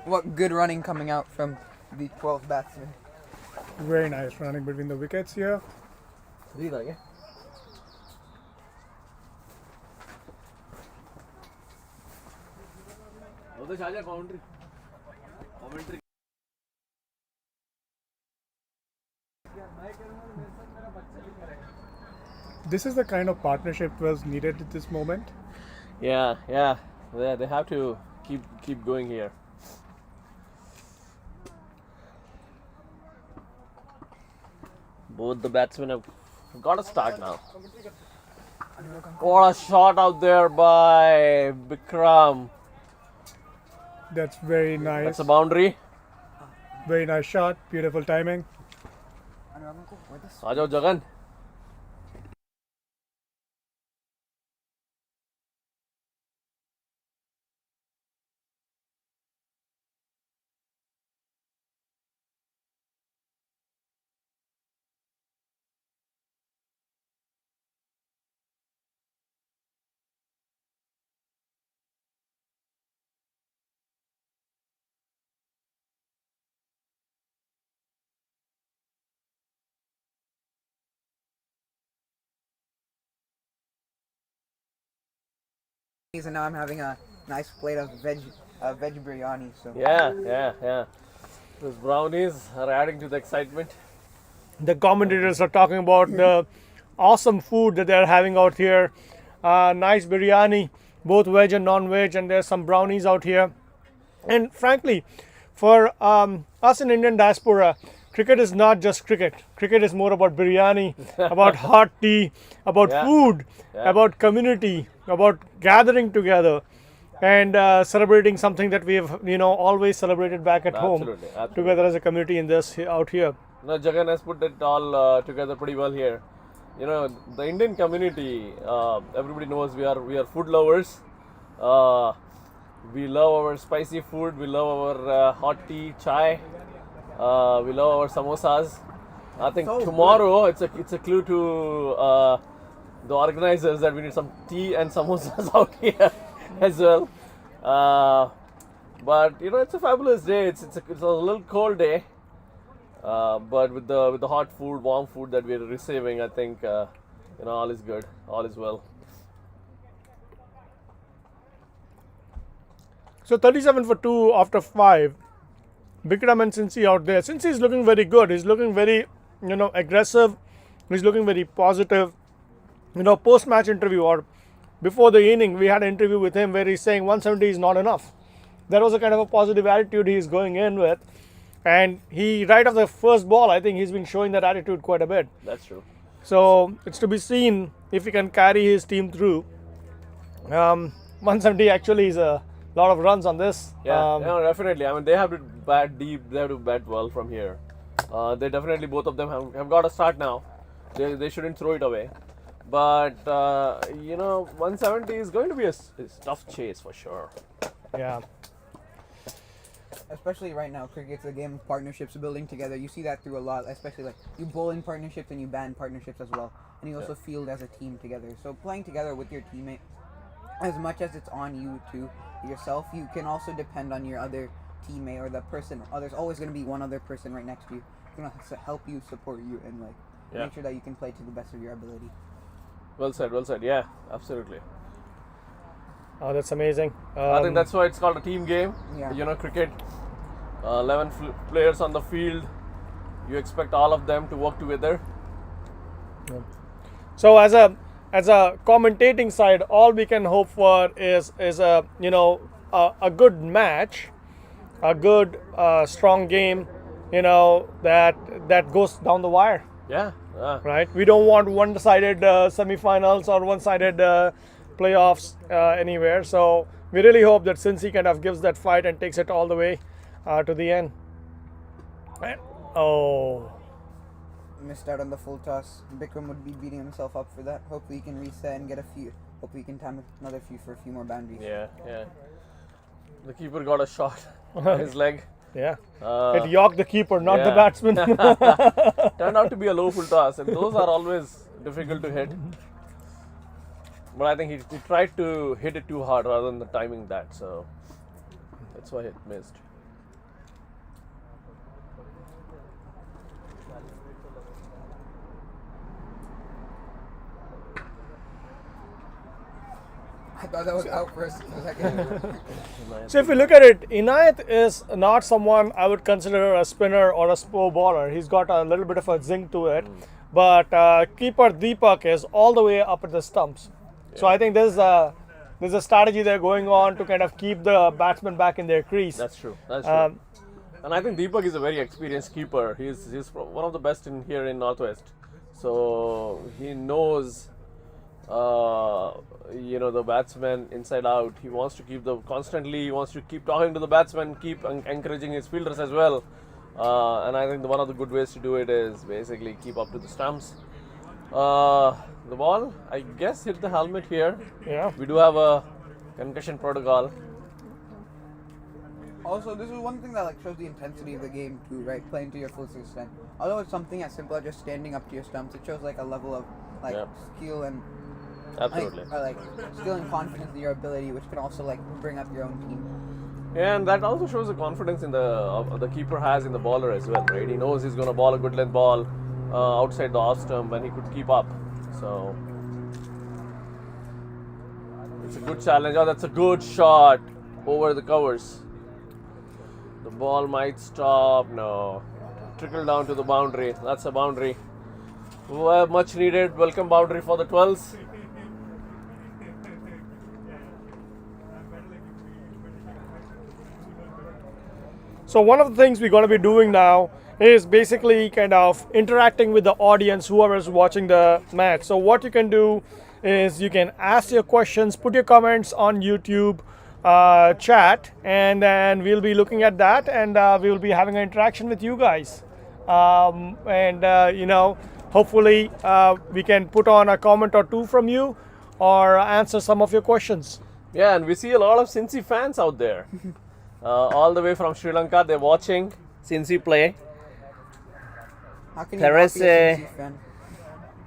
What good running coming out from the 12th batsman. Very nice running between the wickets here. Breathe again. Commentary. This is the kind of partnership was needed at this moment. Yeah. They have to keep going here. Both the batsmen have got a start now. What a shot out there by Bikram. That's very nice. That's a boundary. Very nice shot. Beautiful timing. Aa jao Jagan. And now I'm having a nice plate of veg biryani. So Yeah. Those brownies are adding to the excitement. The commentators are talking about the awesome food that they're having out here. Nice biryani, both veg and non-veg, and there's some brownies out here. And frankly, for us in Indian diaspora, cricket is not just cricket. Cricket is more about biryani, about hot tea, about food, about community, about gathering together, and celebrating something that we have, always celebrated back at home together as a community in this out here. No, Jagan has put it all together pretty well here. The Indian community, everybody knows we are food lovers. We love our spicy food. We love our hot tea, chai. We love our samosas. I think tomorrow it's a clue to the organizers that we need some tea and samosas out here as well. But it's a fabulous day. It's a little cold day. But with the hot food, warm food that we're receiving, I think all is good, all is well. So 37 for 2 after 5. Bikram and Cincy out there. Cincy is looking very good. He's looking very, aggressive. He's looking very positive. Post-match interview or before the inning, we had an interview with him where he's saying 170 is not enough. That was a kind of a positive attitude he's going in with. And he, right off the first ball, I think he's been showing that attitude quite a bit. That's true. So it's to be seen if he can carry his team through. 170 actually is a lot of runs on this. Yeah, definitely. I mean, they have to bat deep. They have to bat well from here. They definitely, both of them have got a start now. They shouldn't throw it away. But 170 is going to be a tough chase for sure. Yeah. Especially right now, cricket's a game of partnerships, building together. You see that through a lot, especially like you bowl in partnerships and you ban partnerships as well. And you also field as a team together. So playing together with your teammate, as much as it's on you to yourself, you can also depend on your other teammate or the person. There's always going to be one other person right next to you who's going to help you, support you, and Yeah. make sure that you can play to the best of your ability. Well said. Well said. Yeah, absolutely. Oh, that's amazing. I think that's why it's called a team game. Yeah. You know, cricket. 11 players on the field. You expect all of them to work together. So as a commentating side, all we can hope for is a a good match, a good strong game, that goes down the wire. Yeah. Right. We don't want one-sided semi-finals or one-sided playoffs anywhere. So we really hope that Cincy kind of gives that fight and takes it all the way to the end. Oh. Missed out on the full toss. Bikram would be beating himself up for that. Hopefully he can reset and get a few. Hopefully he can time another few for a few more boundaries. Yeah. The keeper got a shot on his leg. Yeah. It yorked the keeper, not the batsman. Turned out to be a low full toss, and those are always difficult to hit. But I think he tried to hit it too hard rather than the timing that, so that's why it missed. I thought that was out for a second. So if you look at it, Inayat is not someone I would consider a spinner or a slow bowler. He's got a little bit of a zing to it. But keeper Deepak is all the way up at the stumps. So I think there's a strategy there going on to kind of keep the batsmen back in their crease. That's true. And I think Deepak is a very experienced keeper. He's one of the best in here in Northwest. So he knows the batsman inside out. He wants to keep he wants to keep talking to the batsman, keep encouraging his fielders as well. And I think one of the good ways to do it is basically keep up to the stumps. The ball, I guess, hit the helmet here. Yeah. We do have a concussion protocol. Also, this is one thing that shows the intensity of the game too, right? Playing to your full extent. Although it's something as simple as just standing up to your stumps, it shows a level of skill and absolutely skill and confidence in your ability, which can also bring up your own team. And that also shows the confidence in the keeper has in the bowler as well, right? He knows he's going to bowl a good length ball outside the off stump, and he could keep up. So it's a good challenge. Oh, that's a good shot over the covers. The ball might stop. No, trickle down to the boundary. That's a boundary. Much needed. Welcome boundary for the 12s. So one of the things we're going to be doing now is basically kind of interacting with the audience, whoever is watching the match. So what you can do is you can ask your questions, put your comments on YouTube chat, and then we'll be looking at that, and we'll be having an interaction with you guys. Hopefully we can put on a comment or two from you or answer some of your questions. Yeah, and we see a lot of Cincy fans out there. All the way from Sri Lanka, they're watching Cincy play. How can you not be a Cincy fan?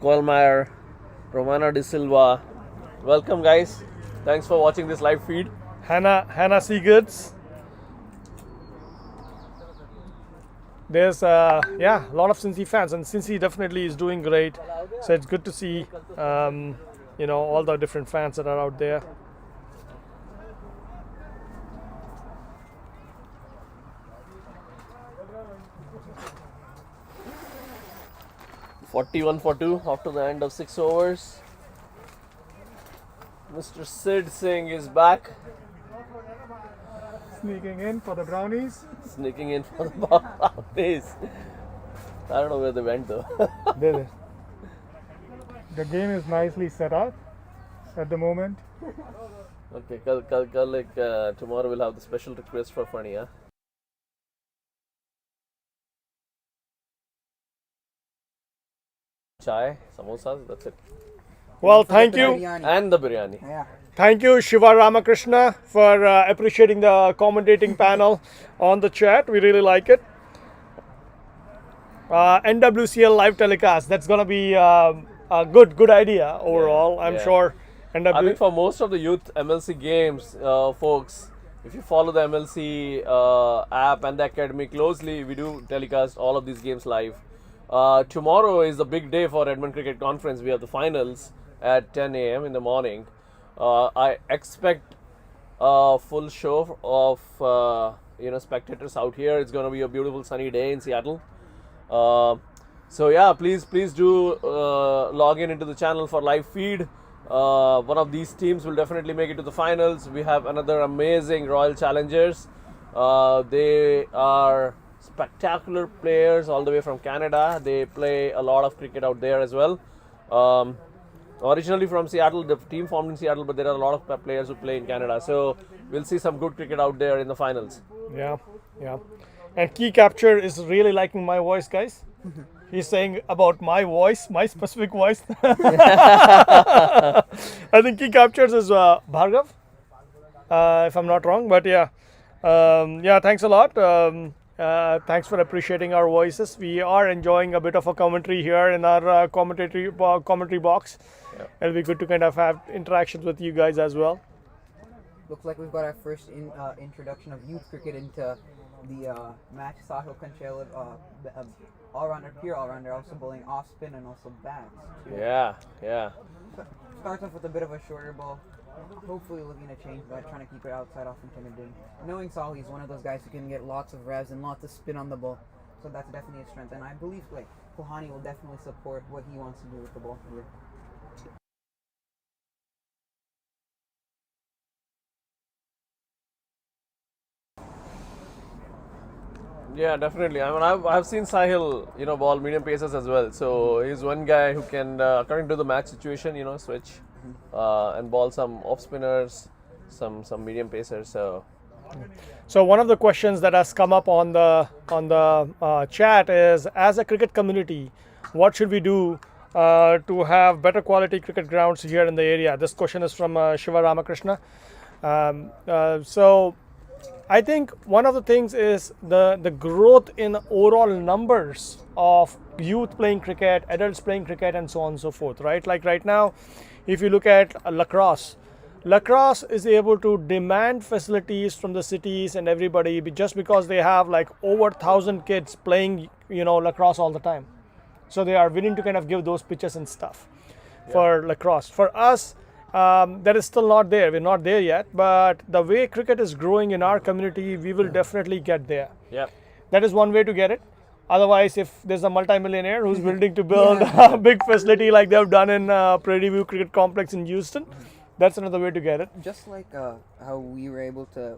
Colmeyer, Romano De Silva. Welcome, guys. Thanks for watching this live feed. Hannah Seagoods. There's a lot of Cincy fans, and Cincy definitely is doing great. So it's good to see all the different fans that are out there. 41 for 2 after the end of 6 overs. Mr. Sid Singh is back. Sneaking in for the brownies. Sneaking in for the brownies. I don't know where they went though. The game is nicely set up at the moment. Okay, tomorrow we'll have the special request for funny, huh? Chai, samosas, that's it. Well, thank you. And the biryani. Yeah. Thank you, Shiva Ramakrishna, for appreciating the commentating panel on the chat. We really like it. NWCL live telecast. That's going to be a good idea overall, I'm sure. I think for most of the youth MLC games, folks, if you follow the MLC app and the academy closely, we do telecast all of these games live. Tomorrow is the big day for Edmund Cricket Conference. We have the finals at 10 a.m. in the morning. I expect a full show of spectators out here. It's going to be a beautiful sunny day in Seattle. So yeah, please do log into the channel for live feed. One of these teams will definitely make it to the finals. We have another amazing Royal Challengers. They are spectacular players all the way from Canada. They play a lot of cricket out there as well. Originally from Seattle, the team formed in Seattle, but there are a lot of players who play in Canada. So we'll see some good cricket out there in the finals. Yeah. And Key Capture is really liking my voice, guys. He's saying about my voice, my specific voice. I think Key Captures is Bhargav, if I'm not wrong. But yeah, thanks a lot. Thanks for appreciating our voices. We are enjoying a bit of a commentary here in our commentary box. Yeah. It'll be good to kind of have interactions with you guys as well. Looks like we've got our first introduction of youth cricket into the match. Sahil Kanchelab, all-rounder, pure all-rounder, also bowling off-spin and also bats. Yeah. Starts off with a bit of a shorter ball. Hopefully looking to change that, trying to keep it outside off intimidating. Knowing Sahil, he's one of those guys who can get lots of revs and lots of spin on the ball. So that's definitely a strength. And I believe Chohan will definitely support what he wants to do with the ball here. Yeah, definitely. I mean, I've seen Sahil, ball medium paces as well. So he's one guy who can, according to the match situation, switch and ball some off spinners, some medium pacers. So one of the questions that has come up on the chat is, as a cricket community, what should we do to have better quality cricket grounds here in the area? This question is from Shiva Ramakrishna. So I think one of the things is the growth in overall numbers of youth playing cricket, adults playing cricket, and so on and so forth, right? Like right now, if you look at lacrosse is able to demand facilities from the cities and everybody just because they have like over 1,000 kids playing, lacrosse all the time. So they are willing to kind of give those pitches and stuff for lacrosse. For us, that is still not there. We're not there yet, but the way cricket is growing in our community, we will definitely get there. Yeah, that is one way to get it. Otherwise, if there's a multimillionaire who's willing to build a big facility like they've done in Prairie View Cricket Complex in Houston, that's another way to get it. Just like how we were able to,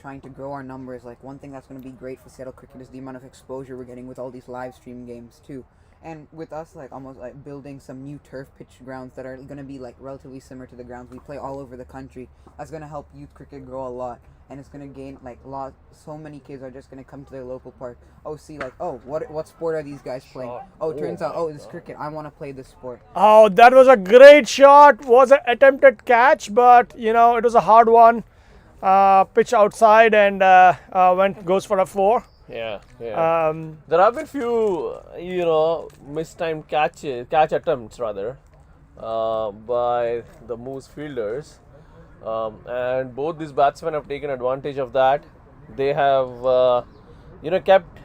trying to grow our numbers, one thing that's going to be great for Seattle cricket is the amount of exposure we're getting with all these live stream games too. And with us, almost building some new turf pitch grounds that are going to be relatively similar to the grounds we play all over the country, that's going to help youth cricket grow a lot. And it's going to gain so many kids are just going to come to their local park. What sport are these guys playing? Turns out this cricket. I want to play this sport. Oh, that was a great shot. Was an attempted catch, but it was a hard one. Pitch outside and goes for a 4. Yeah. There have been few, mistimed catch attempts rather by the Moose fielders, and both these batsmen have taken advantage of that. They have, kept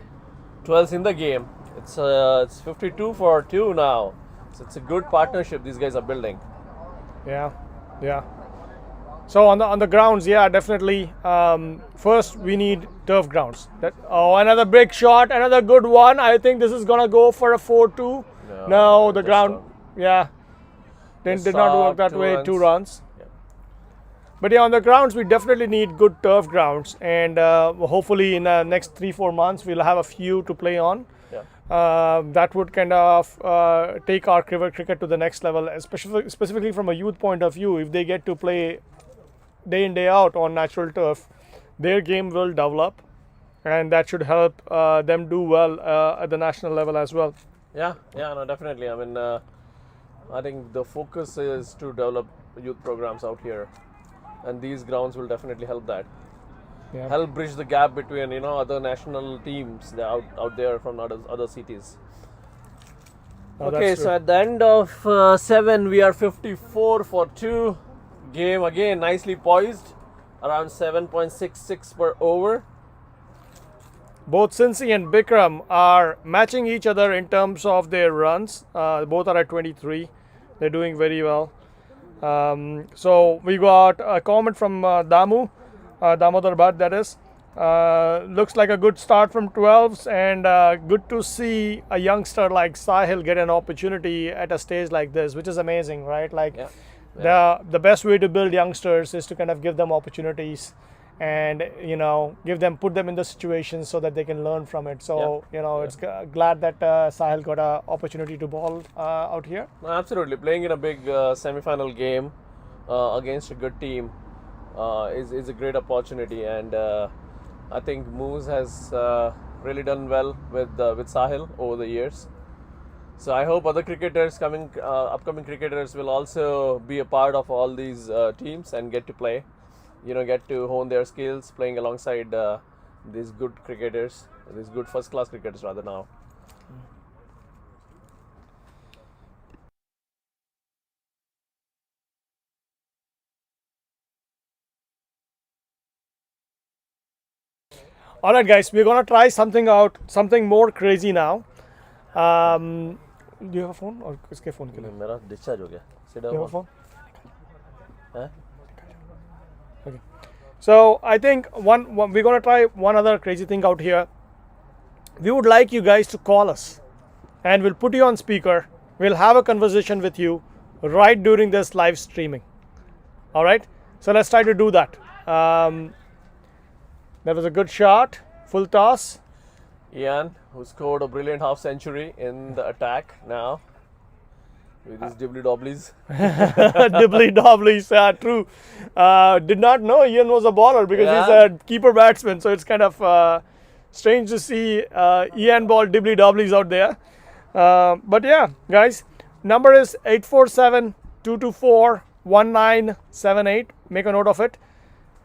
12s in the game. It's 52-2 now. So it's a good partnership these guys are building. Yeah. So on the grounds, definitely. First, we need turf grounds. Another big shot, another good one. I think this is gonna go for a 4-2. No, the ground, did not work that way. 2 runs. Yeah. But on the grounds, we definitely need good turf grounds, and hopefully in the next 3-4 months, we'll have a few to play on. That would kind of take our cricket to the next level, specifically from a youth point of view. If they get to play day in day out on natural turf, their game will develop, and that should help them do well at the national level as well. Yeah, no, definitely. I mean, I think the focus is to develop youth programs out here, and these grounds will definitely help that. Help bridge the gap between other national teams out there from other cities. Okay, so at the end of 7, we are 54-2. Game again nicely poised, around 7.66 per over. both Cincy and Bikram are matching each other in terms of their runs. Both are at 23. They're doing very well. So we got a comment from Damodar Bhatt, that is. Looks like a good start from 12s, and good to see a youngster like Sahil get an opportunity at a stage like this, which is amazing, right? Like the best way to build youngsters is to kind of give them opportunities and put them in the situation so that they can learn from it. So it's glad that Sahil got an opportunity to bowl out here. Absolutely, playing in a big semi-final game against a good team is a great opportunity, and I think Moose has really done well with Sahil over the years. So I hope other cricketers upcoming cricketers will also be a part of all these teams and get to play. Get to hone their skills playing alongside these good cricketers, these good first-class cricketers rather now. All right, guys, we're gonna try something out, something more crazy now. Do you have a phone or kiske phone ke liye? मेरा discharge हो गया. Do you have a phone? Okay. So I think we're gonna try one other crazy thing out here. We would like you guys to call us, and we'll put you on speaker. We'll have a conversation with you right during this live streaming. All right. So let's try to do that. That was a good shot, full toss. Ian, who scored a brilliant half century in the attack now with his dibbly-dobblies. Dibbly-dobblies, true. Did not know Ian was a bowler because he's a keeper batsman. So it's kind of strange to see Ian ball dibbly-dobblies out there. But yeah, guys, number is 847-224-1978. Make a note of it.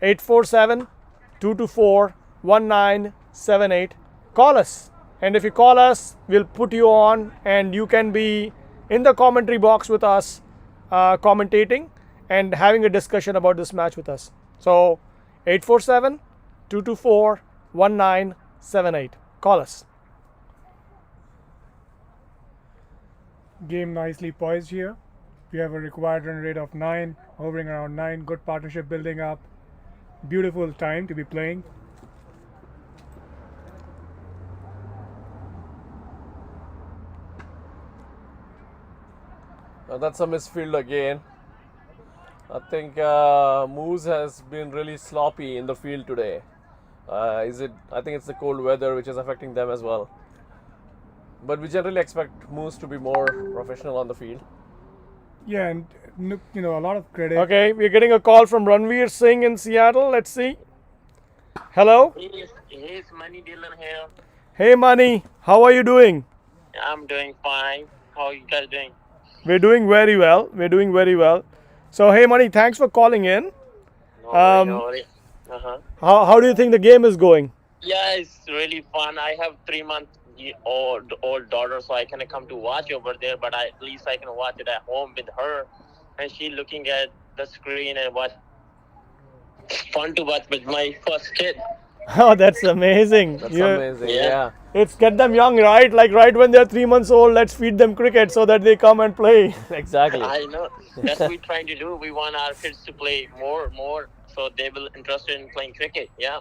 847-224-1978. Call us, and if you call us, we'll put you on, and you can be in the commentary box with us, commentating and having a discussion about this match with us. So 847-224-1978. Call us. Game nicely poised here. We have a required run rate of 9, hovering around 9. Good partnership building up. Beautiful time to be playing. That's a misfield again. I think Moose has been really sloppy in the field today. I think it's the cold weather which is affecting them as well. But we generally expect Moose to be more professional on the field. Yeah, and a lot of credit. Okay, we're getting a call from Ranveer Singh in Seattle. Let's see. Hello. Hey, Money Dylan here. Hey, Money. How are you doing? I'm doing fine. How are you guys doing? We're doing very well. So, hey, Money, thanks for calling in. No worry. How do you think the game is going? Yeah, it's really fun. I have 3-month-old daughter, so I can come to watch over there, but at least I can watch it at home with her, and she looking at the screen and watch. It's fun to watch with my first kid. Oh, that's amazing. That's amazing, yeah. It's get them young, right? Like right when they're 3 months old, let's feed them cricket so that they come and play. Exactly. I know. That's what we're trying to do. We want our kids to play more, so they will interested in playing cricket, yeah.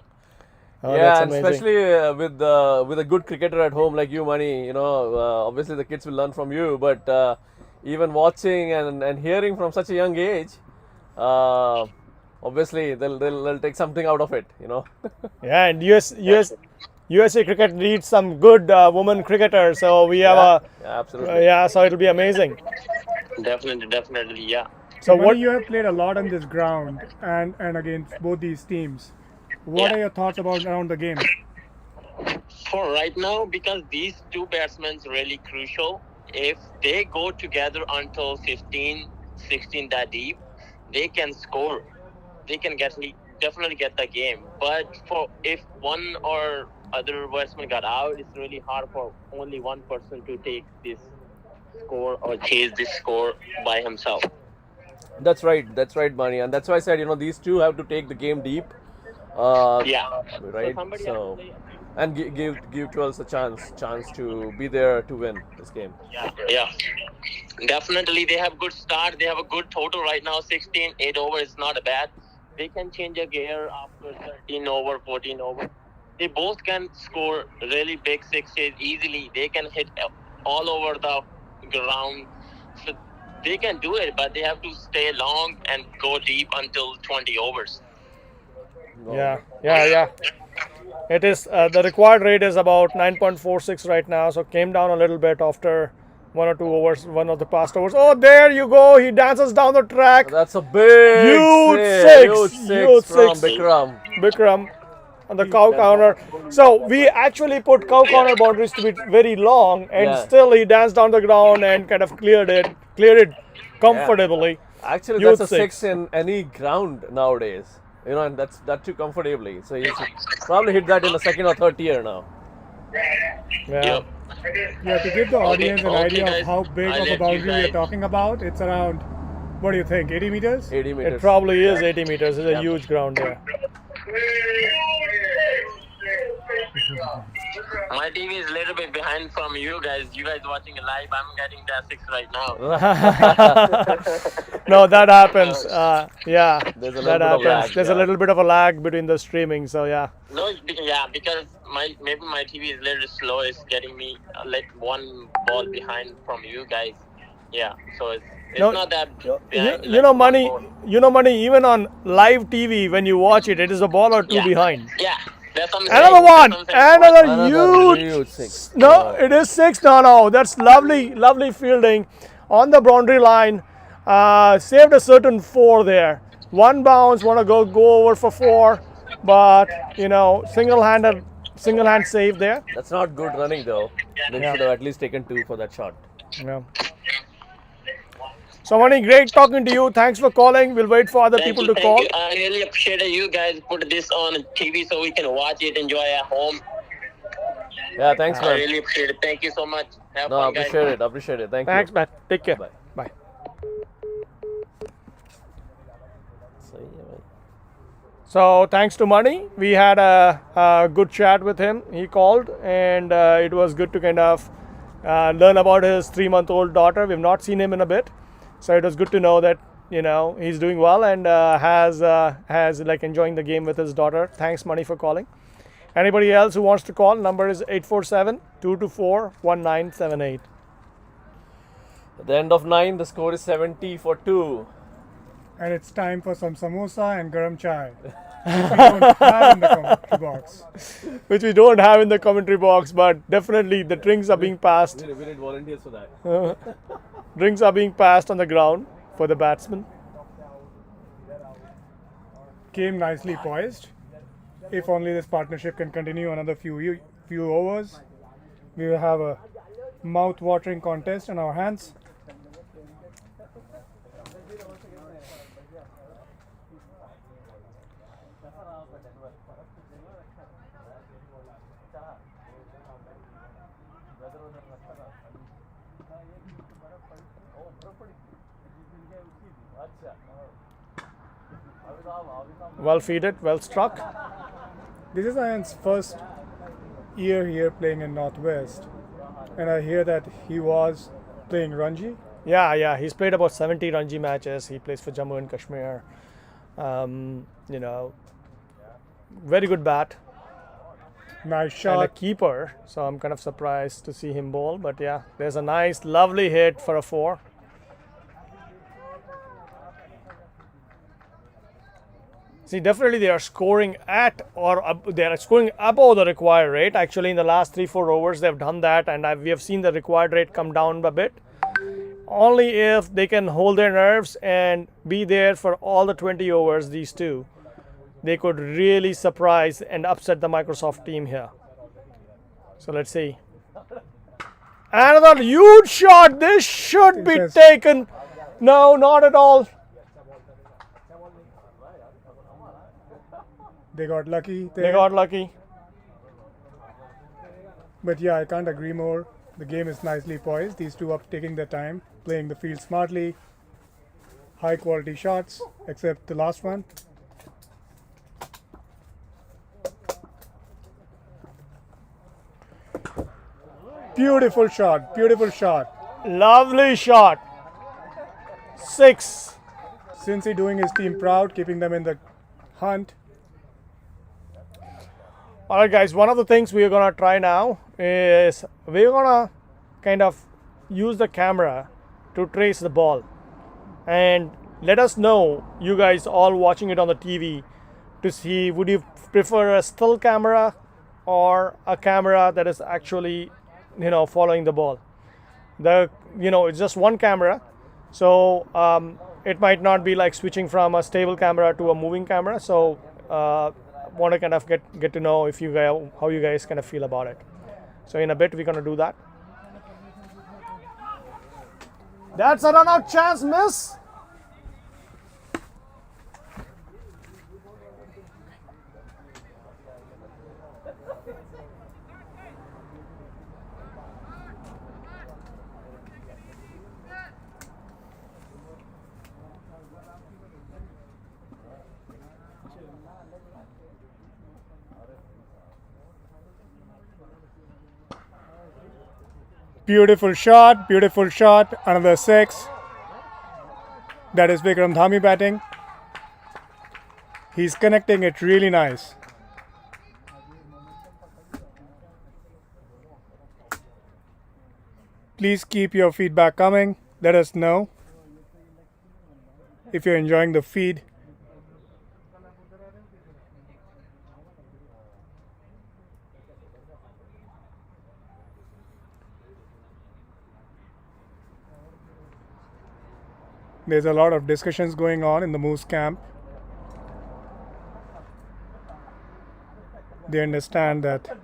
Oh, yeah, and especially with a good cricketer at home like you, Money, obviously the kids will learn from you, but even watching and hearing from such a young age, obviously they'll take something out of it, Yeah, and USA cricket needs some good women cricketers, so we have absolutely. So it'll be amazing. Definitely, yeah. So what you have played a lot on this ground and against both these teams. What are your thoughts around the game? For right now, because these two batsmen are really crucial, if they go together until 15, 16 that deep, they can score. They can definitely get the game. But if one or other batsman got out, it's really hard for only one person to take this score or chase this score by himself. That's right, Money, and that's why I said these two have to take the game deep. Yeah. Right. So and give 12s a chance to be there to win this game. Yeah. Definitely, they have good start. They have a good total right now. 16, 8 over is not bad. They can change a gear after 13 over, 14 over. They both can score really big sixes easily. They can hit all over the ground. So they can do it, but they have to stay long and go deep until 20 overs. Yeah. It is the required rate is about 9.46 right now, so came down a little bit after 1 or 2 overs, one of the past overs. Oh, there you go! He dances down the track. That's a big huge six from Bikram. Bikram on the cow corner. So we actually put cow corner boundaries to be very long, and still he danced down the ground and kind of cleared it comfortably. Yeah. Actually, that's a six in any ground nowadays. You know, and that too comfortably. So he's probably hit that in the second or third tier now. Yeah. Yeah, to give the audience an idea of how big of a boundary we are talking about, it's around, what do you think, 80 meters? 80 meters. It probably is 80 meters. It's a huge ground there. My TV is a little bit behind from you guys. You guys watching it live. I'm getting that 6 right now. No, that happens. Yeah, that happens. There's a little bit of a lag between the streaming, so yeah. No, yeah, because maybe my TV is a little slow. It's getting me like one ball behind from you guys. Yeah, so it's not that. You know, money. Even on live TV, when you watch it, it is a ball or two behind. Yeah. Another one, another huge six. No, it is 6. No, that's lovely fielding on the boundary line. Saved a certain 4 there. One bounce, want to go over for 4, but you know, single hand save there. That's not good running though. They should have at least taken 2 for that shot. Yeah. So, Mani, great talking to you. Thanks for calling. We'll wait for other people to call. You. I really appreciate that you guys put this on TV so we can watch it, enjoy at home. Yeah, thanks, man. I really appreciate it. Thank you so much. Have fun, guys. Appreciate it. Thanks, man. Take care. Bye. So, thanks to Mani, we had a good chat with him. He called, and it was good to kind of learn about his 3-month-old daughter. We've not seen him in a bit. So it was good to know that, you know, he's doing well and has like enjoying the game with his daughter. Thanks, Mani, for calling. Anybody else who wants to call, number is 847-224-1978. At the end of 9, the score is 70-2. And it's time for some samosa and garam chai, which we don't have in the commentary box. But definitely the drinks are being passed. We need volunteers for that. Drinks are being passed on the ground for the batsman. Game nicely poised. If only this partnership can continue another few overs, we will have a mouth-watering contest in our hands. Well feeded, well struck. This is Ayan's first year here playing in Northwest, and I hear that he was playing Ranji. Yeah, he's played about 70 Ranji matches. He plays for Jammu and Kashmir. You know, very good bat. Nice shot. And a keeper, so I'm kind of surprised to see him bowl. But yeah, there's a nice, lovely hit for a 4. See, definitely they are scoring at they are scoring above the required rate. Actually, in the last 3-4 overs, they've done that, and we have seen the required rate come down a bit. Only if they can hold their nerves and be there for all the 20 overs, these two, they could really surprise and upset the Microsoft team here. So let's see. Another huge shot. This should be taken. No, not at all. They got lucky. They got lucky. But yeah, I can't agree more. The game is nicely poised. These two are taking their time, playing the field smartly. High quality shots, except the last one. Beautiful shot. Beautiful shot. Lovely shot. 6. Cincy doing his team proud, keeping them in the hunt. Alright guys, one of the things we're gonna try now is we're gonna kind of use the camera to trace the ball, and let us know, you guys all watching it on the TV, to see would you prefer a still camera or a camera that is actually following the ball. It's just one camera, so it might not be like switching from a stable camera to a moving camera. So want to kind of get to know if you guys, how you guys kind of feel about it. So in a bit we're gonna do that. That's a run out chance, miss. Beautiful shot, beautiful shot. Another 6. That is Vikram Dhami batting. He's connecting it really nice. Please keep your feedback coming. Let us know if you're enjoying the feed. There's a lot of discussions going on in the Moose camp. They understand that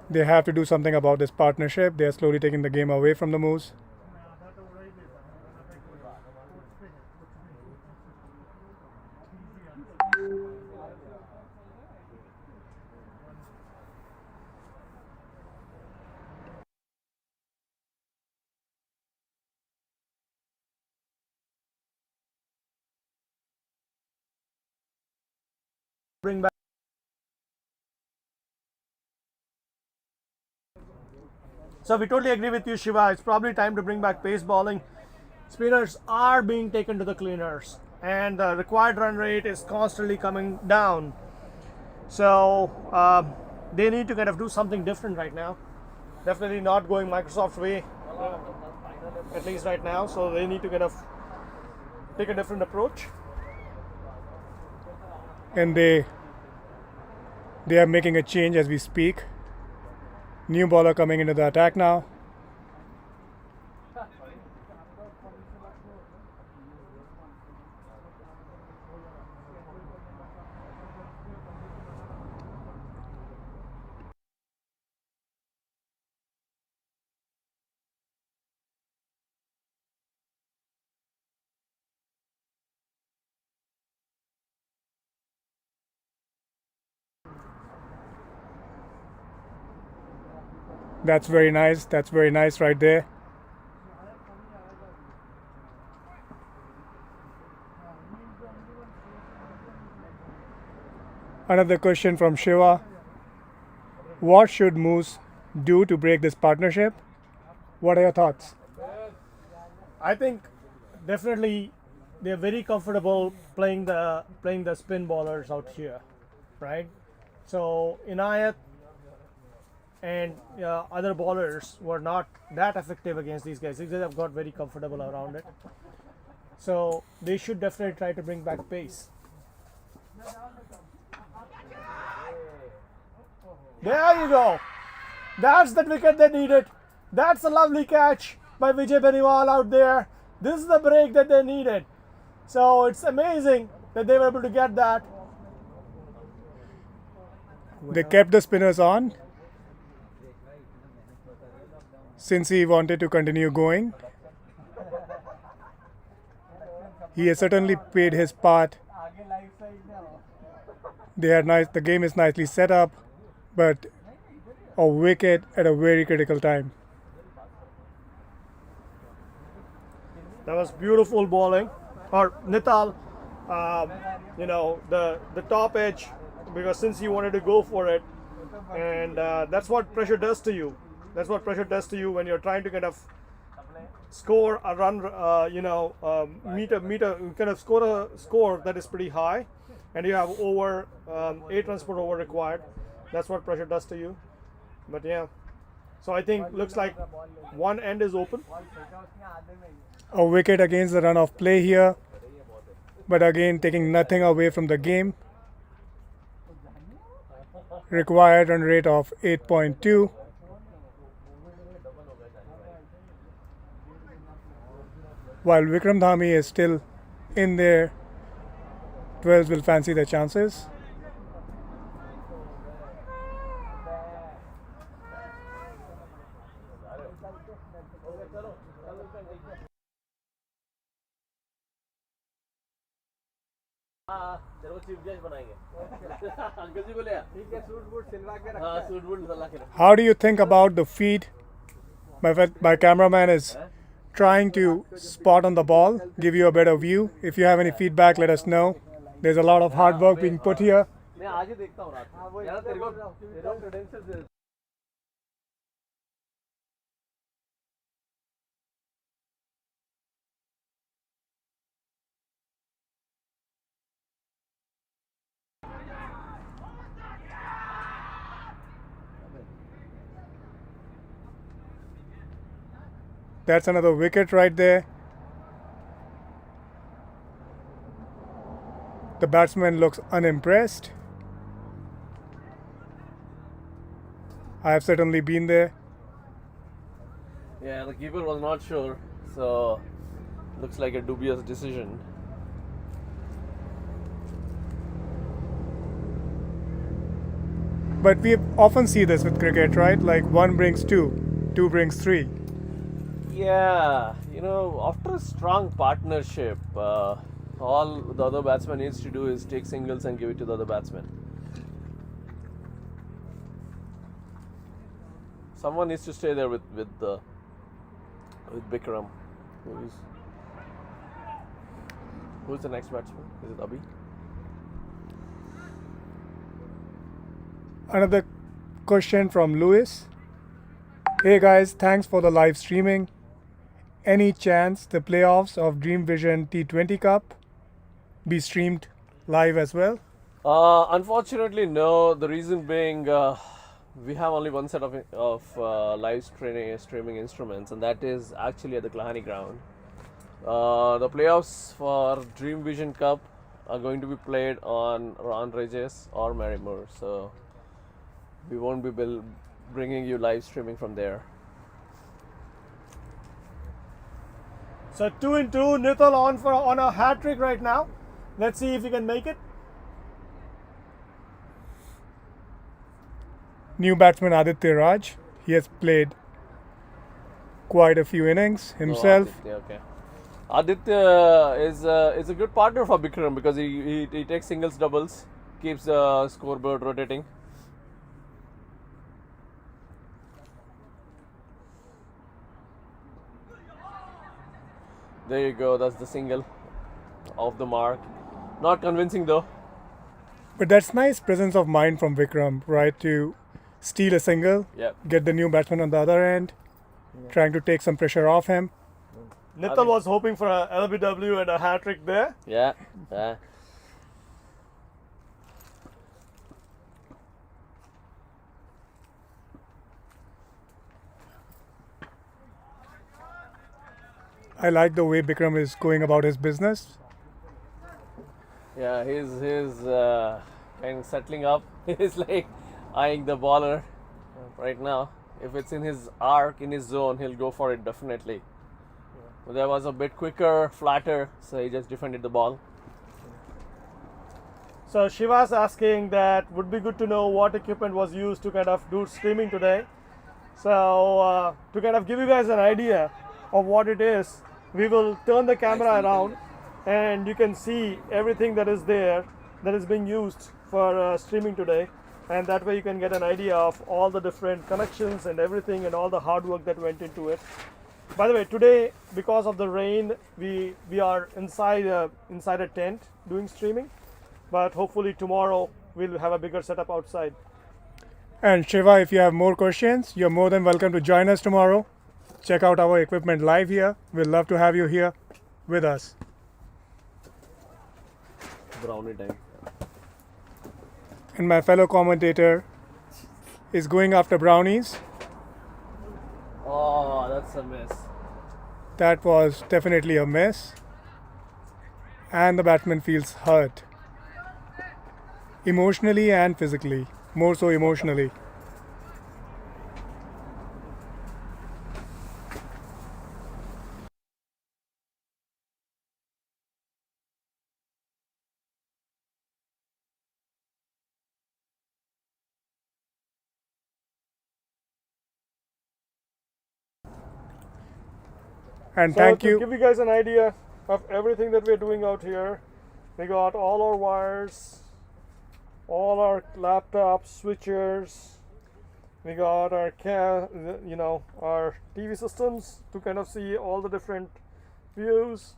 they have to do something about this partnership. They are slowly taking the game away from the Moose. Bring back. So we totally agree with you, Shiva. It's probably time to bring back pace bowling. Spinners are being taken to the cleaners, and the required run rate is constantly coming down. So they need to kind of do something different right now. Definitely not going Microsoft way, at least right now. So they need to kind of take a different approach. And they are making a change as we speak. New bowler coming into the attack now. That's very nice. That's very nice right there. Another question from Shiva. What should Moose do to break this partnership? What are your thoughts? I think definitely they're very comfortable playing the spin bowlers out here, right? So Inayat and other bowlers were not that effective against these guys. They have got very comfortable around it. So they should definitely try to bring back pace. There you go. That's the wicket they needed. That's a lovely catch by Vijay Beniwal out there. This is the break that they needed. So it's amazing that they were able to get that. They kept the spinners on. Cincy wanted to continue going. He has certainly played his part. The game is nicely set up, but a wicket at a very critical time. That was beautiful bowling. Or Nital, the top edge, because Cincy wanted to go for it, and that's what pressure does to you. That's what pressure does to you when you're trying to kind of score a run, kind of score a score that is pretty high, and you have over 8 runs per over required. That's what pressure does to you. But yeah, so I think looks like one end is open. A wicket against the run of play here, but again taking nothing away from the game. Required run rate of 8.2. While Vikram Dhami is still in there, 12s will fancy their chances. How do you think about the feed? My cameraman is trying to spot on the ball, give you a better view. If you have any feedback, let us know. There's a lot of hard work being put here. That's another wicket right there. The batsman looks unimpressed. I have certainly been there. Yeah, the keeper was not sure, so looks like a dubious decision. But we often see this with cricket, right? Like 1 brings 2, 2 brings 3. Yeah, after a strong partnership, all the other batsman needs to do is take singles and give it to the other batsman. Someone needs to stay there with Bikram. Who's the next batsman? Is it Abhi? Another question from Lewis. Hey guys, thanks for the live streaming. Any chance the playoffs of Dream Vision T20 Cup be streamed live as well? Unfortunately, no. The reason being, we have only one set of live streaming instruments, and that is actually at the Klahani ground. The playoffs for Dream Vision Cup are going to be played on Ron Regis or Marymore, so we won't be bringing you live streaming from there. So 2 and 2, Nithal on a hat trick right now. Let's see if he can make it. New batsman Aditya Raj. He has played quite a few innings himself. Aditya, okay. Aditya is a good partner for Bikram because he takes singles, doubles, keeps the scoreboard rotating. There you go, that's the single off the mark. Not convincing though. But that's nice presence of mind from Vikram, right? To steal a single, get the new batsman on the other end, trying to take some pressure off him. Nithal was hoping for a LBW and a hat trick there. Yeah. I like the way Bikram is going about his business. Yeah, he's kind of settling up. He's like eyeing the baller right now. If it's in his arc, in his zone, he'll go for it definitely. But there was a bit quicker, flatter, so he just defended the ball. So Shiva's asking that would be good to know what equipment was used to kind of do streaming today. So to kind of give you guys an idea of what it is, we will turn the camera around and you can see everything that is there that is being used for streaming today, and that way you can get an idea of all the different connections and everything and all the hard work that went into it. By the way, today because of the rain we are inside a tent doing streaming, but hopefully tomorrow we'll have a bigger setup outside. And Shiva, if you have more questions, you're more than welcome to join us tomorrow. Check out our equipment live here. We'd love to have you here with us. Brownie time. And my fellow commentator is going after brownies. Oh, that's a miss. That was definitely a miss. And the batsman feels hurt. Emotionally and physically. More so emotionally. And so thank to you. give you guys an idea of everything that we're doing out here, we got all our wires, all our laptops, switchers, we got our our TV systems to kind of see all the different views.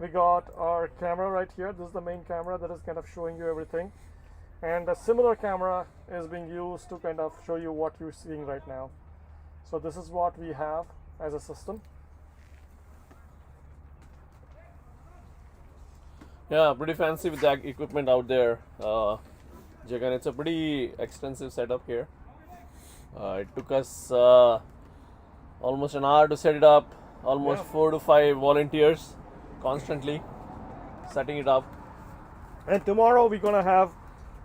We got our camera right here. This is the main camera that is kind of showing you everything, and a similar camera is being used to kind of show you what you're seeing right now. So this is what we have as a system. Yeah, pretty fancy with that equipment out there, Jagan. It's a pretty extensive setup here. It took us almost an hour to set it up, almost 4 to 5 volunteers constantly setting it up. And tomorrow we're gonna have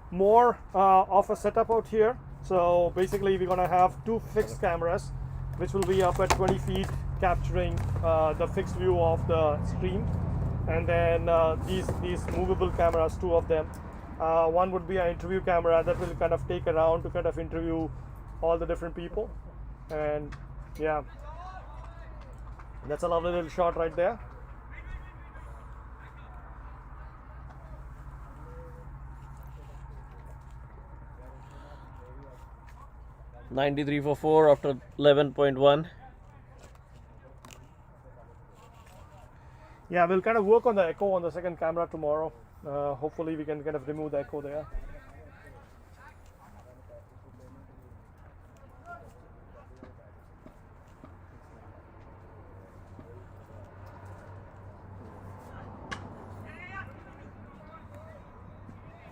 more of a setup out here. So basically we're gonna have 2 fixed cameras which will be up at 20 feet capturing the fixed view of the stream. And then these movable cameras, 2 of them. One would be an interview camera that will kind of take around to kind of interview all the different people. And yeah, that's a lovely little shot right there. .93 for 4 after 11.1. Yeah, we'll kind of work on the echo on the second camera tomorrow. Hopefully we can kind of remove the echo there.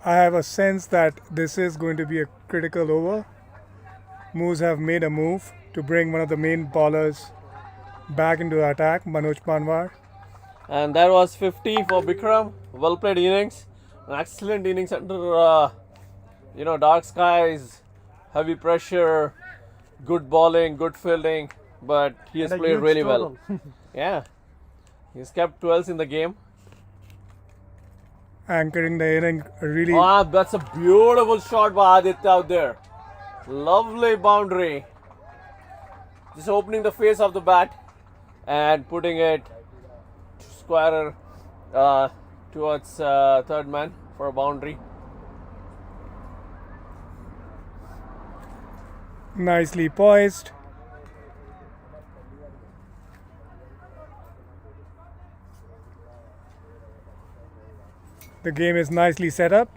I have a sense that this is going to be a critical over. Moose have made a move to bring one of the main bowlers back into the attack, Manoj Panwar. And that was 50 for Bikram. Well played innings. An excellent innings under dark skies, heavy pressure, good bowling, good fielding, but he has played really well. Yeah, he's kept 12s in the game. Anchoring the inning really. Ah, that's a beautiful shot by Aditya out there. Lovely boundary. Just opening the face of the bat and putting it squarer towards third man for a boundary. Nicely poised. The game is nicely set up.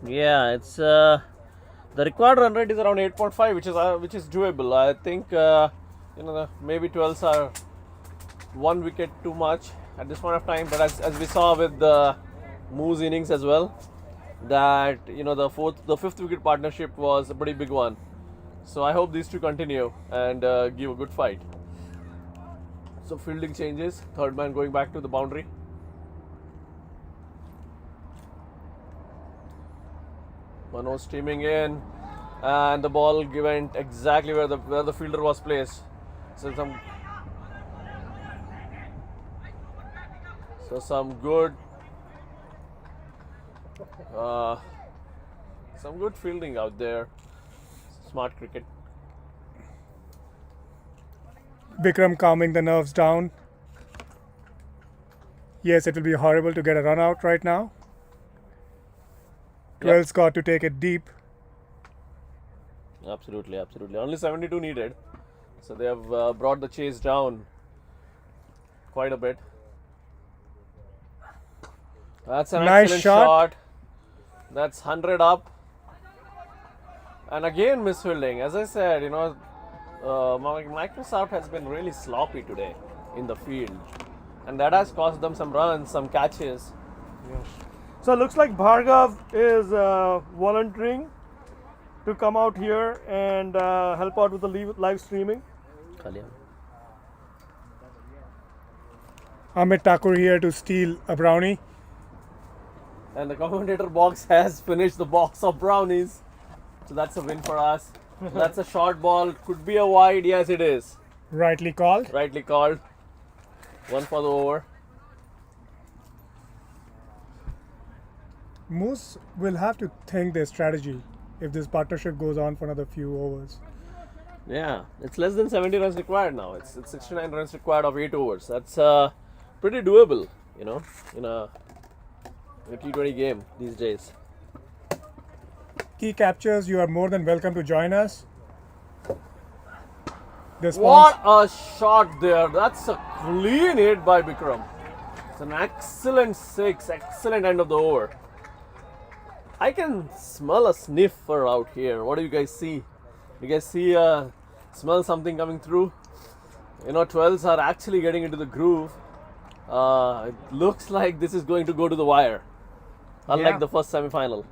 Yeah, it's the required run rate is around 8.5, which is doable. I think maybe 12s are 1 wicket too much at this point of time, but as we saw with the Moose innings as well, that the 5th wicket partnership was a pretty big one. So I hope these two continue and give a good fight. So fielding changes, third man going back to the boundary. Manoj streaming in, and the ball went exactly where the fielder was placed. So some good fielding out there. Smart cricket. Bikram calming the nerves down. Yes, it will be horrible to get a run out right now. 12's got to take it deep. Absolutely. Only 72 needed. So they have brought the chase down quite a bit. That's an nice excellent shot. That's 100 up. And again misfielding. As I said, Microsoft has been really sloppy today in the field, and that has cost them some runs, some catches. Yes. So it looks like Bhargav is volunteering to come out here and help out with the live streaming. Amit Thakur here to steal a brownie. And the commentator box has finished the box of brownies. So that's a win for us. That's a short ball. Could be a wide. Yes, it is. Rightly called. Rightly called. One for the over. Moose will have to think their strategy if this partnership goes on for another few overs. Yeah, it's less than 70 runs required now. It's 69 runs required of 8 overs. That's pretty doable, in a T20 game these days. Key captures, you are more than welcome to join us. What a shot there. That's a clean hit by Bikram. It's an excellent 6, excellent end of the over. I can smell a sniffer out here. What do you guys see? You guys see, smell something coming through? 12s are actually getting into the groove. It looks like this is going to go to the wire, unlike the first semi-final.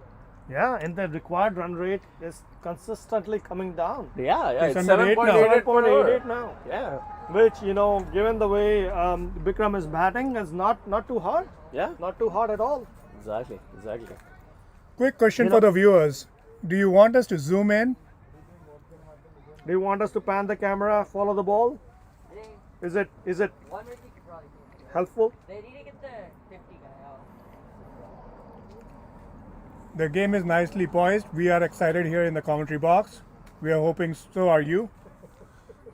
Yeah, and the required run rate is consistently coming down. Yeah, It's it's under 7.88 now. Yeah. Which, given the way Bikram is batting, is not too hard. Yeah. Not too hard at all. Exactly. Quick question for the viewers. Do you want us to zoom in? Do you want us to pan the camera, follow the ball? Is it helpful? The game is nicely poised. We are excited here in the commentary box. We are hoping so are you.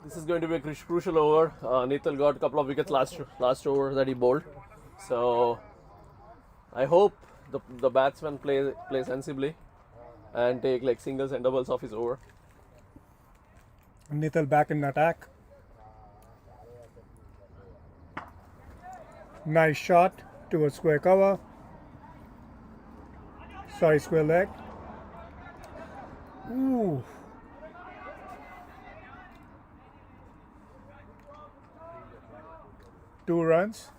This is going to be a crucial over. Nithal got a couple of wickets last over that he bowled. So I hope the batsman play sensibly and take like singles and doubles off his over. Nithal back in attack. Nice shot towards square cover. Sorry, square leg. Ooh. Two runs.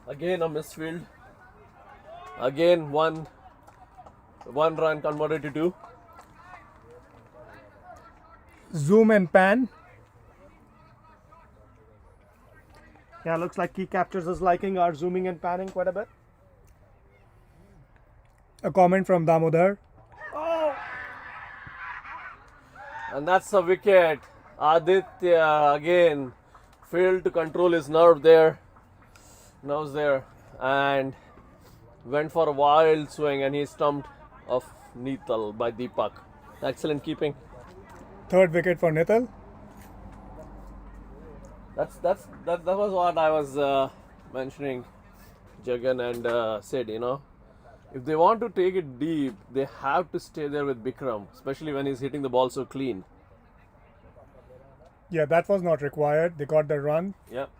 Again a misfield. Again one run converted to 2. Zoom and pan. Yeah, looks like Key Captures is liking our zooming and panning quite a bit. A comment from Damodar. Oh! And that's a wicket. Aditya again failed to control his nerves there, and went for a wild swing, and he stumped off Nithal by Deepak. Excellent keeping. Third wicket for Nithal. That was what I was mentioning, Jagan and Sid. If they want to take it deep, they have to stay there with Bikram, especially when he's hitting the ball so clean. Yeah, that was not required. They got the run. Yep.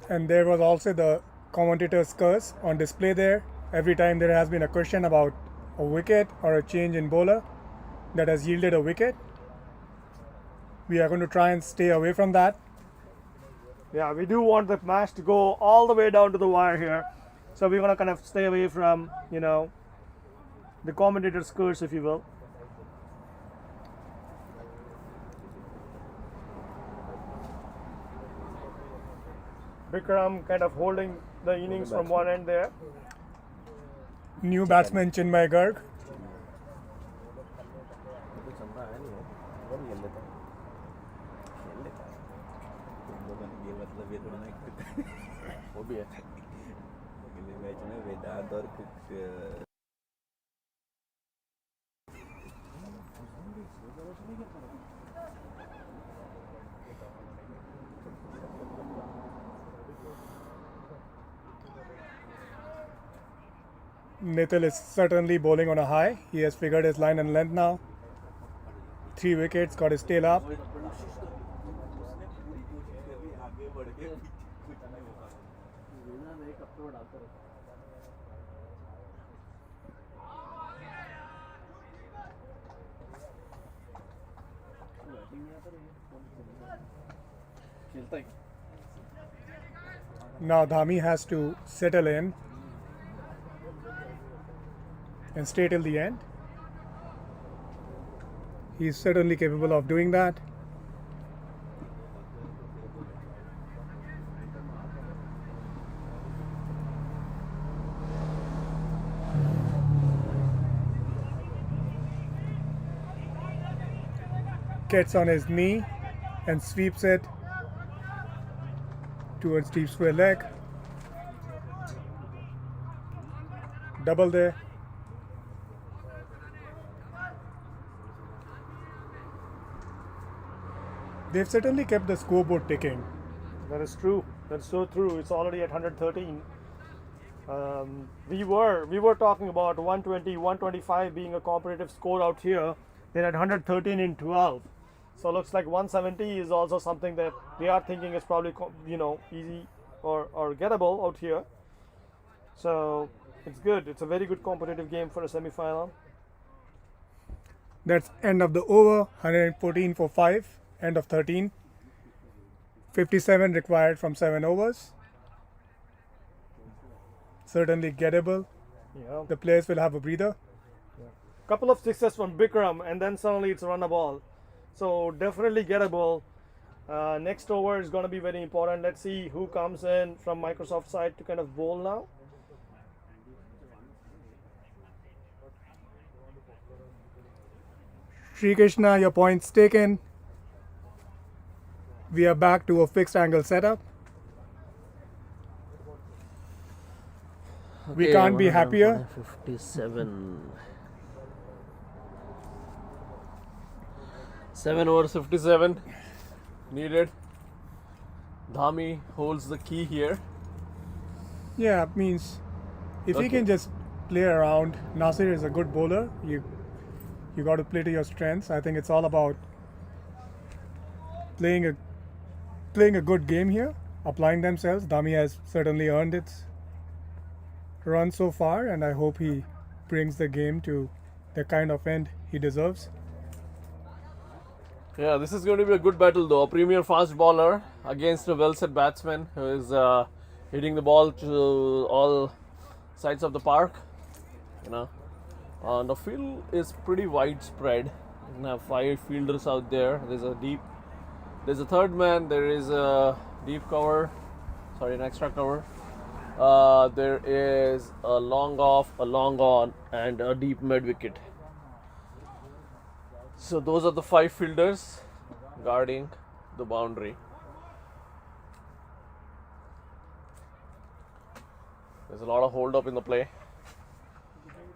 And there was also the commentator's curse on display there. Every time there has been a question about a wicket or a change in bowler that has yielded a wicket. We are going to try and stay away from that. Yeah, we do want the match to go all the way down to the wire here. So we're going to kind of stay away from, the commentator's curse, if you will. Bikram kind of holding the innings from one end there. New batsman Chinmay Garg. वो भी है match में वेदांत और Nithal is certainly bowling on a high. He has figured his line and length now. 3 wickets, got his tail up. Now Dhami has to settle in and stay till the end. He's certainly capable of doing that. Gets on his knee and sweeps it towards deep square leg. Double there. They've certainly kept the scoreboard ticking. That is true. That's so true. It's already at 113. We were talking about 120, 125 being a competitive score out here. They're at 113 in 12. So looks like 170 is also something that they are thinking is probably easy or gettable out here. So it's good. It's a very good competitive game for a semi-final. That's end of the over. 114 for 5. End of 13. 57 required from 7 overs. Certainly gettable. Yeah. The players will have a breather. Couple of sixes from Bikram and then suddenly it's run a ball. So definitely gettable. Next over is going to be very important. Let's see who comes in from Microsoft side to kind of bowl now. Sri Krishna, your point's taken. We are back to a fixed angle setup. We can't be happier. 57. 7 overs 57 needed. Dhami holds the key here. Yeah, means if he can just play around. Nasir is a good bowler. You got to play to your strengths. I think it's all about playing a good game here, applying themselves. Dhami has certainly earned its run so far, and I hope he brings the game to the kind of end he deserves. Yeah, this is going to be a good battle though. A premier fast bowler against a well-set batsman who is hitting the ball to all sides of the park. The field is pretty widespread. You have 5 fielders out there. There's a third man. There is a an extra cover. There is a long off, a long on, and a deep mid wicket. So those are the 5 fielders guarding the boundary. There's a lot of hold up in the play.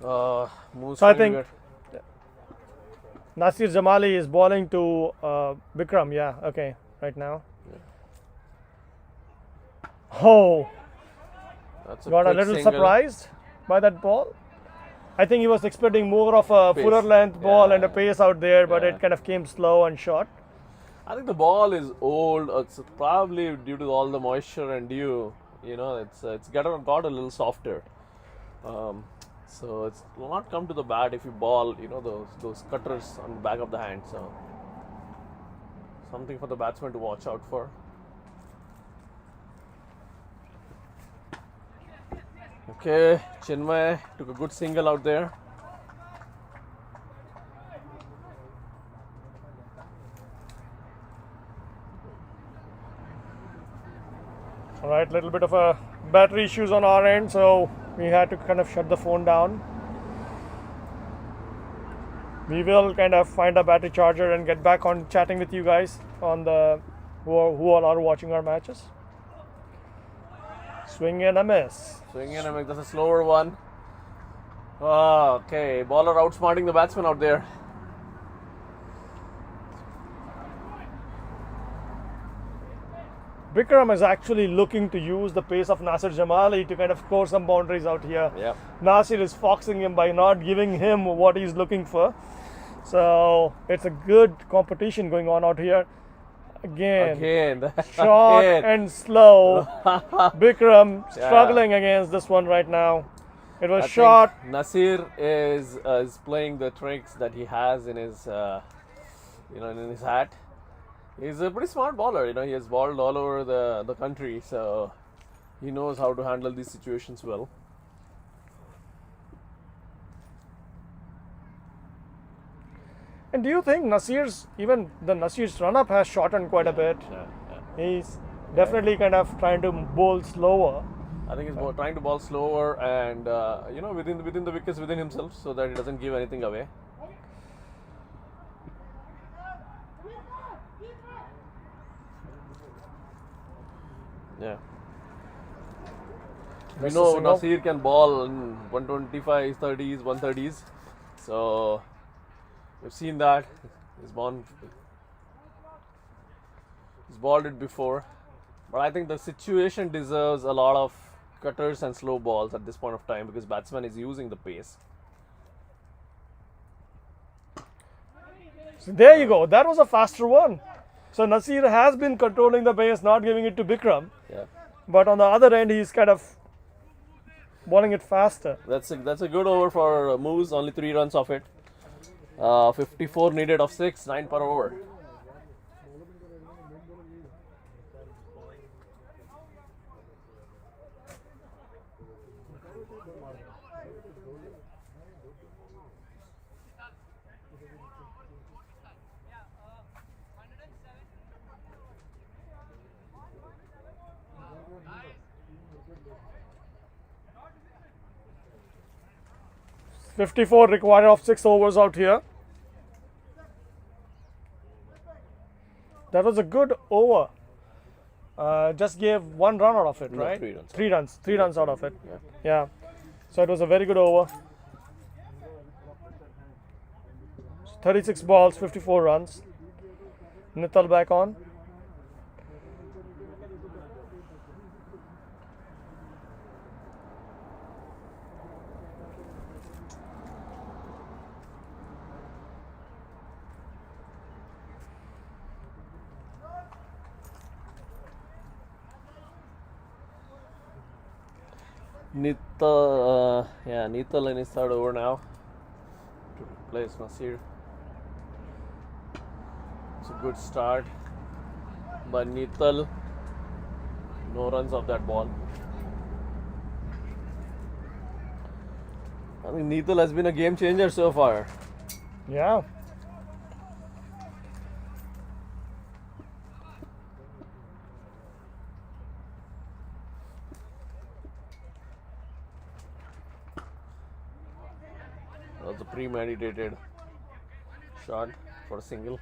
So I think Nasir Jamali is bowling to Bikram. Yeah, okay, right now. Yeah. Oh, got a little single. Surprised by that ball. I think he was expecting more of a Pace. fuller length ball and a pace out there, but it kind of came slow and short. I think the ball is old. It's probably due to all the moisture and dew. It's got a little softer. So it's not come to the bat if you ball. Those cutters on the back of the hand. So something for the batsman to watch out for. Okay, Chinmay took a good single out there. Alright, little bit of a battery issues on our end, so we had to kind of shut the phone down. We will kind of find a battery charger and get back on chatting with you guys on the who all are watching our matches. Swing and a miss. Swing and a miss. That's a slower one. Okay, bowler outsmarting the batsman out there. Bikram is actually looking to use the pace of Nasir Jamali to kind of score some boundaries out here. Yep. Nasir is foxing him by not giving him what he's looking for. So it's a good competition going on out here. Again. Short and slow. Bikram struggling against this one right now. It was short. Nasir is playing the tricks that he has in his in his hat. He's a pretty smart bowler. He has bowled all over the country, so he knows how to handle these situations well. And do you think Nasir's run-up has shortened quite a bit? He's definitely kind of trying to bowl slower. I think he's trying to bowl slower and within the wickets within himself, so that he doesn't give anything away. Yeah. We know Nasir can bowl in 125, 30s, 130s. So we've seen that. He's bowled it before. But I think the situation deserves a lot of cutters and slow balls at this point of time because batsman is using the pace. So there you go. That was a faster one. So Nasir has been controlling the pace, not giving it to Bikram. Yeah. But on the other end, he's kind of bowling it faster. That's a good over for Moose. Only 3 runs off it. 54 needed of 6, 9 per over. .54 required of 6 overs out here. That was a good over. Just gave 1 run out of it, right? 3 runs. 3 runs. 3 runs out of it. Yeah. So it was a very good over. 36 balls, 54 runs. Nithal back on. Nithal in his 3rd over now to replace Nasir. It's a good start by Nithal. No runs off that ball. I think Nithal has been a game changer so far. Yeah. That was a premeditated shot for a single.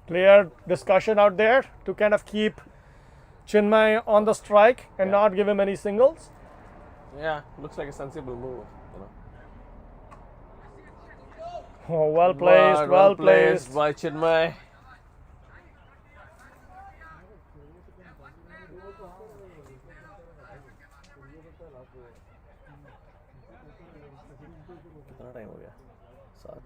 Clear discussion out there to kind of keep Chinmay on the strike and not give him any singles. Yeah, looks like a sensible move. Oh, well placed, well placed by Chinmay. कितना time हो गया? 7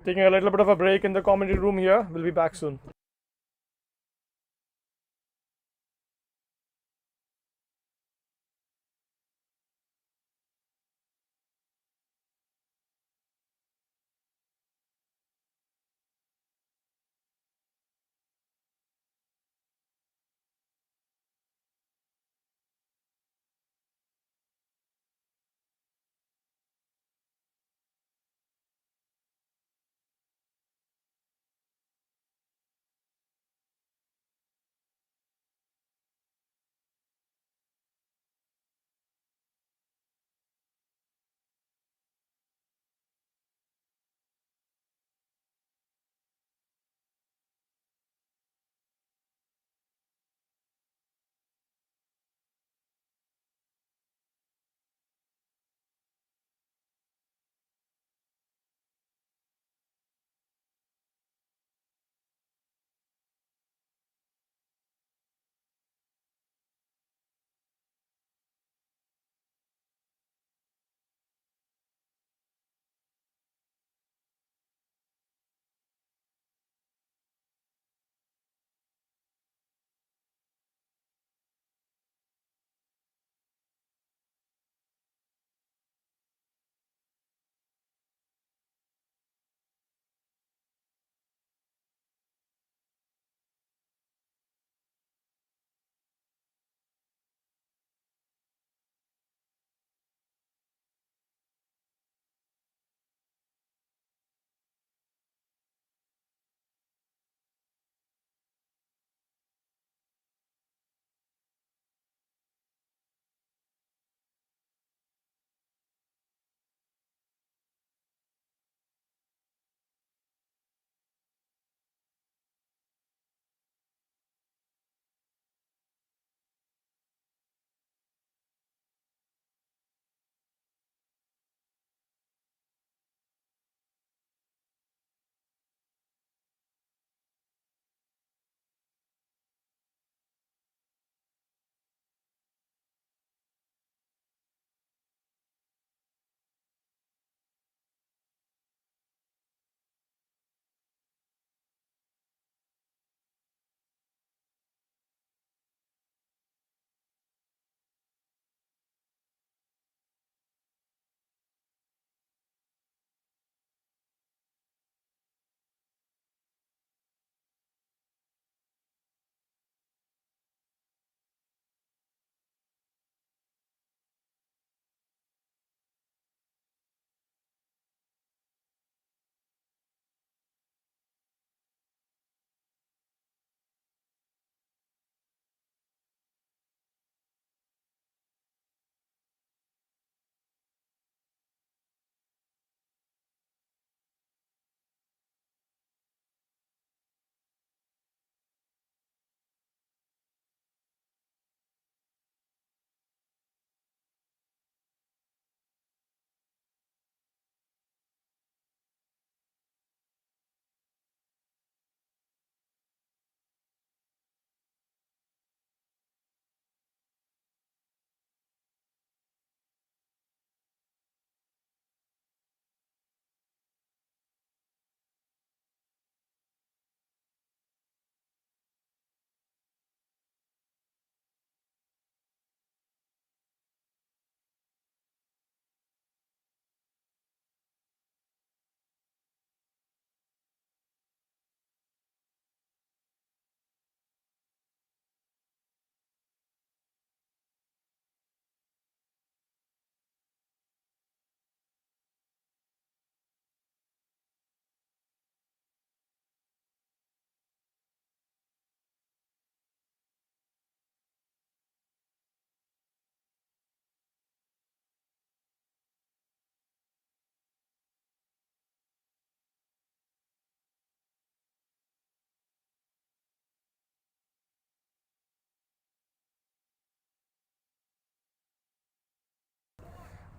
Taking a little bit of a break in the commentary room here. We'll be back soon.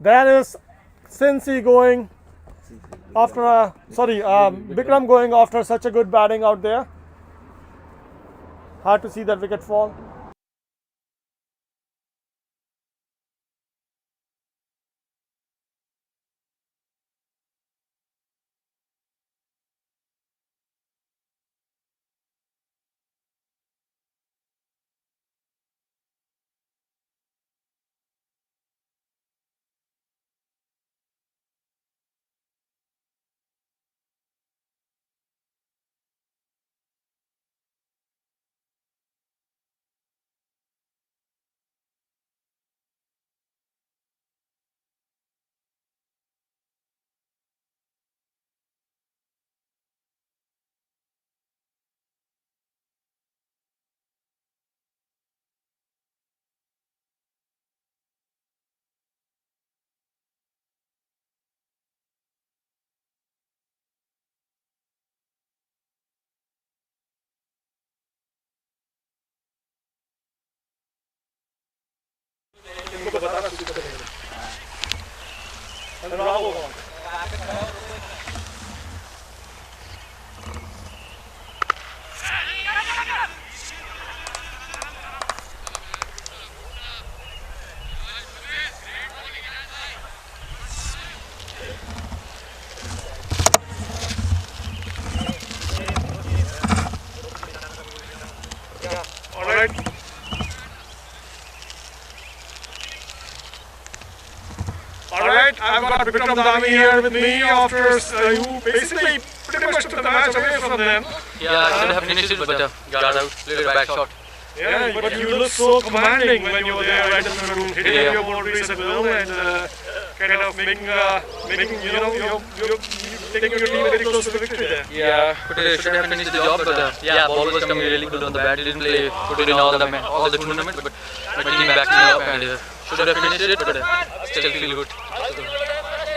That is Cincy going after Bikram going after such a good batting out there. Hard to see that wicket fall. Alright. Alright, I've got Vikram Dami here with me after you basically pretty much took the match away from them. Yeah, I should have finished it, but got out, played a back shot. Yeah, but you look so commanding when you were there right in the room, hitting your boundaries at will and kind of making you're taking your team very close to the victory there. Yeah, should have finished the job, but yeah, ball was coming really good on the bat. Didn't play good in all the tournament, but my team backed me up and should have finished it, but still feel good.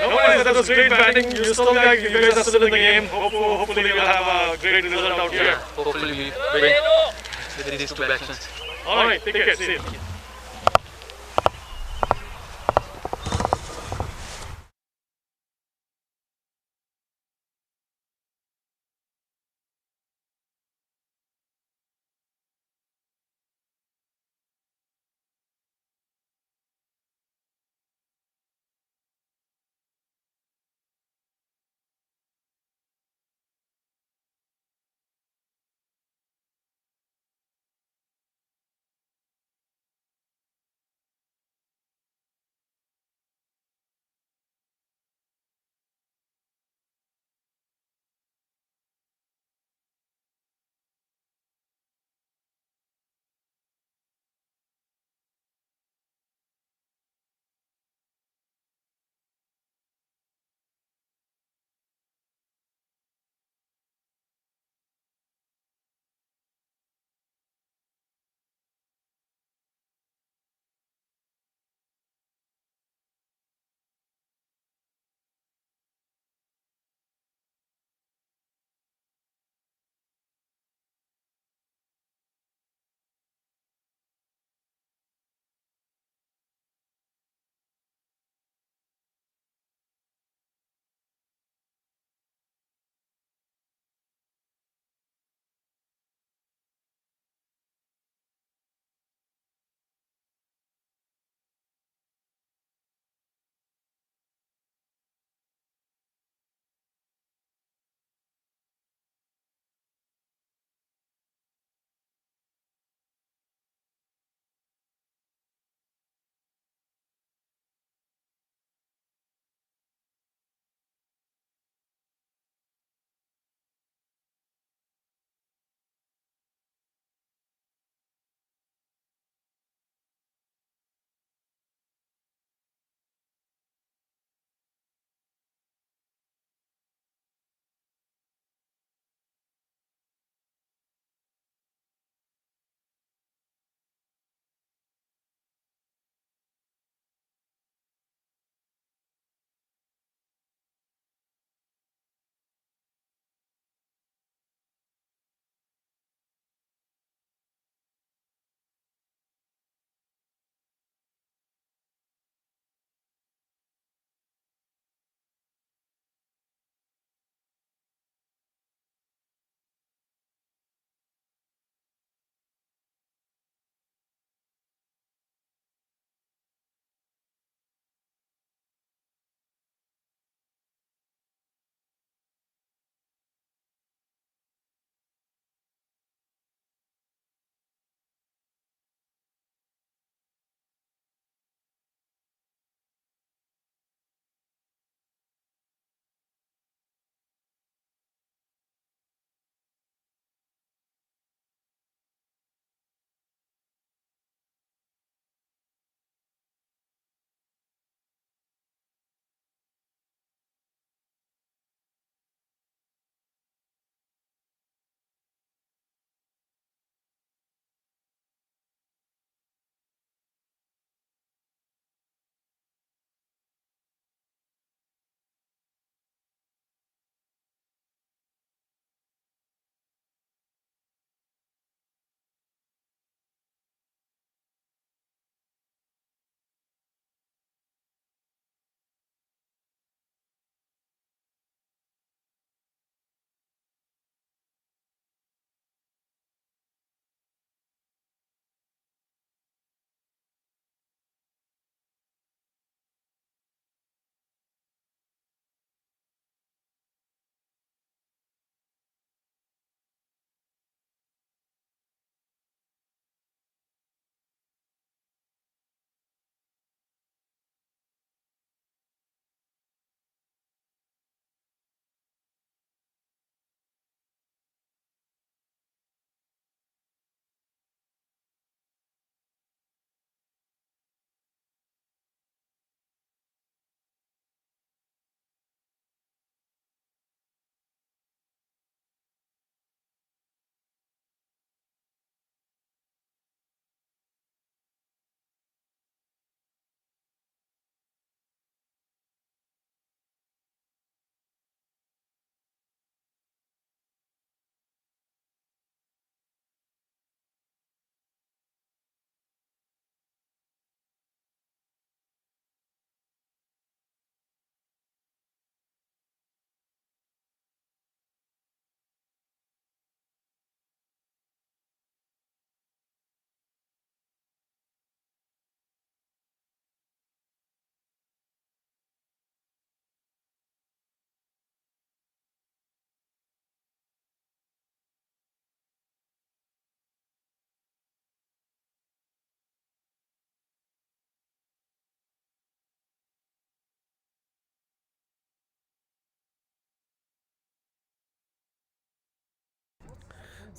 No worries, that was great batting. You guys are still in the game. Hopefully we'll have a great result out here. Yeah, hopefully we win with these two batsmen. Alright, take care. See you.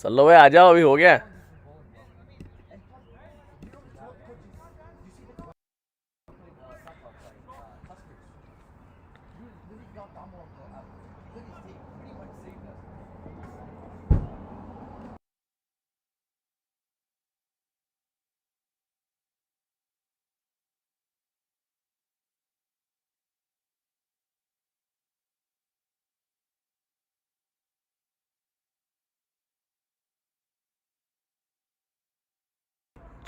सल्लो भाई आ जाओ, अभी हो गया.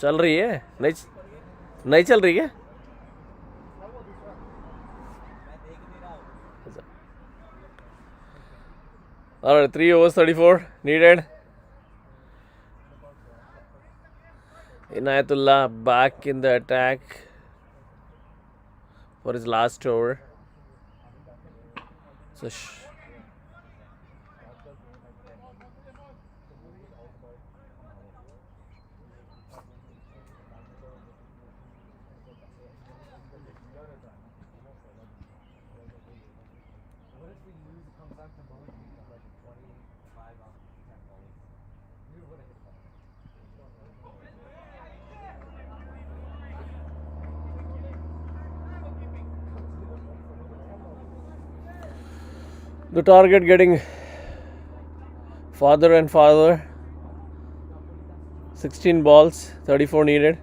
चल रही है? नहीं चल रही है? Alright, 3 overs 34 needed. Inayatullah back in the attack for his last over. So the target getting farther and farther. 16 balls, 34 needed.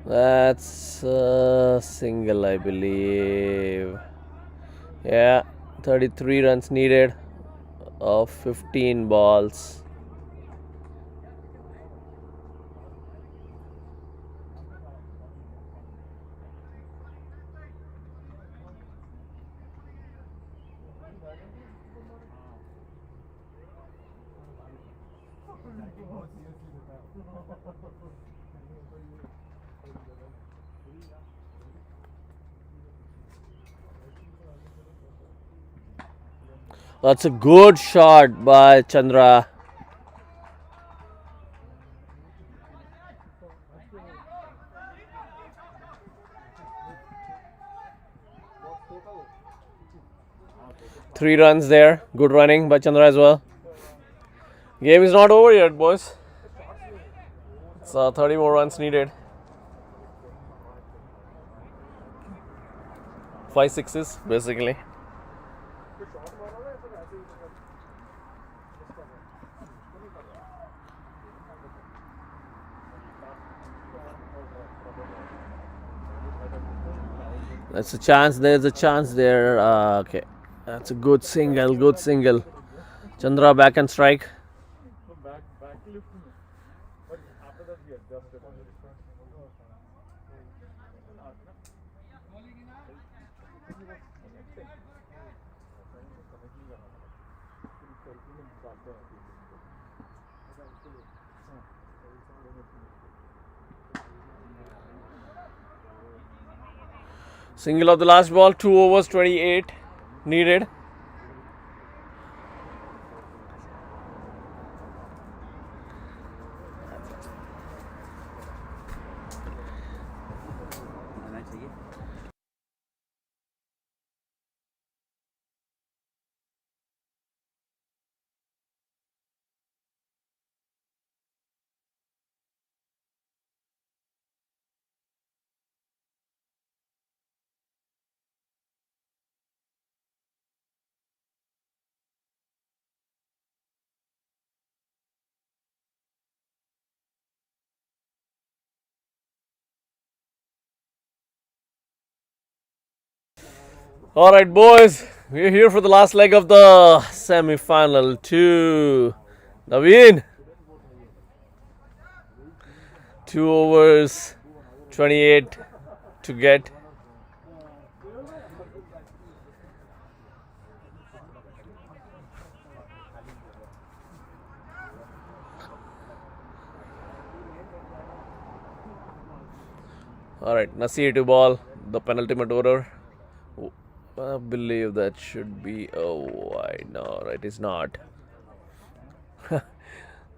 That's a single, I believe. Yeah, 33 runs needed of 15 balls. That's a good shot by Chandra. Three runs there. Good running by Chandra as well. Game is not over yet, boys. It's 30 more runs needed. 5 sixes, basically. That's a chance. There's a chance there. Okay, that's a good single. Good single. Chandra back and strike. Single of the last ball, 2 overs 28 needed. Alright, boys, we're here for the last leg of the semi-final. To Naveen. 2 overs 28 to get. Alright, Nasir to ball, the penultimate order. I believe that should be a wide. No, it is not.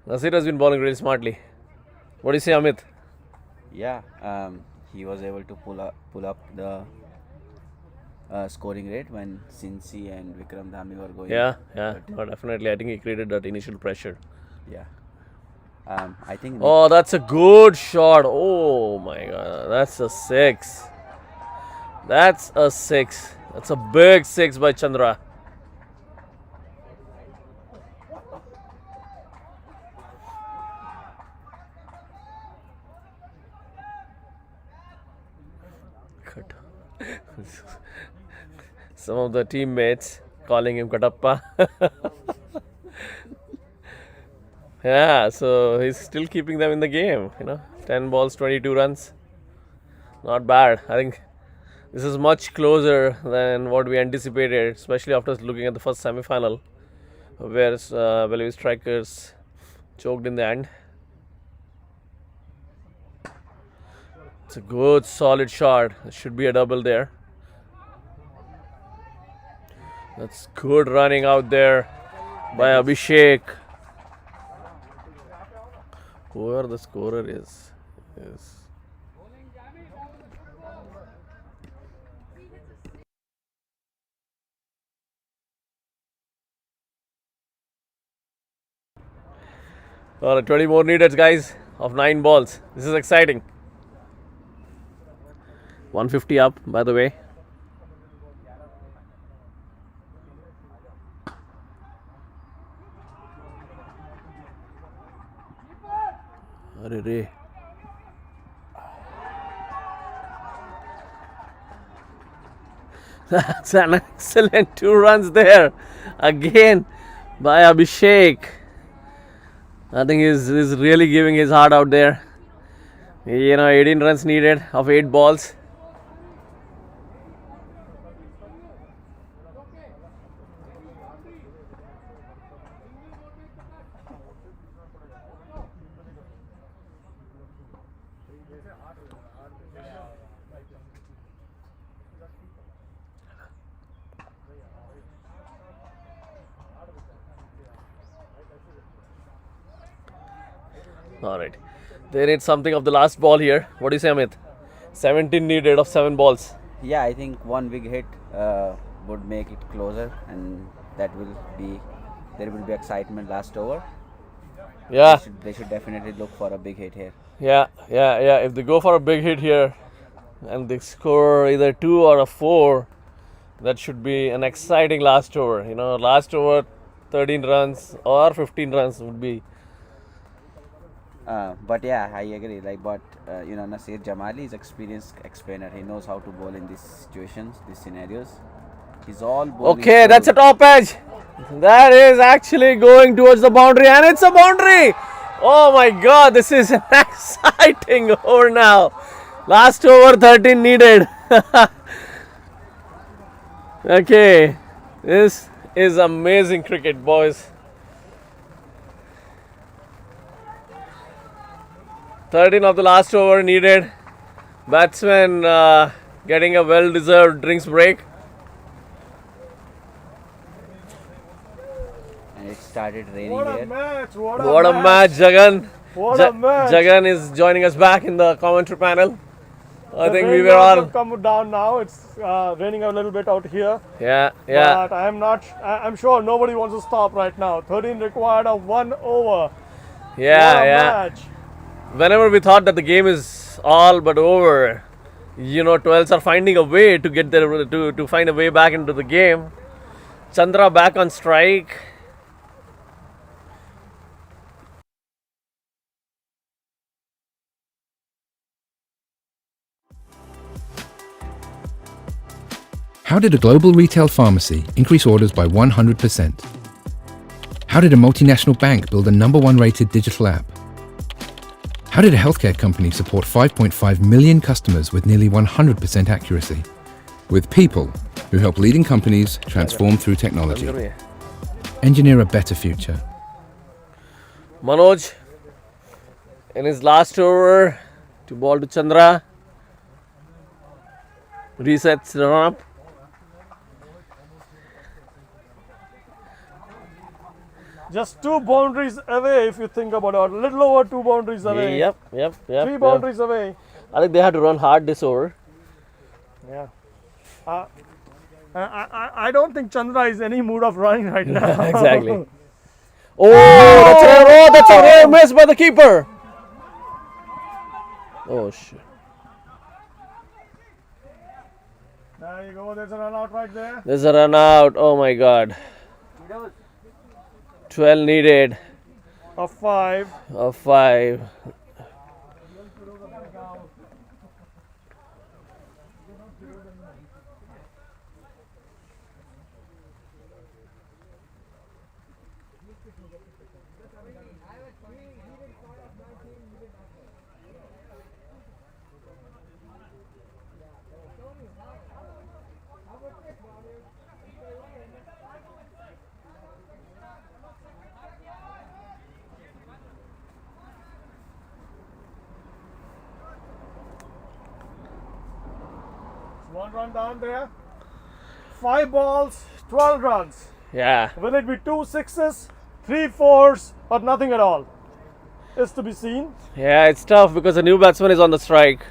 Nasir has been bowling really smartly. What do you say, Amit? Yeah, he was able to pull up the scoring rate when Cincy and Vikram Dhami were going. Yeah, definitely. I think he created that initial pressure. Yeah. I think. Oh, that's a good shot. Oh my God, that's a 6. That's a 6. That's a big 6 by Chandra. Some of the teammates calling him Katappa. Yeah, so he's still keeping them in the game, 10 balls, 22 runs. Not bad. I think this is much closer than what we anticipated, especially after looking at the first semi-final, where Bellevue strikers choked in the end. It's a good, solid shot. It should be a double there. That's good running out there by Abhishek. Whoever the scorer is. All right, 20 more needed, guys, of 9 balls. This is exciting. 150 up, by the way. That's an excellent 2 runs there. Again by Abhishek. I think he's really giving his heart out there. 18 runs needed of 8 balls. All right, they need something of the last ball here. What do you say, Amit? 17 needed of 7 balls. Yeah, I think one big hit would make it closer, and there will be excitement last over. Yeah, they should definitely look for a big hit here. Yeah. If they go for a big hit here, and they score either 2 or a 4, that should be an exciting last over. Last over, 13 runs or 15 runs would be. But yeah, I agree. Nasir Jamali is experienced explainer. He knows how to bowl in these situations, these scenarios. He's all bowling. Okay, that's a top edge. That is actually going towards the boundary, and it's a boundary. Oh my God, this is an exciting over now. Last over, 13 needed. Okay, this is amazing cricket, boys. 13 of the last over needed. Batsman getting a well-deserved drinks break. And it started raining What a here. match! What a match, Jagan. What a match! Jagan is joining us back in the commentary panel. I think we rain were all. have come down now. It's raining a little bit out here. Yeah. But I'm sure nobody wants to stop right now. 13 required of 1 over. Yeah. Match. Whenever we thought that the game is all but over, 12s are finding a way to get there to find a way back into the game. Chandra back on strike. How did a global retail pharmacy increase orders by 100%? How did a multinational bank build a #1 rated digital app? How did a healthcare company support 5.5 million customers with nearly 100% accuracy? With people who help leading companies transform through technology. Engineer a better future. Manoj in his last over to ball to Chandra. Resets the run up. Just 2 boundaries away, if you think about it. A little over 2 boundaries away. Yep. 3 boundaries away. I think they had to run hard this over. Yeah. I don't think Chandra is any mood of running right now. Exactly. Oh, that's a rare miss by the keeper. Oh shit. There you go. There's a run out right there. There's a run out. Oh my god. 12 needed. A 5. A 5. One run down there. 5 balls, 12 runs. Yeah. Will it be 2 sixes, 3 fours, or nothing at all? Is to be seen. Yeah, it's tough because the new batsman is on the strike.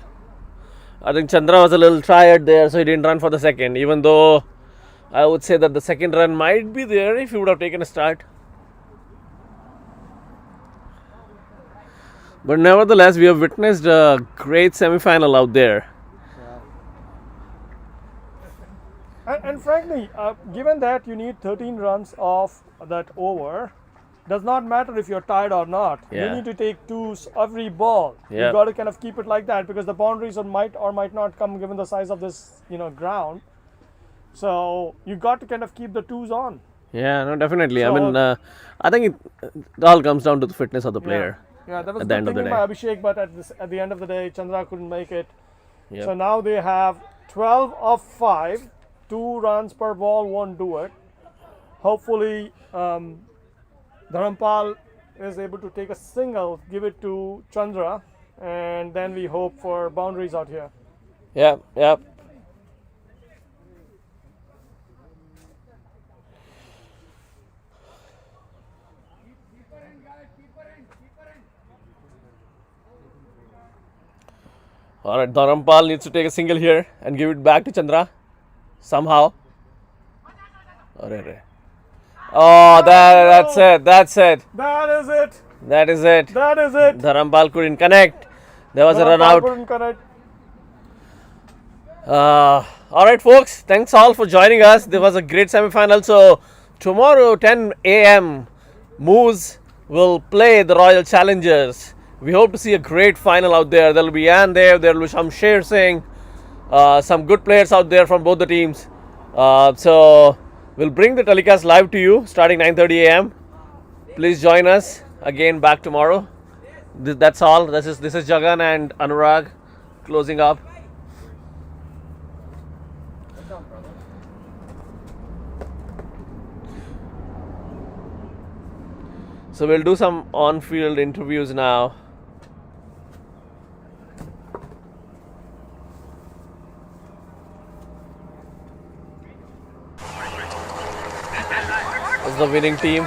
I think Chandra was a little tired there, so he didn't run for the second. Even though I would say that the second run might be there if he would have taken a start. But nevertheless, we have witnessed a great semi-final out there. And frankly, given that you need 13 runs off that over, does not matter if you're tied or not. Yeah. You need to take 2s every ball. Yeah. You got to kind of keep it like that because the boundaries might or might not come given the size of this, ground. So you got to kind of keep the 2s on. Yeah, no, definitely. So, I mean, I think it all comes down to the fitness of the player. Yeah, that was at the good end of the thinking day. by Abhishek, but at the end of the day, Chandra couldn't make it. Yep. So now they have 12 of 5. 2 runs per ball won't do it. Hopefully, Dharampal is able to take a single, give it to Chandra, and then we hope for boundaries out here. Yeah, yeah. Alright, Dharampal needs to take a single here and give it back to Chandra. Somehow. Oh, that's it. That's it. That is it. That is it. That is it. Dharampal couldn't connect. There was a run out. Couldn't connect. Alright, folks. Thanks all for joining us. There was a great semi-final. So, tomorrow, 10 a.m., Moose will play the Royal Challengers. We hope to see a great final out there. There will be Yan there. There will be Shamsher Singh. Some good players out there from both the teams. So we'll bring the telecast live to you starting 9:30 a.m. Please join us again back tomorrow. That's all. This is Jagan and Anurag closing up. So we'll do some on-field interviews now. This is the winning team.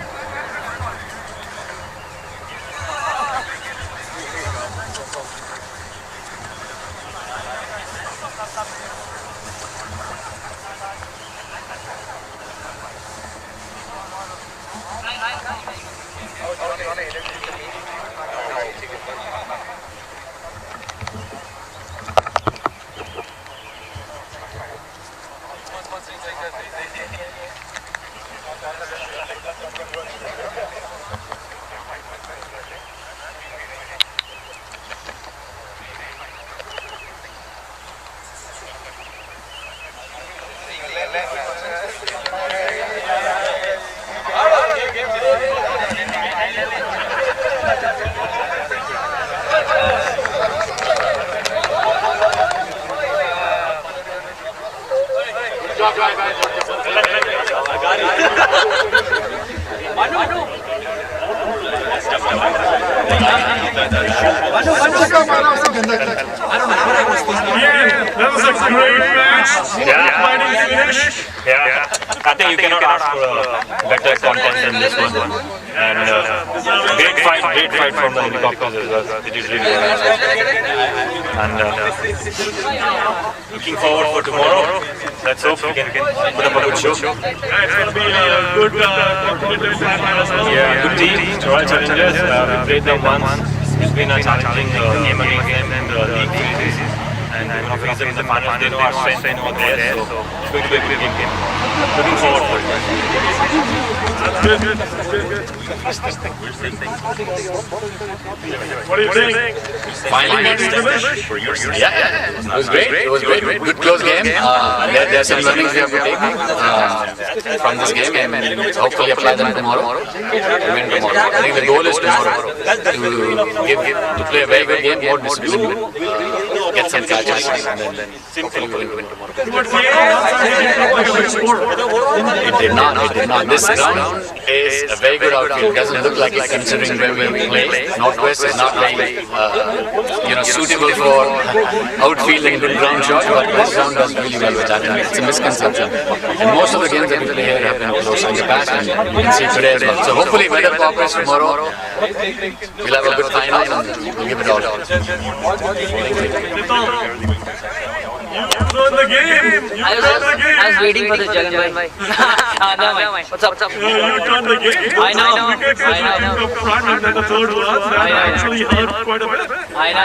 That was a great match. Yeah, I think you cannot ask for a better content than this one. And great fight from the helicopters as well. They did really well. And looking forward for tomorrow. Let's hope we can put up a good show. It's going to be a good competitive final as well. Yeah, good team, Royal Challengers. We played them once. It's been a challenging game against them in the league series. And we're going to face them in the finals. They know our strength over there, so it's going to be a good game. Looking forward for it. What do you think? Finally, yeah, it was great. It was great. Good close game. There are some learnings we have to take from this game and hopefully apply them tomorrow. I think the goal is tomorrow to play a very good game, more disciplined, get some catches, and then hopefully we will win tomorrow. It did not. This ground is a very good outfield. It doesn't look like it considering where we play. Northwest is not very suitable for outfield and good ground shot, but West ground does really well with that. And it's a misconception. And most of the games that we play here have been close in the past, and you can see today as well. So hopefully weather cooperates tomorrow. We'll have a good final and we'll give it all. I was waiting for the Jagan bhai. No, what's up? You turned the game. I know. Wickets up front and then the third one. That actually hurt quite a bit. I know.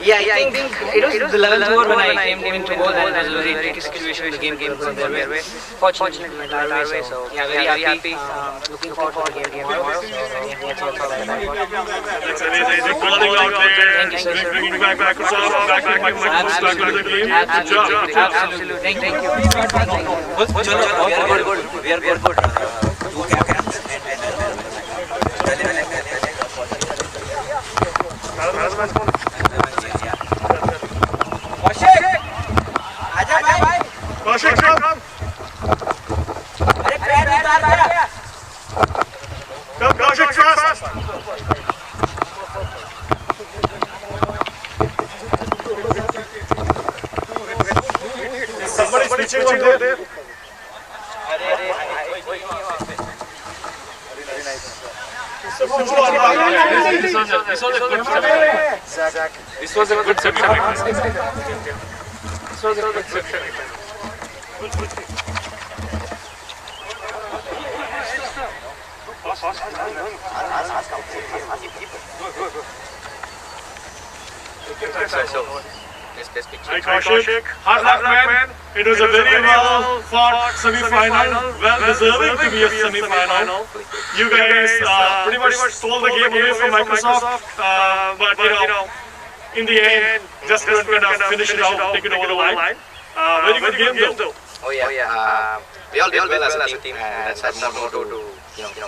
Yeah, I think it was the 11th over when I came into ball, and it was a very tricky situation. The game came from their way. Fortunately, it went our way. So yeah, very happy. Looking forward to the game tomorrow. So yeah, that's all I got. That's amazing. Calling out there. Thank you, sir. Bringing back Microsoft, back to the game. Good job. Absolutely. Thank you. We are good. Kaushik, come. Come, Kaushik, fast. Somebody's pitching over there. This was a good section. Hi Kaushik, hard luck man. It was a very well fought semi-final, well deserving to be a semi-final. You guys pretty much stole the game away from Microsoft, but in the end, just couldn't kind of finish it out, take it over the line. Very good game though. Oh yeah, we all did well as a team, and that's more to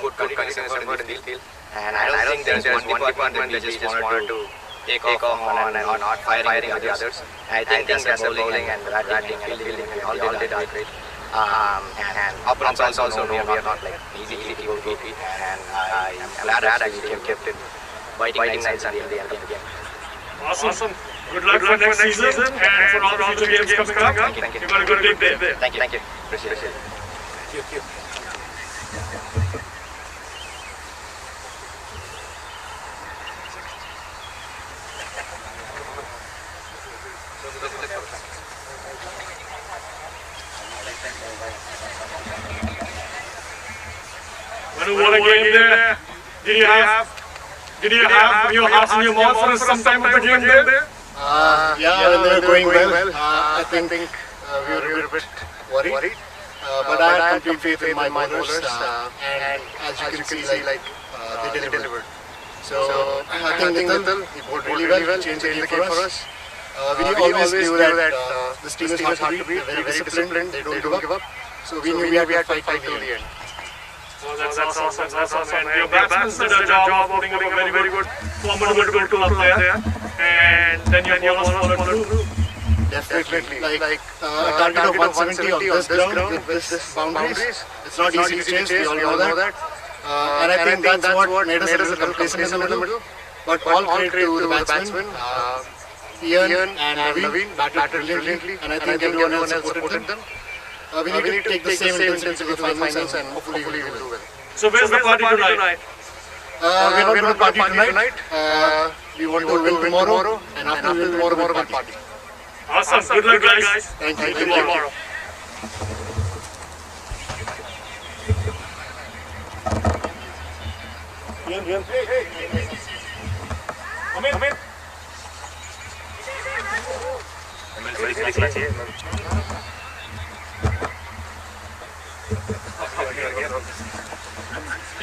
put continuous effort in the field. And I don't think there's one department that just wanted to take off on and not firing the others. I think as a bowling and batting and fielding, we all did great. And opponents also know we are not like easy to go to, and I'm glad actually we kept it biting sides until the end of the game. Awesome. Good luck for next season and for all the future games coming up. Thank you. You've got a good day there. Thank you. Appreciate it. Thank you. When you won a game there, did you have your hearts in your mouth for some time of the game there? Yeah, when they were going well, I think we were a bit worried. But I had complete faith in my bowlers, and as you can see, they delivered. So I think Nitin, he bowled really well, changed the game for us. We always knew that this team is hard to beat, they're very disciplined, they don't give up. So we knew we had to fight till the end. Well, that's awesome. And your batsmen did a job of putting up a very good formidable tool up there. And then your bowlers followed through. Definitely. Like a target of 170 on this ground with this boundaries. It's not easy to chase, we all know that. And I think that's what made us a little complacent in the middle. But all credit to the batsmen. Ian and Naveen batted brilliantly, and I think everyone else supported them. We need to take the same intensity to the finals, and hopefully we will do well. So where's the party tonight? We're not going to party tonight. We want to win tomorrow, and after we win tomorrow, we'll party. Awesome. Good luck, guys. Thank you. Tomorrow. Ian. Come in.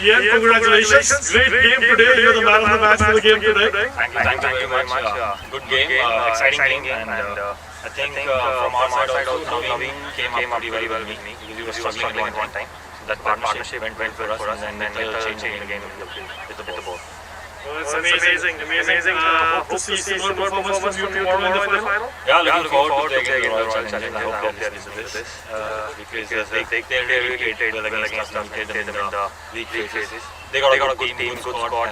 Ian, congratulations. Great game today. You're the man of the match for the game today. Thank you very much. Good game, exciting game, and I think from our side also, Naveen came up very well with me. We were struggling at one time. That partnership went well for us, and then changing the game with the ball. Well, it's amazing. Hope to see similar performance from you tomorrow in the final. Yeah, looking forward to taking the Royal Challenge. I hope they are listening to this because they really played well against us. We played them in the weak phases. They got a good team, good squad,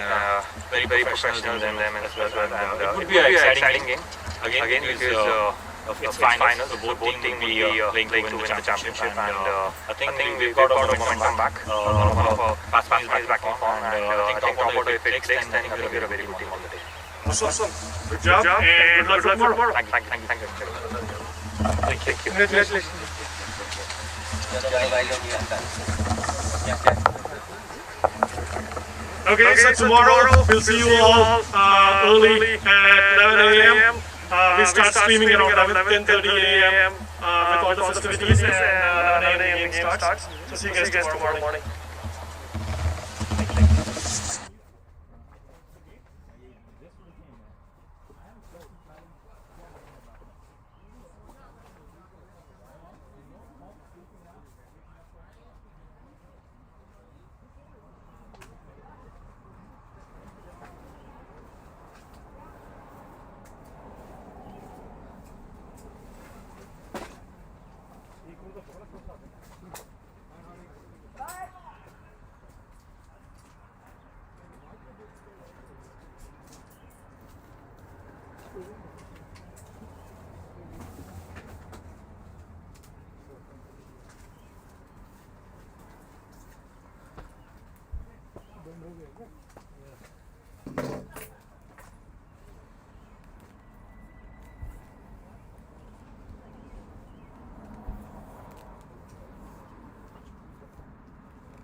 very professional in them as well. And it would be an exciting game again because it's final. So both teams will be playing to win the championship, and I think we've got a lot of momentum back. One of our batsmen is back on form, and I think top order if it clicks, then we're a very good team on the day. Awesome. Good job, and good luck tomorrow. Thank you. Congratulations. Okay, so tomorrow we'll see you all early at 11 a.m. We start streaming around 10:30 a.m. With all the festivities, and 11 a.m. game starts. So see you guys tomorrow morning. Bend हो गया क्या?